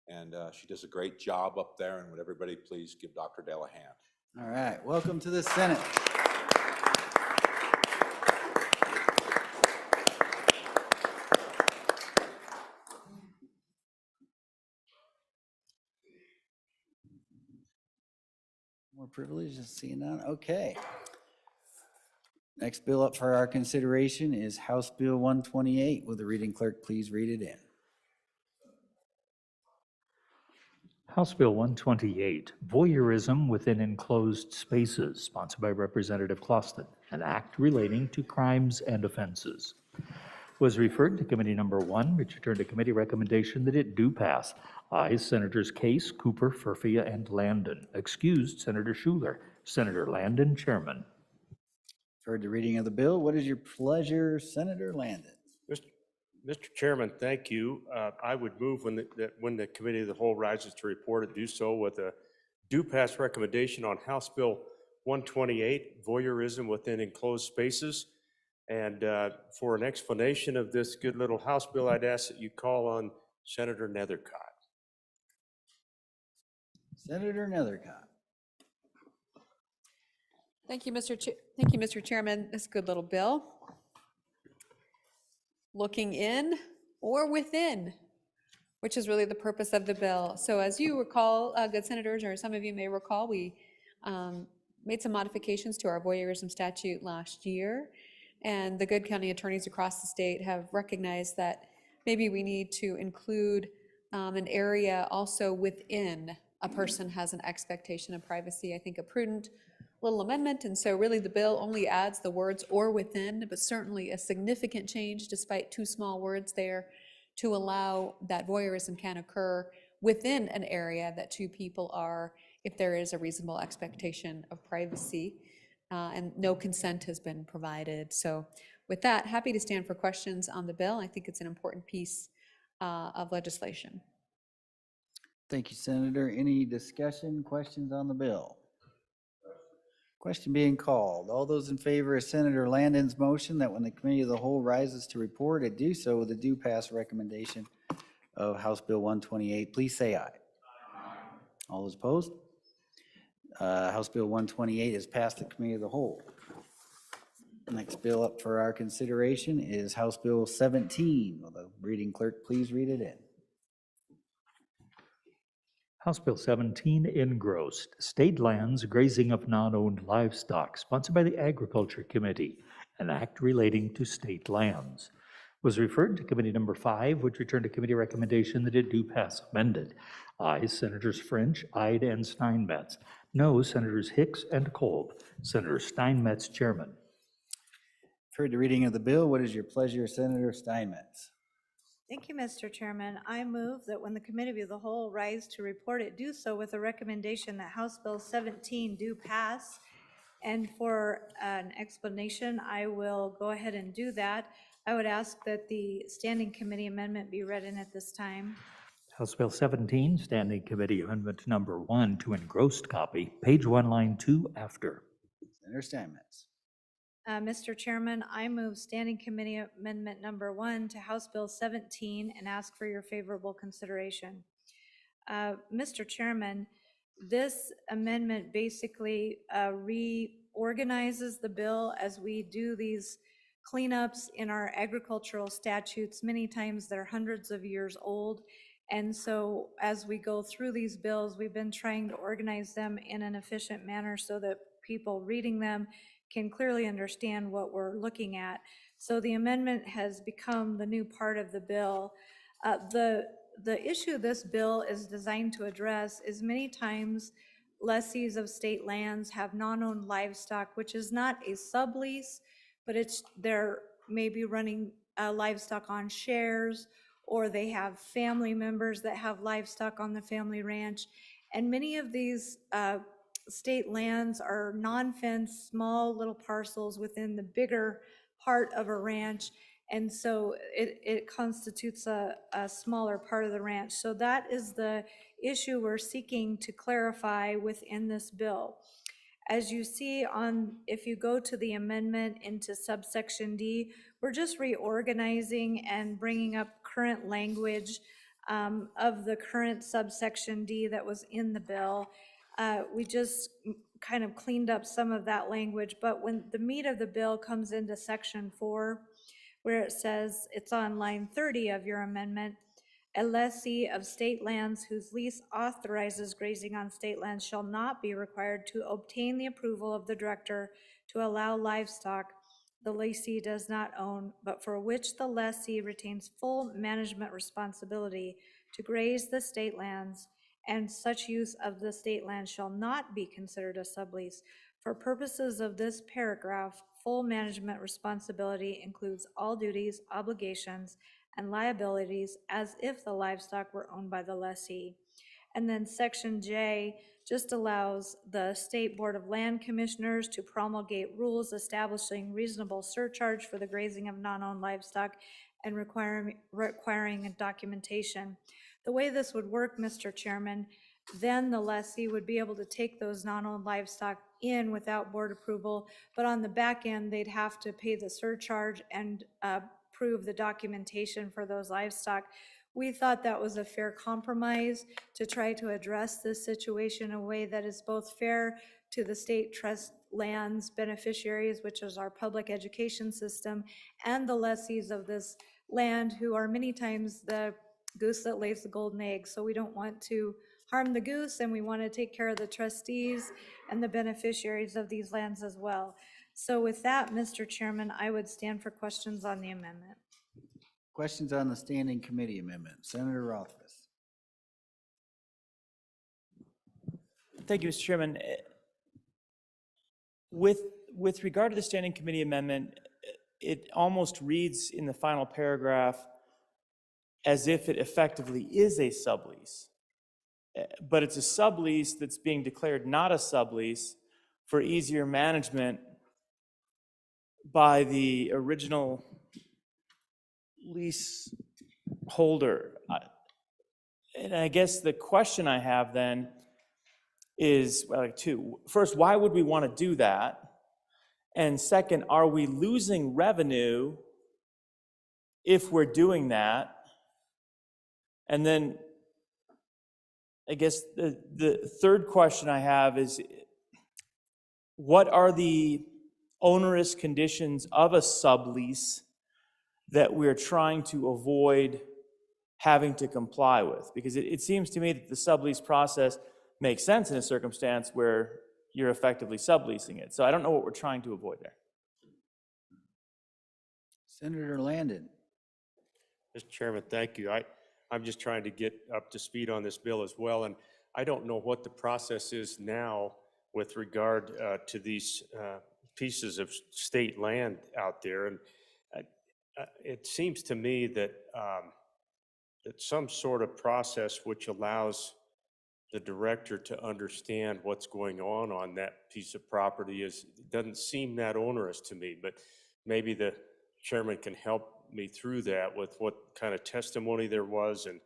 and she does a great job up there, and would everybody please give Dr. Dale a hand. All right, welcome to the Senate. More privileges, seeing none. Okay. Next bill up for our consideration is House Bill 128. Will the reading clerk please read it in? House Bill 128, Voyeurism within enclosed spaces, sponsored by Representative Closton, an act relating to crimes and offenses. Was referred to committee number 1, which returned to committee recommendation that it do pass. Ayes, Senators Case, Cooper, Furfia, and Landon. Excused, Senator Schuler. Senator Landon, chairman. Heard the reading of the bill. What is your pleasure, Senator Landon? Mr. Chairman, thank you. I would move when the committee of the whole rises to report it, do so with a do pass recommendation on House Bill 128, Voyeurism within enclosed spaces. And for an explanation of this good little House bill, I'd ask that you call on Senator Nethercott. Senator Nethercott. Thank you, Mr. Chairman. This good little bill. Looking in or within, which is really the purpose of the bill. So as you recall, good senators, or some of you may recall, we made some modifications to our voyeurism statute last year. And the good county attorneys across the state have recognized that maybe we need to include an area also within a person has an expectation of privacy. I think a prudent little amendment, and so really the bill only adds the words or within, but certainly a significant change despite two small words there to allow that voyeurism can occur within an area that two people are, if there is a reasonable expectation of privacy. And no consent has been provided. So with that, happy to stand for questions on the bill. I think it's an important piece of legislation. Thank you, Senator. Any discussion, questions on the bill? Question being called. All those in favor of Senator Landon's motion that when the committee of the whole rises to report it, do so with a do pass recommendation of House Bill 128, please say aye. Aye. All those opposed? House Bill 128 has passed the committee of the whole. Next bill up for our consideration is House Bill 17. Will the reading clerk please read it in? House Bill 17, engrossed, state lands, grazing of non-owned livestock, sponsored by the Agriculture Committee, an act relating to state lands. Was referred to committee number 5, which returned to committee recommendation that it do pass amended. Ayes, Senators French, Ide, and Steinmetz. No, Senators Hicks and Kolb. Senator Steinmetz, chairman. Heard the reading of the bill. What is your pleasure, Senator Steinmetz? Thank you, Mr. Chairman. I move that when the committee of the whole rise to report it, do so with a recommendation that House Bill 17 do pass. And for an explanation, I will go ahead and do that. I would ask that the standing committee amendment be read in at this time. House Bill 17, Standing Committee Amendment Number 1 to engrossed copy, page 1, line 2 after. Senator Steinmetz. Mr. Chairman, I move Standing Committee Amendment Number 1 to House Bill 17 and ask for your favorable consideration. Mr. Chairman, this amendment basically reorganizes the bill as we do these cleanups in our agricultural statutes. Many times they're hundreds of years old. And so as we go through these bills, we've been trying to organize them in an efficient manner so that people reading them can clearly understand what we're looking at. So the amendment has become the new part of the bill. The issue this bill is designed to address is many times lessees of state lands have non-owned livestock, which is not a sublease, but they're maybe running livestock on shares, or they have family members that have livestock on the family ranch. And many of these state lands are non-fenced, small little parcels within the bigger part of a ranch. And so it constitutes a smaller part of the ranch. So that is the issue we're seeking to clarify within this bill. As you see if you go to the amendment into subsection D, we're just reorganizing and bringing up current language of the current subsection D that was in the bill. We just kind of cleaned up some of that language, but when the meat of the bill comes into section 4, where it says, it's on line 30 of your amendment, a lessee of state lands whose lease authorizes grazing on state lands shall not be required to obtain the approval of the director to allow livestock the lessee does not own, but for which the lessee retains full management responsibility to graze the state lands, and such use of the state land shall not be considered a sublease. For purposes of this paragraph, full management responsibility includes all duties, obligations, and liabilities as if the livestock were owned by the lessee. And then section J just allows the State Board of Land Commissioners to promulgate rules establishing reasonable surcharge for the grazing of non-owned livestock and requiring a documentation. The way this would work, Mr. Chairman, then the lessee would be able to take those non-owned livestock in without board approval, but on the back end, they'd have to pay the surcharge and prove the documentation for those livestock. We thought that was a fair compromise to try to address this situation in a way that is both fair to the state trust lands beneficiaries, which is our public education system, and the lessees of this land, who are many times the goose that lays the golden egg. So we don't want to harm the goose, and we want to take care of the trustees and the beneficiaries of these lands as well. So with that, Mr. Chairman, I would stand for questions on the amendment. Questions on the Standing Committee Amendment. Senator Rothfuss. Thank you, Mr. Chairman. With regard to the Standing Committee Amendment, it almost reads in the final paragraph as if it effectively is a sublease. But it's a sublease that's being declared not a sublease for easier management by the original lease holder. And I guess the question I have then is, well, two. First, why would we want to do that? And second, are we losing revenue if we're doing that? And then I guess the third question I have is, what are the onerous conditions of a sublease that we're trying to avoid having to comply with? Because it seems to me that the sublease process makes sense in a circumstance where you're effectively subleasing it. So I don't know what we're trying to avoid there. Senator Landon. Mr. Chairman, thank you. I'm just trying to get up to speed on this bill as well, and I don't know what the process is now with regard to these pieces of state land out there. And it seems to me that that some sort of process which allows the director to understand what's going on that piece of property doesn't seem that onerous to me, but maybe the chairman can help me through that with what kind of testimony there was and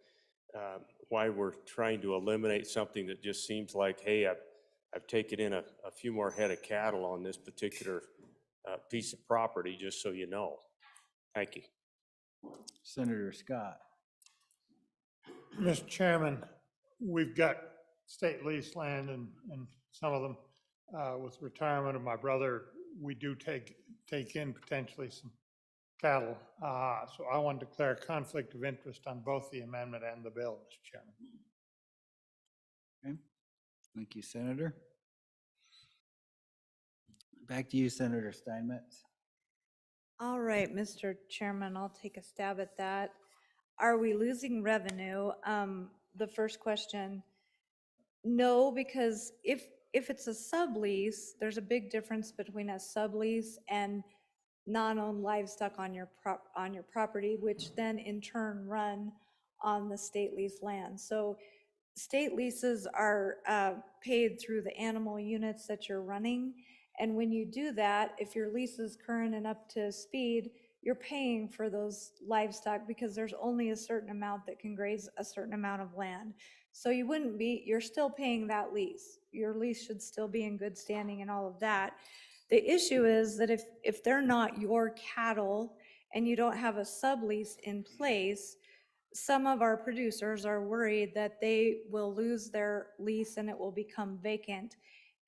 why we're trying to eliminate something that just seems like, hey, I've taken in a few more head of cattle on this particular piece of property, just so you know. Thank you. Senator Scott. Mr. Chairman, we've got state lease land and some of them, with retirement of my brother, we do take in potentially some cattle. So I want to declare a conflict of interest on both the amendment and the bill, Mr. Chairman. Okay. Thank you, Senator. Back to you, Senator Steinmetz. All right, Mr. Chairman, I'll take a stab at that. Are we losing revenue? The first question, no, because if it's a sublease, there's a big difference between a sublease and non-owned livestock on your property, which then in turn run on the state lease land. So state leases are paid through the animal units that you're running. And when you do that, if your lease is current and up to speed, you're paying for those livestock because there's only a certain amount that can graze a certain amount of land. So you're still paying that lease. Your lease should still be in good standing and all of that. The issue is that if they're not your cattle and you don't have a sublease in place, some of our producers are worried that they will lose their lease and it will become vacant.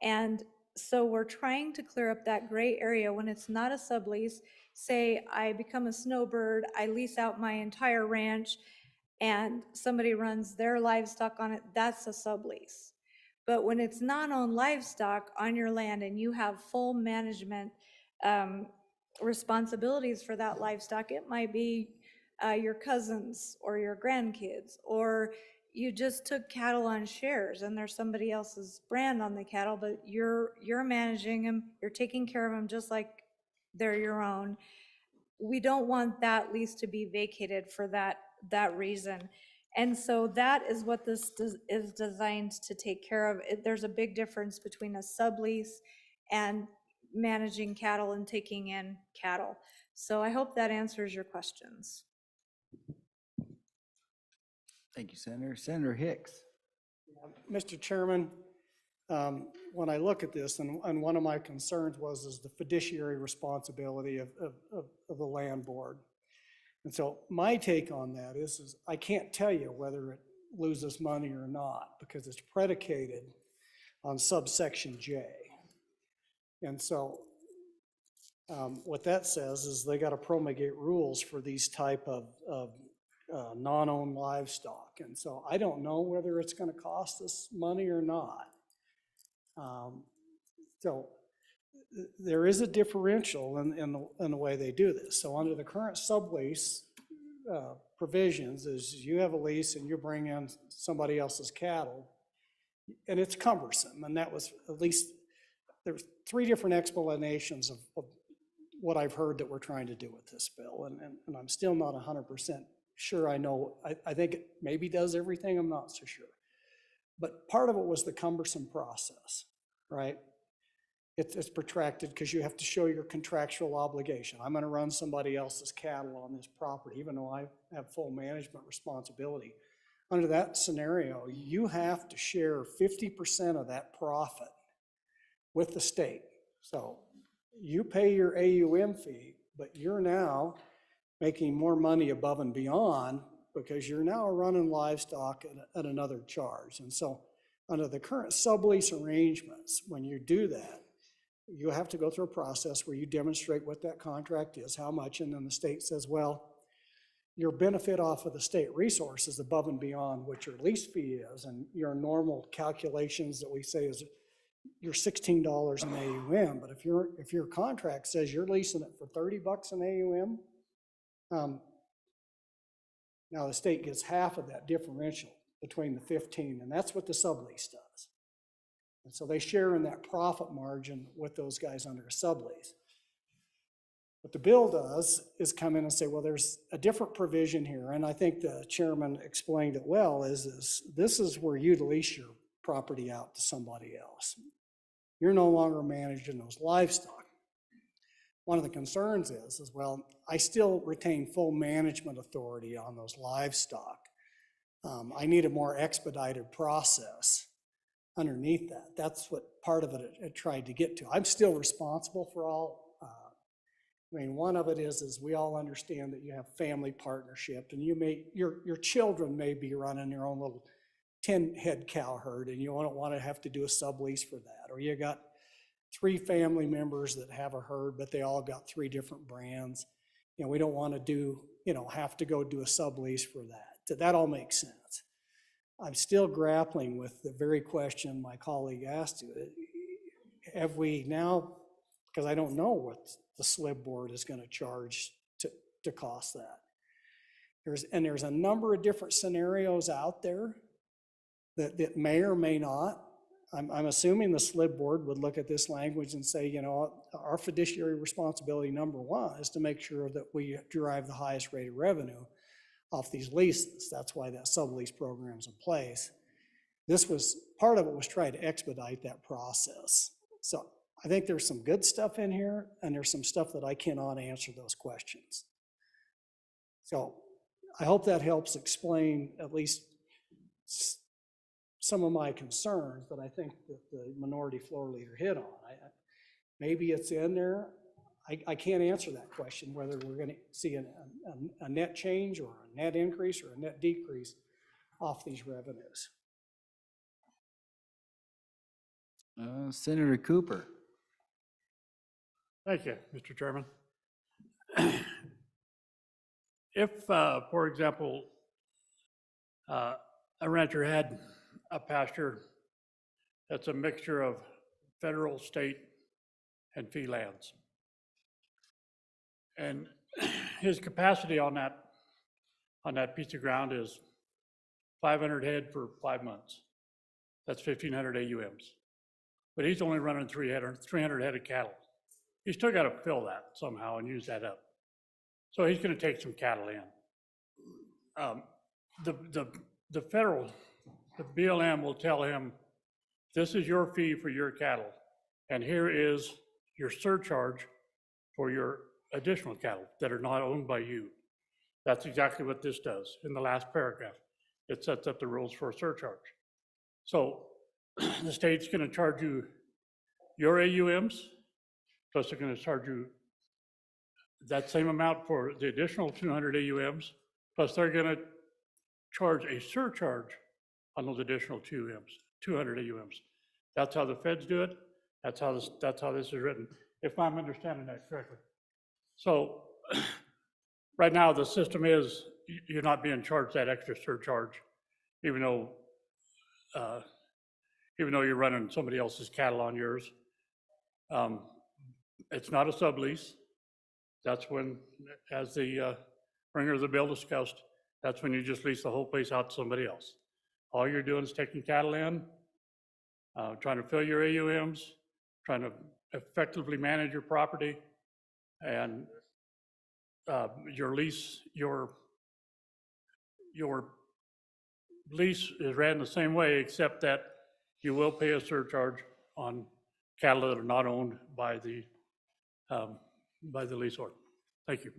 And so we're trying to clear up that gray area when it's not a sublease. Say I become a snowbird, I lease out my entire ranch and somebody runs their livestock on it, that's a sublease. But when it's non-owned livestock on your land and you have full management responsibilities for that livestock, it might be your cousins or your grandkids, or you just took cattle on shares and there's somebody else's brand on the cattle, but you're managing them, you're taking care of them just like they're your own. We don't want that lease to be vacated for that reason. And so that is what this is designed to take care of. There's a big difference between a sublease and managing cattle and taking in cattle. So I hope that answers your questions. Thank you, Senator. Senator Hicks. Mr. Chairman, when I look at this, and one of my concerns is the fiduciary responsibility of the land board. And so my take on that is I can't tell you whether it loses money or not because it's predicated on subsection J. And so what that says is they got to promulgate rules for these type of non-owned livestock. And so I don't know whether it's going to cost us money or not. So there is a differential in the way they do this. So under the current sublease provisions is you have a lease and you bring in somebody else's cattle and it's cumbersome. And that was at least, there's 3 different explanations of what I've heard that we're trying to do with this bill. And I'm still not 100% sure I know. I think it maybe does everything, I'm not so sure. But part of it was the cumbersome process, right? It's protracted because you have to show your contractual obligation. I'm going to run somebody else's cattle on this property, even though I have full management responsibility. Under that scenario, you have to share 50% of that profit with the state. So you pay your AUM fee, but you're now making more money above and beyond because you're now running livestock at another charge. And so under the current sublease arrangements, when you do that, you have to go through a process where you demonstrate what that contract is, how much, and then the state says, well, your benefit off of the state resources above and beyond what your lease fee is, and your normal calculations that we say is your $16 an AUM. But if your contract says you're leasing it for $30 an AUM, now the state gets half of that differential between the 15, and that's what the sublease does. And so they share in that profit margin with those guys under a sublease. What the bill does is come in and say, well, there's a different provision here, and I think the chairman explained it well, is this is where you'd lease your property out to somebody else. You're no longer managing those livestock. One of the concerns is well, I still retain full management authority on those livestock. I need a more expedited process underneath that. That's what part of it tried to get to. I'm still responsible for all. I mean, one of it is we all understand that you have family partnership, and your children may be running their own little 10-head cow herd, and you don't want to have to do a sublease for that. Or you got 3 family members that have a herd, but they all got 3 different brands. You know, we don't want to have to go do a sublease for that. That all makes sense. I'm still grappling with the very question my colleague asked you. Have we now, because I don't know what the SLIB board is going to charge to cost that. There's a number of different scenarios out there that may or may not. I'm assuming the SLIB board would look at this language and say, our fiduciary responsibility number 1 is to make sure that we derive the highest rate of revenue off these leases. That's why that sublease program's in place. Part of it was trying to expedite that process. So I think there's some good stuff in here, and there's some stuff that I cannot answer those questions. So I hope that helps explain at least some of my concerns that I think that the minority floor leader hit on. Maybe it's in there. I can't answer that question, whether we're going to see a net change or a net increase or a net decrease off these revenues. Senator Cooper. Thank you, Mr. Chairman. If, for example, a rancher had a pasture that's a mixture of federal, state, and fee lands, and his capacity on that piece of ground is 500 head for 5 months. That's 1,500 AUMs. But he's only running 300 head of cattle. He's still got to fill that somehow and use that up. So he's going to take some cattle in. The federal, the BLM will tell him, this is your fee for your cattle, and here is your surcharge for your additional cattle that are not owned by you. That's exactly what this does. In the last paragraph, it sets up the rules for a surcharge. So the state's going to charge you your AUMs, plus they're going to charge you that same amount for the additional 200 AUMs, plus they're going to charge a surcharge on those additional 200 AUMs. That's how the feds do it. That's how this is written, if I'm understanding that correctly. So right now the system is you're not being charged that extra surcharge, even though you're running somebody else's cattle on yours. It's not a sublease. That's when, as the bringer of the bill discussed, that's when you just lease the whole place out to somebody else. All you're doing is taking cattle in, trying to fill your AUMs, trying to effectively manage your property, and your lease is ran the same way, except that you will pay a surcharge on cattle that are not owned by the leasehold. Thank you.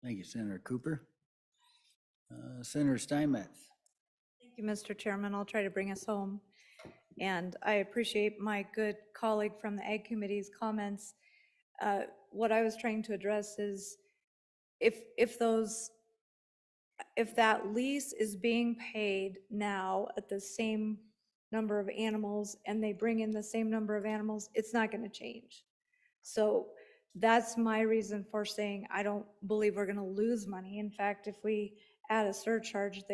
Thank you, Senator Cooper. Senator Steinmetz. Thank you, Mr. Chairman. I'll try to bring us home. And I appreciate my good colleague from the Ag Committee's comments. What I was trying to address is if that lease is being paid now at the same number of animals and they bring in the same number of animals, it's not going to change. So that's my reason for saying I don't believe we're going to lose money. In fact, if we add a surcharge,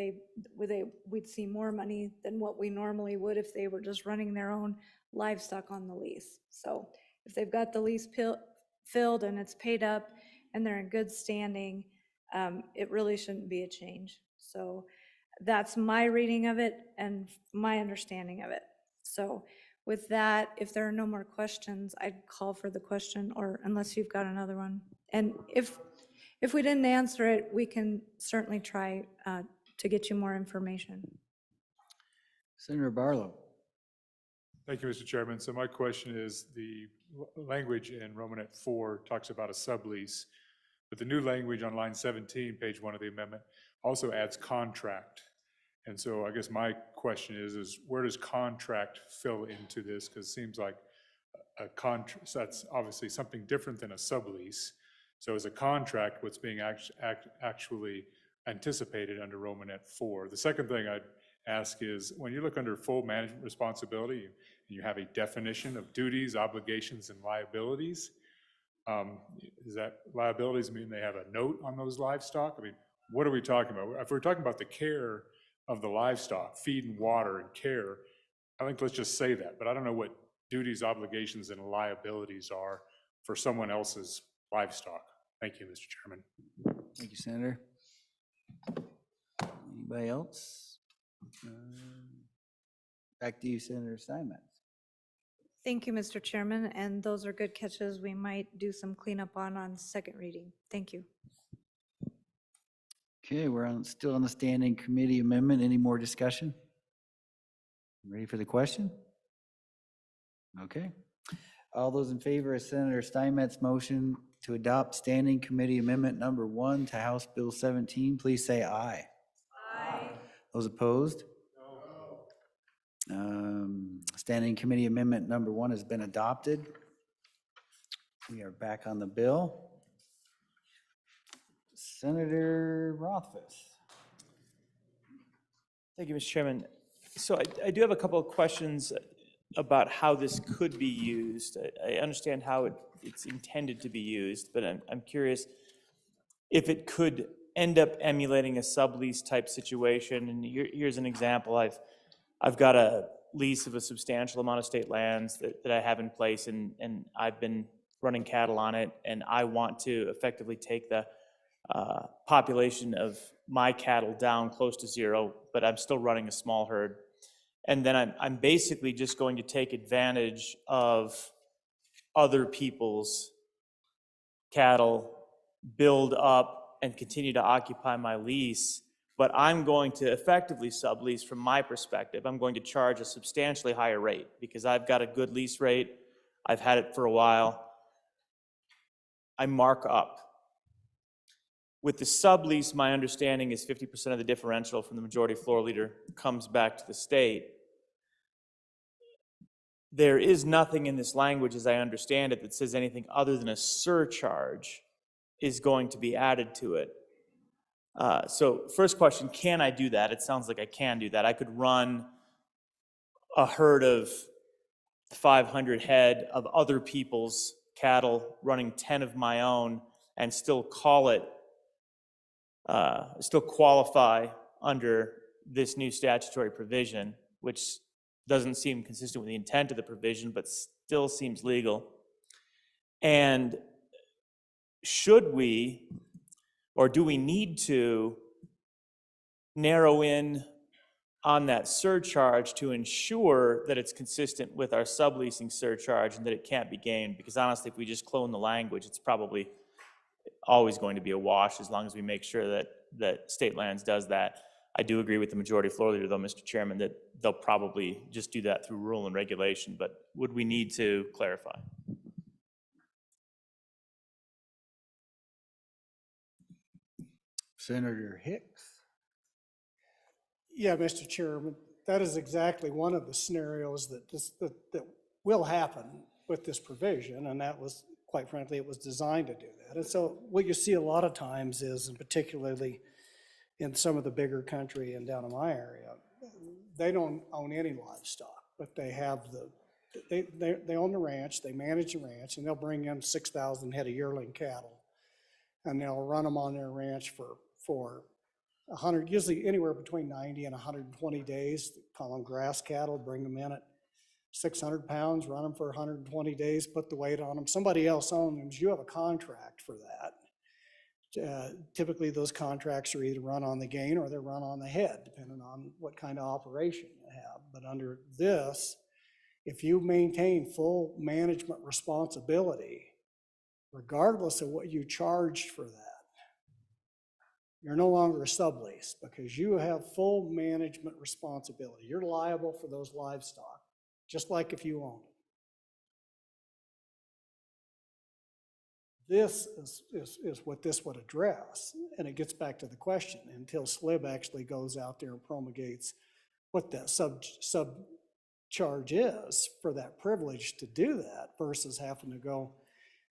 we'd see more money than what we normally would if they were just running their own livestock on the lease. So if they've got the lease filled and it's paid up and they're in good standing, it really shouldn't be a change. So that's my reading of it and my understanding of it. So with that, if there are no more questions, I'd call for the question, or unless you've got another one. And if we didn't answer it, we can certainly try to get you more information. Senator Barlow. Thank you, Mr. Chairman. So my question is, the language in Romanet 4 talks about a sublease, but the new language on line 17, page 1 of the amendment, also adds contract. And so I guess my question is where does contract fill into this? Because it seems like a contract, so that's obviously something different than a sublease. So as a contract, what's being actually anticipated under Romanet 4. The second thing I'd ask is, when you look under full management responsibility, and you have a definition of duties, obligations, and liabilities, is that liabilities mean they have a note on those livestock? I mean, what are we talking about? If we're talking about the care of the livestock, feed and water and care, I think let's just say that, but I don't know what duties, obligations, and liabilities are for someone else's livestock. Thank you, Mr. Chairman. Thank you, Senator. Anybody else? Back to you, Senator Steinmetz. Thank you, Mr. Chairman, and those are good catches. We might do some cleanup on second reading. Thank you. Okay, we're still on the standing committee amendment. Any more discussion? Ready for the question? Okay. All those in favor of Senator Steinmetz's motion to adopt standing committee amendment number 1 to House Bill 17, please say aye. Aye. Those opposed? No. Standing committee amendment number 1 has been adopted. We are back on the bill. Senator Rothfuss. Thank you, Mr. Chairman. So I do have a couple of questions about how this could be used. I understand how it's intended to be used, but I'm curious if it could end up emulating a sublease type situation. And here's an example. I've got a lease of a substantial amount of state lands that I have in place, and I've been running cattle on it, and I want to effectively take the population of my cattle down close to zero, but I'm still running a small herd. And then I'm basically just going to take advantage of other people's cattle, build up, and continue to occupy my lease. But I'm going to effectively sublease from my perspective. I'm going to charge a substantially higher rate because I've got a good lease rate. I've had it for a while. I mark up. With the sublease, my understanding is 50% of the differential from the majority floor leader comes back to the state. There is nothing in this language, as I understand it, that says anything other than a surcharge is going to be added to it. So first question, can I do that? It sounds like I can do that. I could run a herd of 500 head of other people's cattle, running 10 of my own, and still call it still qualify under this new statutory provision, which doesn't seem consistent with the intent of the provision, but still seems legal. And should we, or do we need to narrow in on that surcharge to ensure that it's consistent with our subleasing surcharge and that it can't be gained? Because honestly, if we just clone the language, it's probably always going to be a wash as long as we make sure that State Lands does that. I do agree with the majority floor leader, though, Mr. Chairman, that they'll probably just do that through rule and regulation, but would we need to clarify? Senator Hicks. Yeah, Mr. Chairman, that is exactly one of the scenarios that will happen with this provision, and that was, quite frankly, it was designed to do that. And so what you see a lot of times is, and particularly in some of the bigger country and down in my area, they don't own any livestock, but they have they own the ranch, they manage the ranch, and they'll bring in 6,000 head of yearling cattle, and they'll run them on their ranch for 100, usually anywhere between 90 and 120 days. They call them grass cattle, bring them in at 600 pounds, run them for 120 days, put the weight on them. Somebody else owns them. You have a contract for that. Typically, those contracts are either run on the gain or they're run on the head, depending on what kind of operation you have. But under this, if you maintain full management responsibility, regardless of what you charged for that, you're no longer a sublease because you have full management responsibility. You're liable for those livestock, just like if you owned This is what this would address. And it gets back to the question, until SLIB actually goes out there and promulgates what that subcharge is for that privilege to do that versus having to go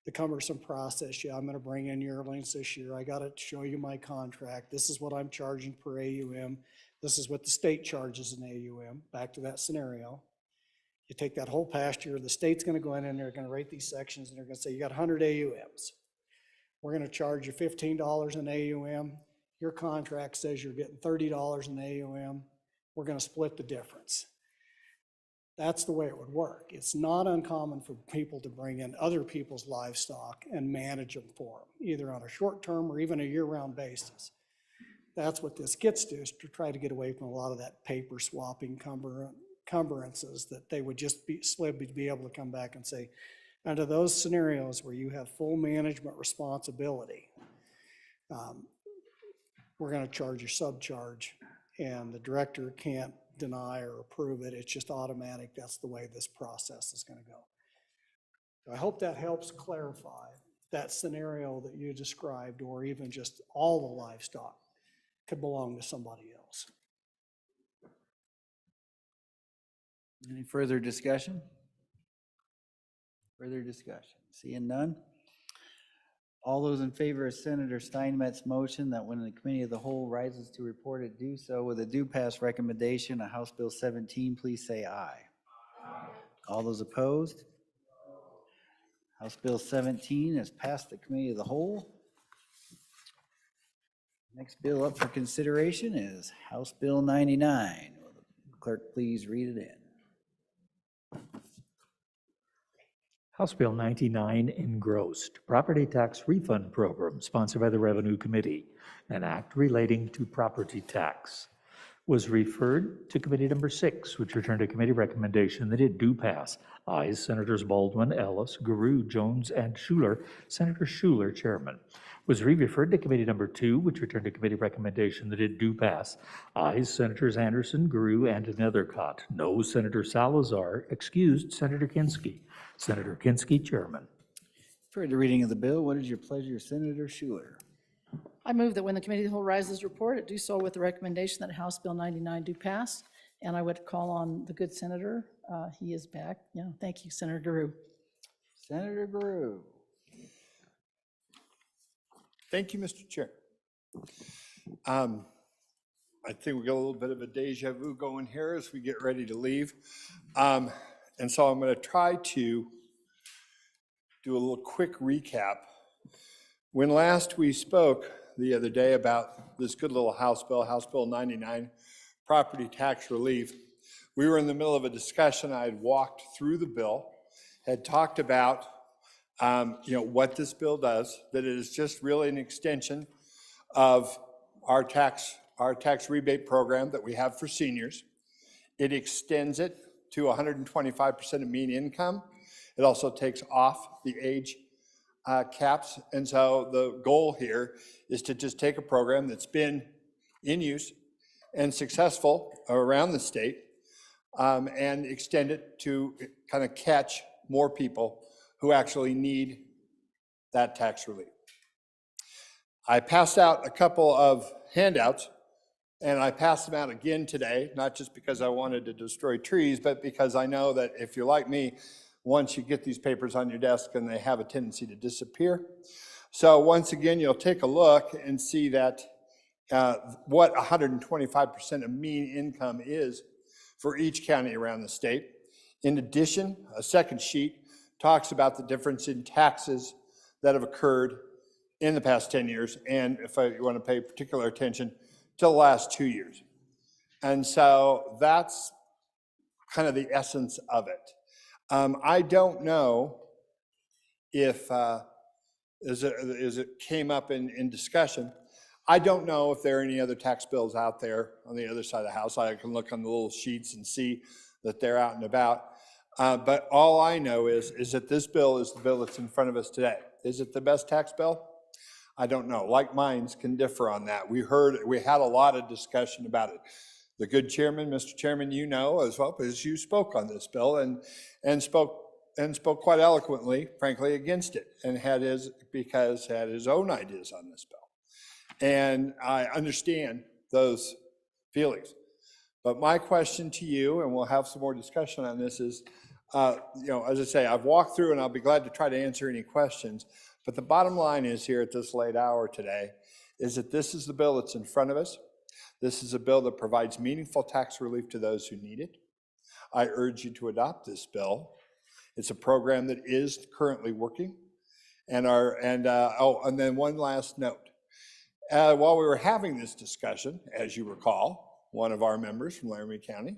the cumbersome process. Yeah, I'm gonna bring in yearlings this year. I gotta show you my contract. This is what I'm charging per AUM. This is what the state charges in AUM. Back to that scenario. You take that whole pasture, the state's gonna go in and they're gonna rate these sections and they're gonna say, you got 100 AUMs. We're gonna charge you $15 an AUM. Your contract says you're getting $30 an AUM. We're gonna split the difference. That's the way it would work. It's not uncommon for people to bring in other people's livestock and manage them for them, either on a short-term or even a year-round basis. That's what this gets to, is to try to get away from a lot of that paper swapping encumbrances that they would just be SLIB be able to come back and say, under those scenarios where you have full management responsibility, we're going to charge you subcharge, and the director can't deny or approve it. It's just automatic. That's the way this process is going to go. So I hope that helps clarify that scenario that you described, or even just all the livestock could belong to somebody else. Any further discussion? Further discussion? Seeing none? All those in favor of Senator Steinmetz's motion that when the committee of the whole rises to report it, do so with a due pass recommendation of House Bill 17, please say aye. All those opposed? House Bill 17 has passed the committee of the whole. Next bill up for consideration is House Bill 99. Will the clerk please read it in? House Bill 99 engrossed, Property Tax Refund Program, sponsored by the Revenue Committee, an act relating to property tax, was referred to Committee Number 6, which returned a committee recommendation that it do pass. Ayes, Senators Baldwin, Ellis, Guru, Jones, and Schuler. Senator Schuler, Chairman. Was re-referred to Committee Number 2, which returned a committee recommendation that it do pass. Ayes, Senators Anderson, Guru, and Nethercott. No, Senator Salazar. Excused, Senator Kinski. Senator Kinski, Chairman. For the reading of the bill, what is your pleasure, Senator Schuler? I move that when the committee of the whole rises report, it do so with the recommendation that House Bill 99 do pass. And I would call on the good senator. He is back. Yeah, thank you, Senator Guru. Senator Guru. Thank you, Mr. Chair. I think we got a little bit of a deja vu going here as we get ready to leave. And so I'm going to try to do a little quick recap. When last we spoke the other day about this good little House Bill 99, property tax relief, we were in the middle of a discussion. I had walked through the bill, had talked about what this bill does, that it is just really an extension of our tax rebate program that we have for seniors. It extends it to 125% of mean income. It also takes off the age caps. And so the goal here is to just take a program that's been in use and successful around the state and extend it to kind of catch more people who actually need that tax relief. I passed out a couple of handouts, and I passed them out again today, not just because I wanted to destroy trees, but because I know that if you're like me, once you get these papers on your desk and they have a tendency to disappear. So once again, you'll take a look and see that what 125% of mean income is for each county around the state. In addition, a second sheet talks about the difference in taxes that have occurred in the past 10 years, and if you want to pay particular attention, to the last 2 years. And so that's kind of the essence of it. I don't know if, as it came up in discussion, I don't know if there are any other tax bills out there on the other side of the house. I can look on the little sheets and see that they're out and about. But all I know is that this bill is the bill that's in front of us today. Is it the best tax bill? I don't know. Like minds can differ on that. We had a lot of discussion about it. The good chairman, Mr. Chairman, you know as well, because you spoke on this bill and spoke and spoke quite eloquently, frankly, against it, and had his own ideas on this bill. And I understand those feelings. But my question to you, and we'll have some more discussion on this, is, as I say, I've walked through and I'll be glad to try to answer any questions. But the bottom line is here at this late hour today is that this is the bill that's in front of us. This is a bill that provides meaningful tax relief to those who need it. I urge you to adopt this bill. It's a program that is currently working. And then one last note. While we were having this discussion, as you recall, one of our members from Laramie County,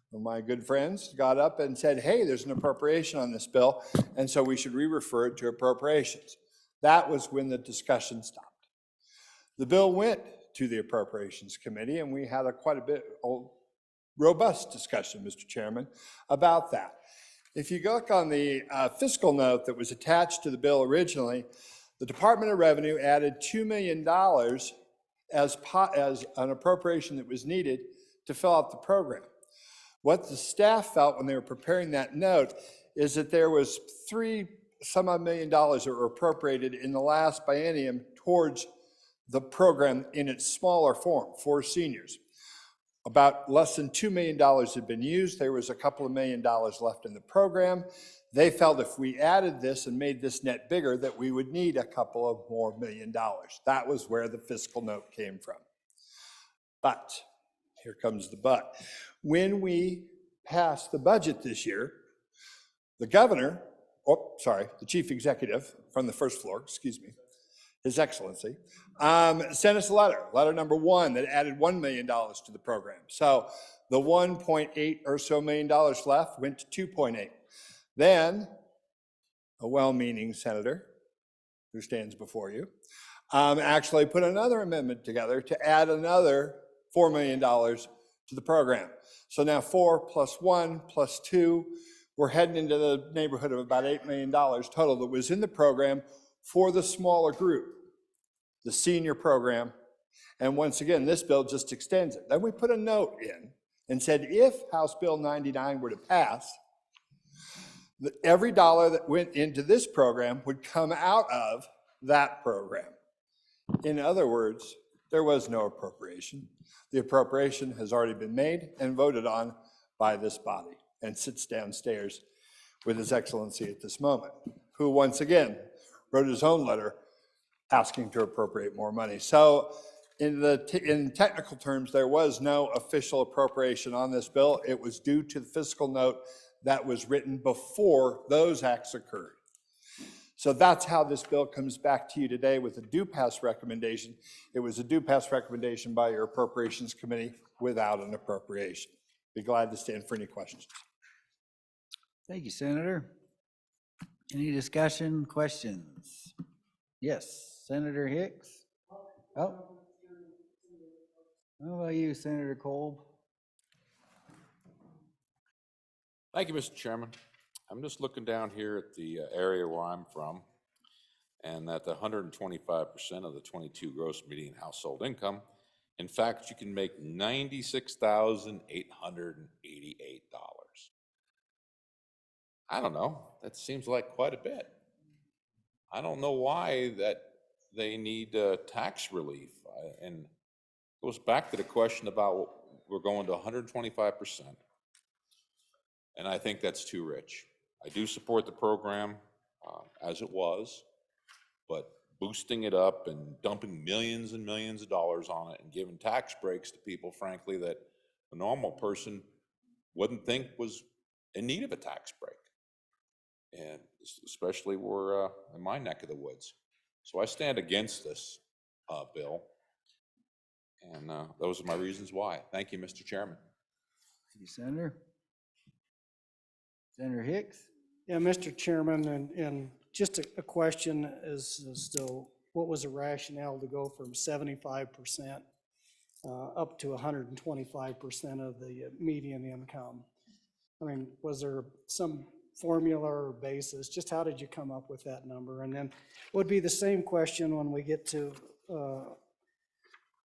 one of my good friends, got up and said, hey, there's an appropriation on this bill, and so we should re-refer it to appropriations. That was when the discussion stopped. The bill went to the Appropriations Committee, and we had quite a bit robust discussion, Mr. Chairman, about that. If you look on the fiscal note that was attached to the bill originally, the Department of Revenue added $2 million as an appropriation that was needed to fill out the program. What the staff felt when they were preparing that note is that there was $3-some odd million that were appropriated in the last biennium towards the program in its smaller form for seniors. About less than $2 million had been used. There was a couple of $1 million left in the program. They felt if we added this and made this net bigger, that we would need a couple of more $1 million. That was where the fiscal note came from. But, here comes the but. When we passed the budget this year, the the chief executive from the first floor, His Excellency, sent us a letter number 1, that added $1 million to the program. So the $1.8 or so million left went to 2.8. Then, a well-meaning senator who stands before you actually put another amendment together to add another $4 million to the program. So now 4 plus 1 plus 2, we're heading into the neighborhood of about $8 million total that was in the program for the smaller group, the senior program. And once again, this bill just extends it. Then we put a note in and said, if House Bill 99 were to pass, every dollar that went into this program would come out of that program. In other words, there was no appropriation. The appropriation has already been made and voted on by this body and sits downstairs with His Excellency at this moment, who once again wrote his own letter asking to appropriate more money. So in technical terms, there was no official appropriation on this bill. It was due to the fiscal note that was written before those acts occurred. So that's how this bill comes back to you today with a do-pass recommendation. It was a do-pass recommendation by your Appropriations Committee without an appropriation. Be glad to stand for any questions. Thank you, Senator. Any discussion, questions? Yes, Senator Hicks? Oh. How about you, Senator Kolb? Thank you, Mr. Chairman. I'm just looking down here at the area where I'm from, and that the 125% of the 22 gross median household income, in fact, you can make $96,888. I don't know, that seems like quite a bit. I don't know why that they need tax relief. And it goes back to the question about we're going to 125%. And I think that's too rich. I do support the program as it was, but boosting it up and dumping millions and millions of dollars on it and giving tax breaks to people, frankly, that a normal person wouldn't think was in need of a tax break. And especially we're in my neck of the woods. So I stand against this bill. And those are my reasons why. Thank you, Mr. Chairman. Thank you, Senator. Senator Hicks? Yeah, Mr. Chairman, and just a question as to what was the rationale to go from 75% up to 125% of the median income? I mean, was there some formula or basis? Just how did you come up with that number? And then it would be the same question when we get to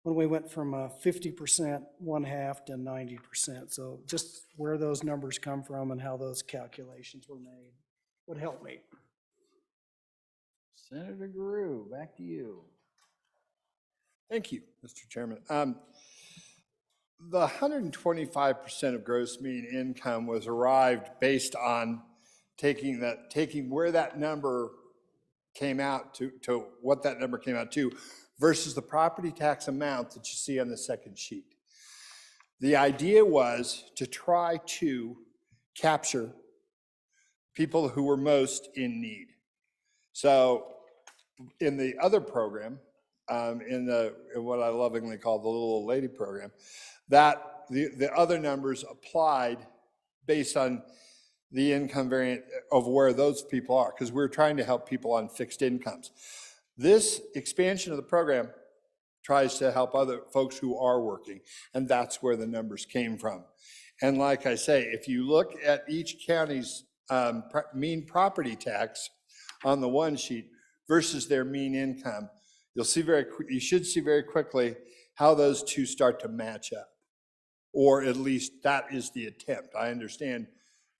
when we went from 50%, 1/2 to 90%. So just where those numbers come from and how those calculations were made. would help me. Senator Guru, back to you. Thank you, Mr. Chairman. The 125% of gross mean income was arrived based on taking where that number came out to what that number came out to versus the property tax amount that you see on the second sheet. The idea was to try to capture people who were most in need. So in the other program, in what I lovingly call the little old lady program, that the other numbers applied based on the income variant of where those people are, because we're trying to help people on fixed incomes. This expansion of the program tries to help other folks who are working, and that's where the numbers came from. And like I say, if you look at each county's mean property tax on the one sheet versus their mean income, you should see very quickly how those two start to match up, or at least that is the attempt. I understand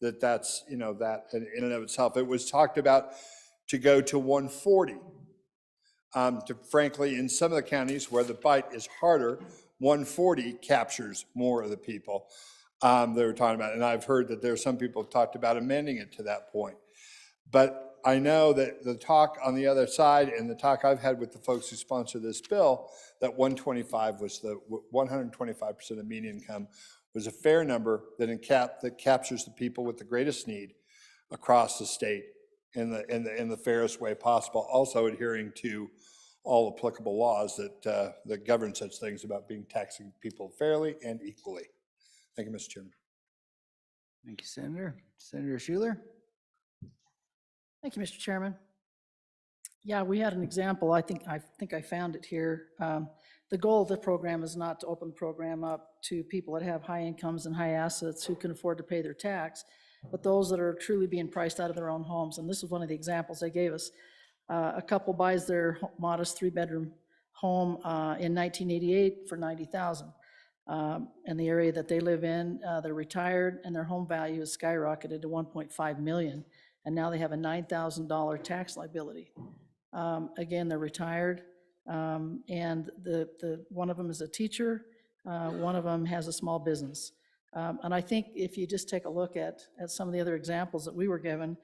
that that's, that in and of itself. It was talked about to go to 140. Frankly, in some of the counties where the bite is harder, 140 captures more of the people they were talking about. And I've heard that there are some people who talked about amending it to that point. But I know that the talk on the other side and the talk I've had with the folks who sponsor this bill, that 125 was the 125% of mean income was a fair number that captures the people with the greatest need across the state in the fairest way possible, also adhering to all applicable laws that govern such things about taxing people fairly and equally. Thank you, Mr. Chairman. Thank you, Senator. Senator Schuler? Thank you, Mr. Chairman. Yeah, we had an example. I think I found it here. The goal of the program is not to open the program up to people that have high incomes and high assets who can afford to pay their tax, but those that are truly being priced out of their own homes. And this is one of the examples they gave us. A couple buys their modest 3-bedroom home in 1988 for $90,000. In the area that they live in, they're retired and their home value has skyrocketed to $1.5 million. And now they have a $9,000 tax liability. Again, they're retired, and one of them is a teacher, one of them has a small business. And I think if you just take a look at some of the other examples that we were given,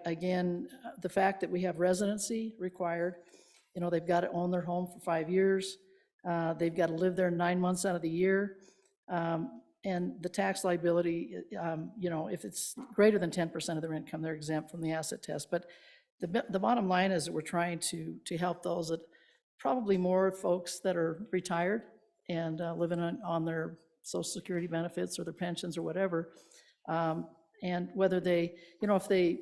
again, the fact that we have residency required, they've got to own their home for 5 years, they've got to live there 9 months out of the year, and the tax liability, if it's greater than 10% of their income, they're exempt from the asset test. But the bottom line is that we're trying to help those that probably more folks that are retired and living on their Social Security benefits or their pensions or whatever. And whether they, if they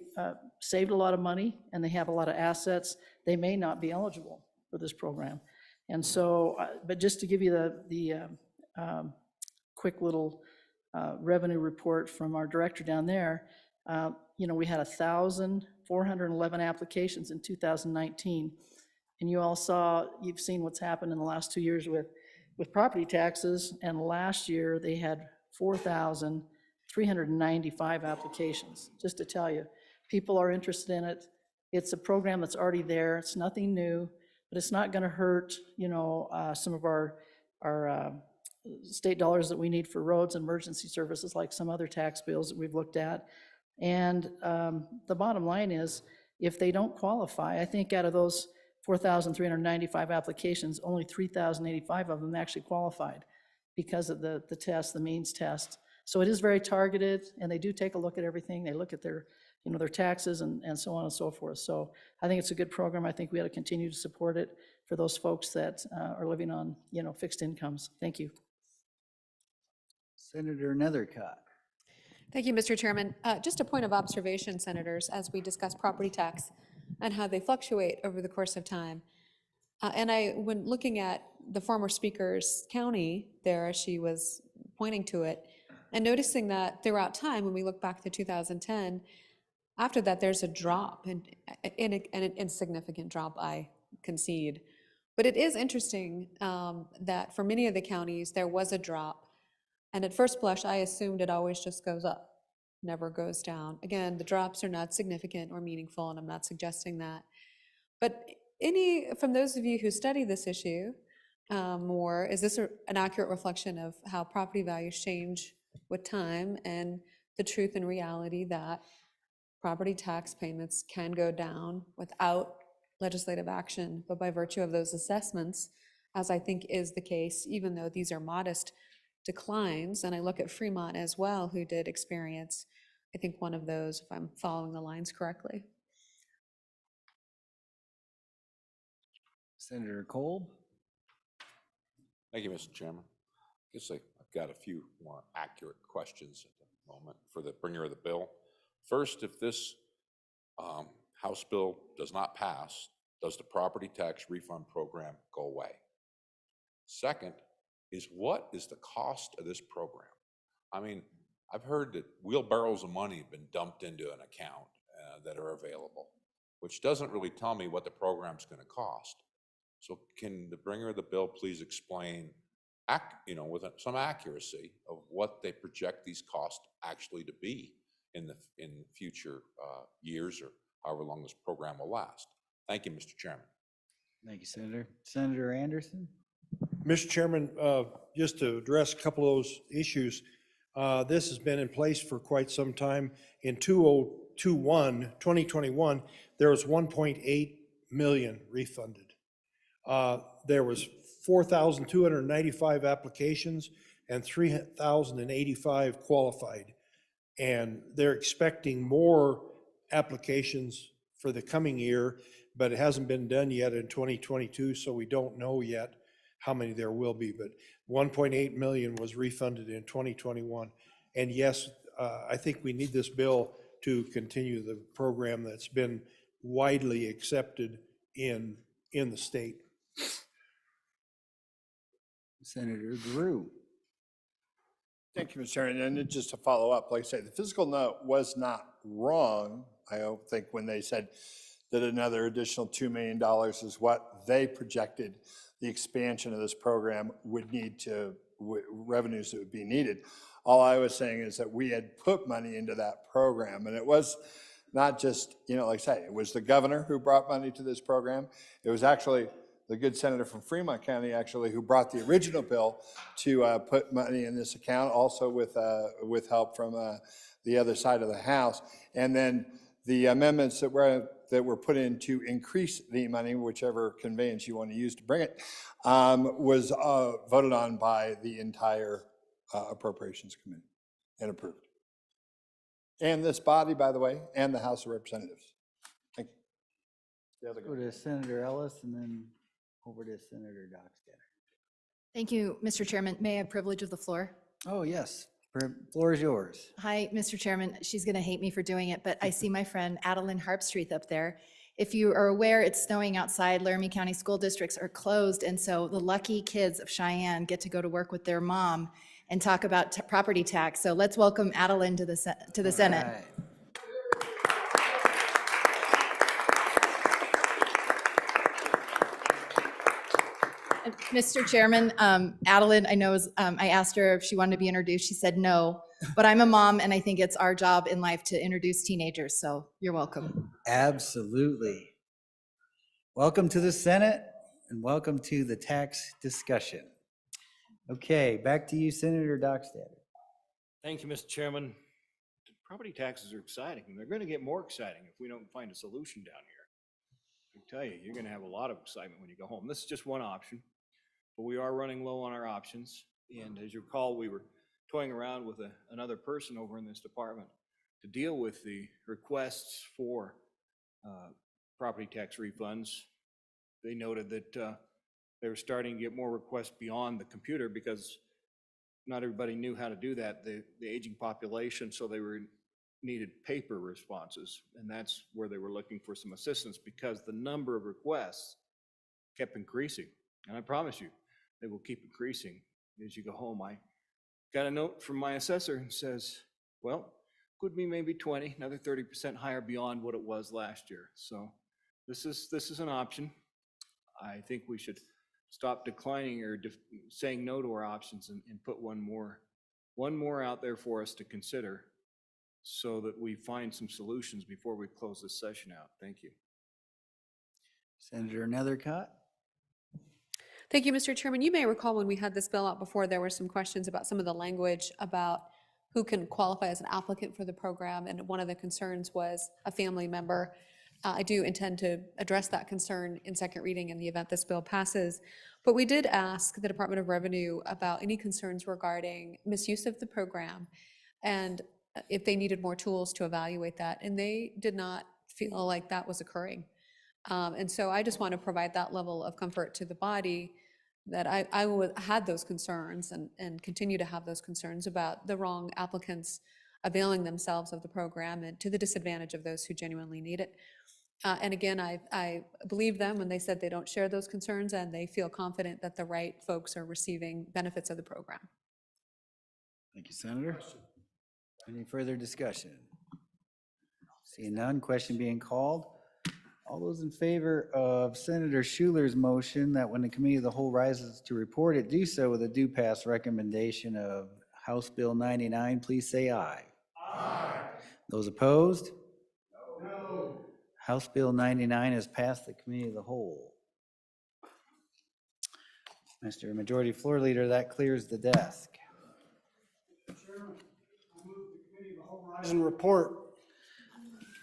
saved a lot of money and they have a lot of assets, they may not be eligible for this program. And so, but just to give you the quick little revenue report from our director down there, we had 1,411 applications in 2019. And you've seen what's happened in the last 2 years with property taxes. And last year they had 4,395 applications, just to tell you. People are interested in it. It's a program that's already there. It's nothing new, but it's not gonna hurt, some of our state dollars that we need for roads and emergency services, like some other tax bills that we've looked at. And the bottom line is, if they don't qualify, I think out of those 4,395 applications, only 3,085 of them actually qualified because of the test, the means test. So it is very targeted, and they do take a look at everything. They look at their taxes and so on and so forth. So I think it's a good program. I think we ought to continue to support it for those folks that are living on, fixed incomes. Thank you. Senator Nethercott. Thank you, Mr. Chairman. Just a point of observation, Senators, as we discuss property tax and how they fluctuate over the course of time. When looking at the former speaker's county there, as she was pointing to it, and noticing that throughout time, when we look back to 2010, after that, there's a drop, and an insignificant drop, I concede. But it is interesting that for many of the counties, there was a drop. And at first blush, I assumed it always just goes up. never goes down. Again, the drops are not significant or meaningful, and I'm not suggesting that. But from those of you who study this issue more, is this an accurate reflection of how property values change with time and the truth and reality that property tax payments can go down without legislative action, but by virtue of those assessments, as I think is the case, even though these are modest declines, and I look at Fremont as well, who did experience, I think, one of those, if I'm following the lines correctly. Senator Kolb? Thank you, Mr. Chairman. I guess I've got a few more accurate questions at the moment for the bringer of the bill. First, if this House bill does not pass, does the property tax refund program go away? Second is, what is the cost of this program? I mean, I've heard that wheelbarrows of money have been dumped into an account that are available, which doesn't really tell me what the program's going to cost. So can the bringer of the bill please explain, with some accuracy, of what they project these costs actually to be in future years, or however long this program will last? Thank you, Mr. Chairman. Thank you, Senator. Senator Anderson? Mr. Chairman, just to address a couple of those issues, this has been in place for quite some time. In 2021, there was 1.8 million refunded. There was 4,295 applications and 3,085 qualified. And they're expecting more applications for the coming year, but it hasn't been done yet in 2022, so we don't know yet how many there will be. But 1.8 million was refunded in 2021. And yes, I think we need this bill to continue the program that's been widely accepted in the state. Senator Drew? Thank you, Mr. Chairman. And just to follow up, like I say, the fiscal note was not wrong. I don't think when they said that another additional $2 million is what they projected the expansion of this program would need to, revenues that would be needed. All I was saying is that we had put money into that program, and it was not just, like I say, it was the governor who brought money to this program. It was actually the good senator from Fremont County, actually, who brought the original bill to put money in this account, also with help from the other side of the House. And then the amendments that were put in to increase the money, whichever conveyance you want to use to bring it, was voted on by the entire Appropriations Committee and approved. And this body, by the way, and the House of Representatives. Thank you. Go to Senator Ellis and then over to Senator Dockstader. Thank you, Mr. Chairman. May I have privilege of the floor? Oh, yes. Floor is yours. Hi, Mr. Chairman. She's going to hate me for doing it, but I see my friend Adeline Harpstreet up there. If you are aware, it's snowing outside. Laramie County school districts are closed, and so the lucky kids of Cheyenne get to go to work with their mom and talk about property tax. So let's welcome Adeline to the Senate. Right. Mr. Chairman, Adeline, I know I asked her if she wanted to be introduced. She said no, but I'm a mom and I think it's our job in life to introduce teenagers, so you're welcome. Absolutely. Welcome to the Senate and welcome to the tax discussion. Okay, back to you, Senator Dockstader. Thank you, Mr. Chairman. Property taxes are exciting, and they're going to get more exciting if we don't find a solution down here. I can tell you, you're going to have a lot of excitement when you go home. This is just one option, but we are running low on our options. And as you recall, we were toying around with another person over in this department to deal with the requests for property tax refunds. They noted that they were starting to get more requests beyond the computer because not everybody knew how to do that, the aging population, so they needed paper responses, and that's where they were looking for some assistance because the number of requests kept increasing. And I promise you, they will keep increasing as you go home. I got a note from my assessor and says, well, could be maybe 20, another 30% higher beyond what it was last year. So this is an option. I think we should stop declining or saying no to our options and put one more out there for us to consider. so that we find some solutions before we close this session out. Thank you. Senator Nethercott? Thank you, Mr. Chairman. You may recall when we had this bill out before, there were some questions about some of the language about who can qualify as an applicant for the program, and one of the concerns was a family member. I do intend to address that concern in second reading in the event this bill passes. But we did ask the Department of Revenue about any concerns regarding misuse of the program and if they needed more tools to evaluate that. And they did not feel like that was occurring. And so I just want to provide that level of comfort to the body that I had those concerns and continue to have those concerns about the wrong applicants availing themselves of the program and to the disadvantage of those who genuinely need it. And again, I believe them when they said they don't share those concerns and they feel confident that the right folks are receiving benefits of the program. Thank you, Senator. Any further discussion? Seeing none, question being called. All those in favor of Senator Schuler's motion that when the committee of the whole rises to report it, do so with a do pass recommendation of House Bill 99, please say aye. Aye. Those opposed? No. House Bill 99 has passed the committee of the whole. Mr. Majority Floor Leader, that clears the desk. Chairman, I move the committee of the whole rise and report.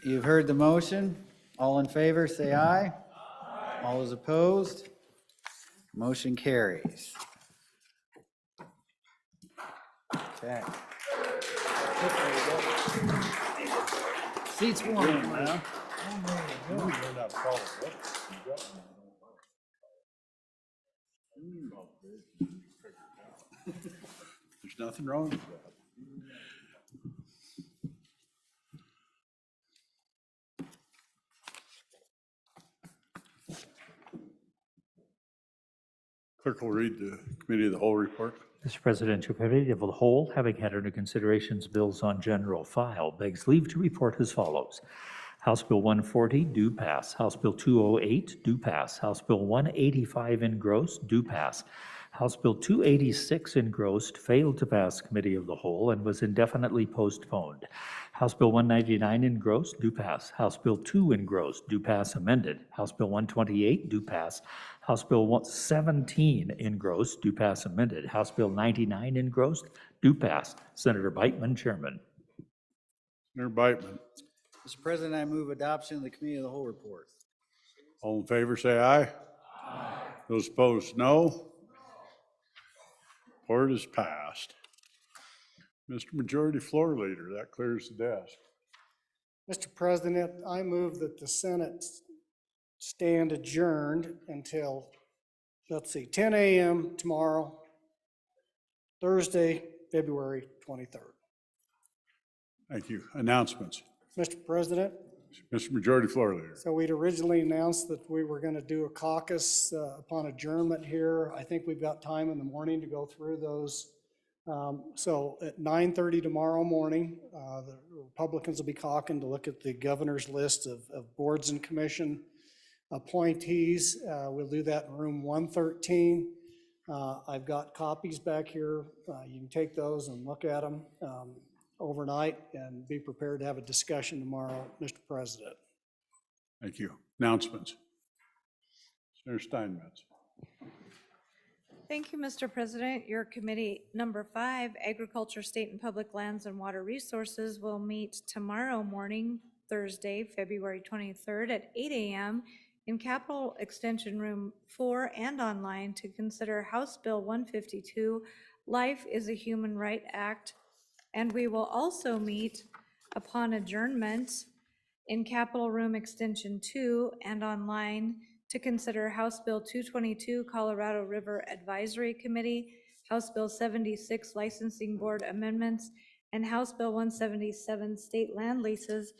You've heard the motion. All in favor, say aye. Aye. All those opposed? Motion carries. Okay. Seats warm now. There's nothing wrong with that. Clerk will read the committee of the whole report. Mr. President, your committee of the whole, having had under considerations bills on general file, begs leave to report as follows. House Bill 140, do pass. House Bill 208, do pass. House Bill 185 engrossed, do pass. House Bill 286 engrossed failed to pass committee of the whole and was indefinitely postponed. House Bill 199 engrossed, do pass. House Bill 2 engrossed, do pass amended. House Bill 128, do pass. House Bill 17 engrossed, do pass amended. House Bill 99 engrossed, do pass. Senator Beitman, Chairman. Senator Beitman. Mr. President, I move adoption of the committee of the whole report. All in favor, say aye. Aye. Those opposed, no. Report is passed. Mr. Majority Floor Leader, that clears the desk. Mr. President, I move that the Senate stand adjourned until, let's see, 10 a.m. tomorrow, Thursday, February 23rd. Thank you. Announcements. Mr. President? Mr. Majority Floor Leader. So we'd originally announced that we were going to do a caucus upon adjournment here. I think we've got time in the morning to go through those. So at 9:30 tomorrow morning, the Republicans will be caucusing to look at the governor's list of boards and commission appointees. We'll do that in room 113. I've got copies back here. You can take those and look at them overnight and be prepared to have a discussion tomorrow, Mr. President. Thank you. Announcements. Senator Steinmetz. Thank you, Mr. President. Your committee number 5, Agriculture, State and Public Lands and Water Resources, will meet tomorrow morning, Thursday, February 23rd at 8 a.m. in Capitol Extension Room 4 and online to consider House Bill 152, Life is a Human Right Act. And we will also meet upon adjournment in Capitol Room Extension 2 and online to consider House Bill 222, Colorado River Advisory Committee, House Bill 76, Licensing Board Amendments, and House Bill 177, State Land Leases.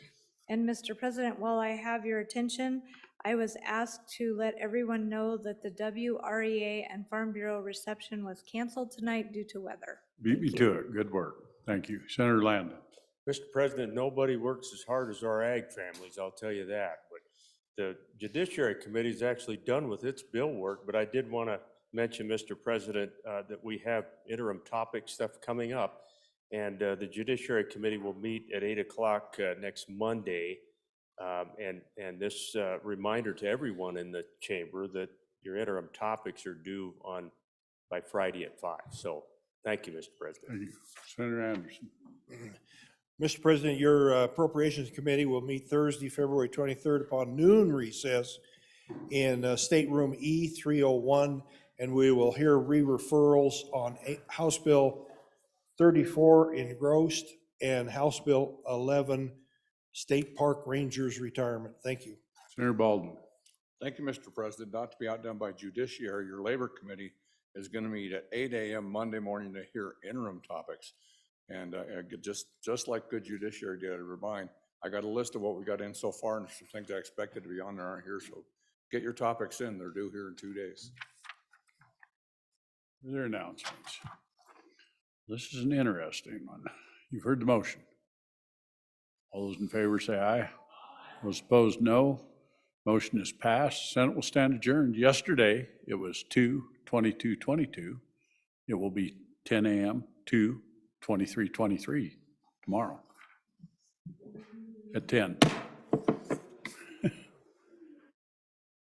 And Mr. President, while I have your attention, I was asked to let everyone know that the WREA and Farm Bureau reception was canceled tonight due to weather. Beat me to it. Good work. Thank you. Senator Landon. Mr. President, nobody works as hard as our ag families, I'll tell you that. But the Judiciary Committee is actually done with its bill work, but I did want to mention, Mr. President, that we have interim topic stuff coming up. And the Judiciary Committee will meet at 8 o'clock next Monday. And this reminder to everyone in the chamber that your interim topics are due by Friday at 5. So thank you, Mr. President. Thank you. Senator Anderson. Mr. President, your Appropriations Committee will meet Thursday, February 23rd upon noon recess in Stateroom E301, and we will hear re-referrals on House Bill 34 engrossed and House Bill 11 State Park Rangers retirement. Thank you. Senator Baldwin. Thank you, Mr. President. Not to be outdone by Judiciary, your Labor Committee is going to meet at 8 a.m. Monday morning to hear interim topics. And just like good Judiciary did, I remind, I got a list of what we got in so far, and some things I expected to be on there aren't here. So get your topics in. They're due here in 2 days. Their announcements. This is an interesting one. You've heard the motion. All those in favor say aye. Those opposed, no. Motion is passed. Senate will stand adjourned. Yesterday, it was 2:22:22. It will be 10 a.m. 2:23:23 tomorrow at 10.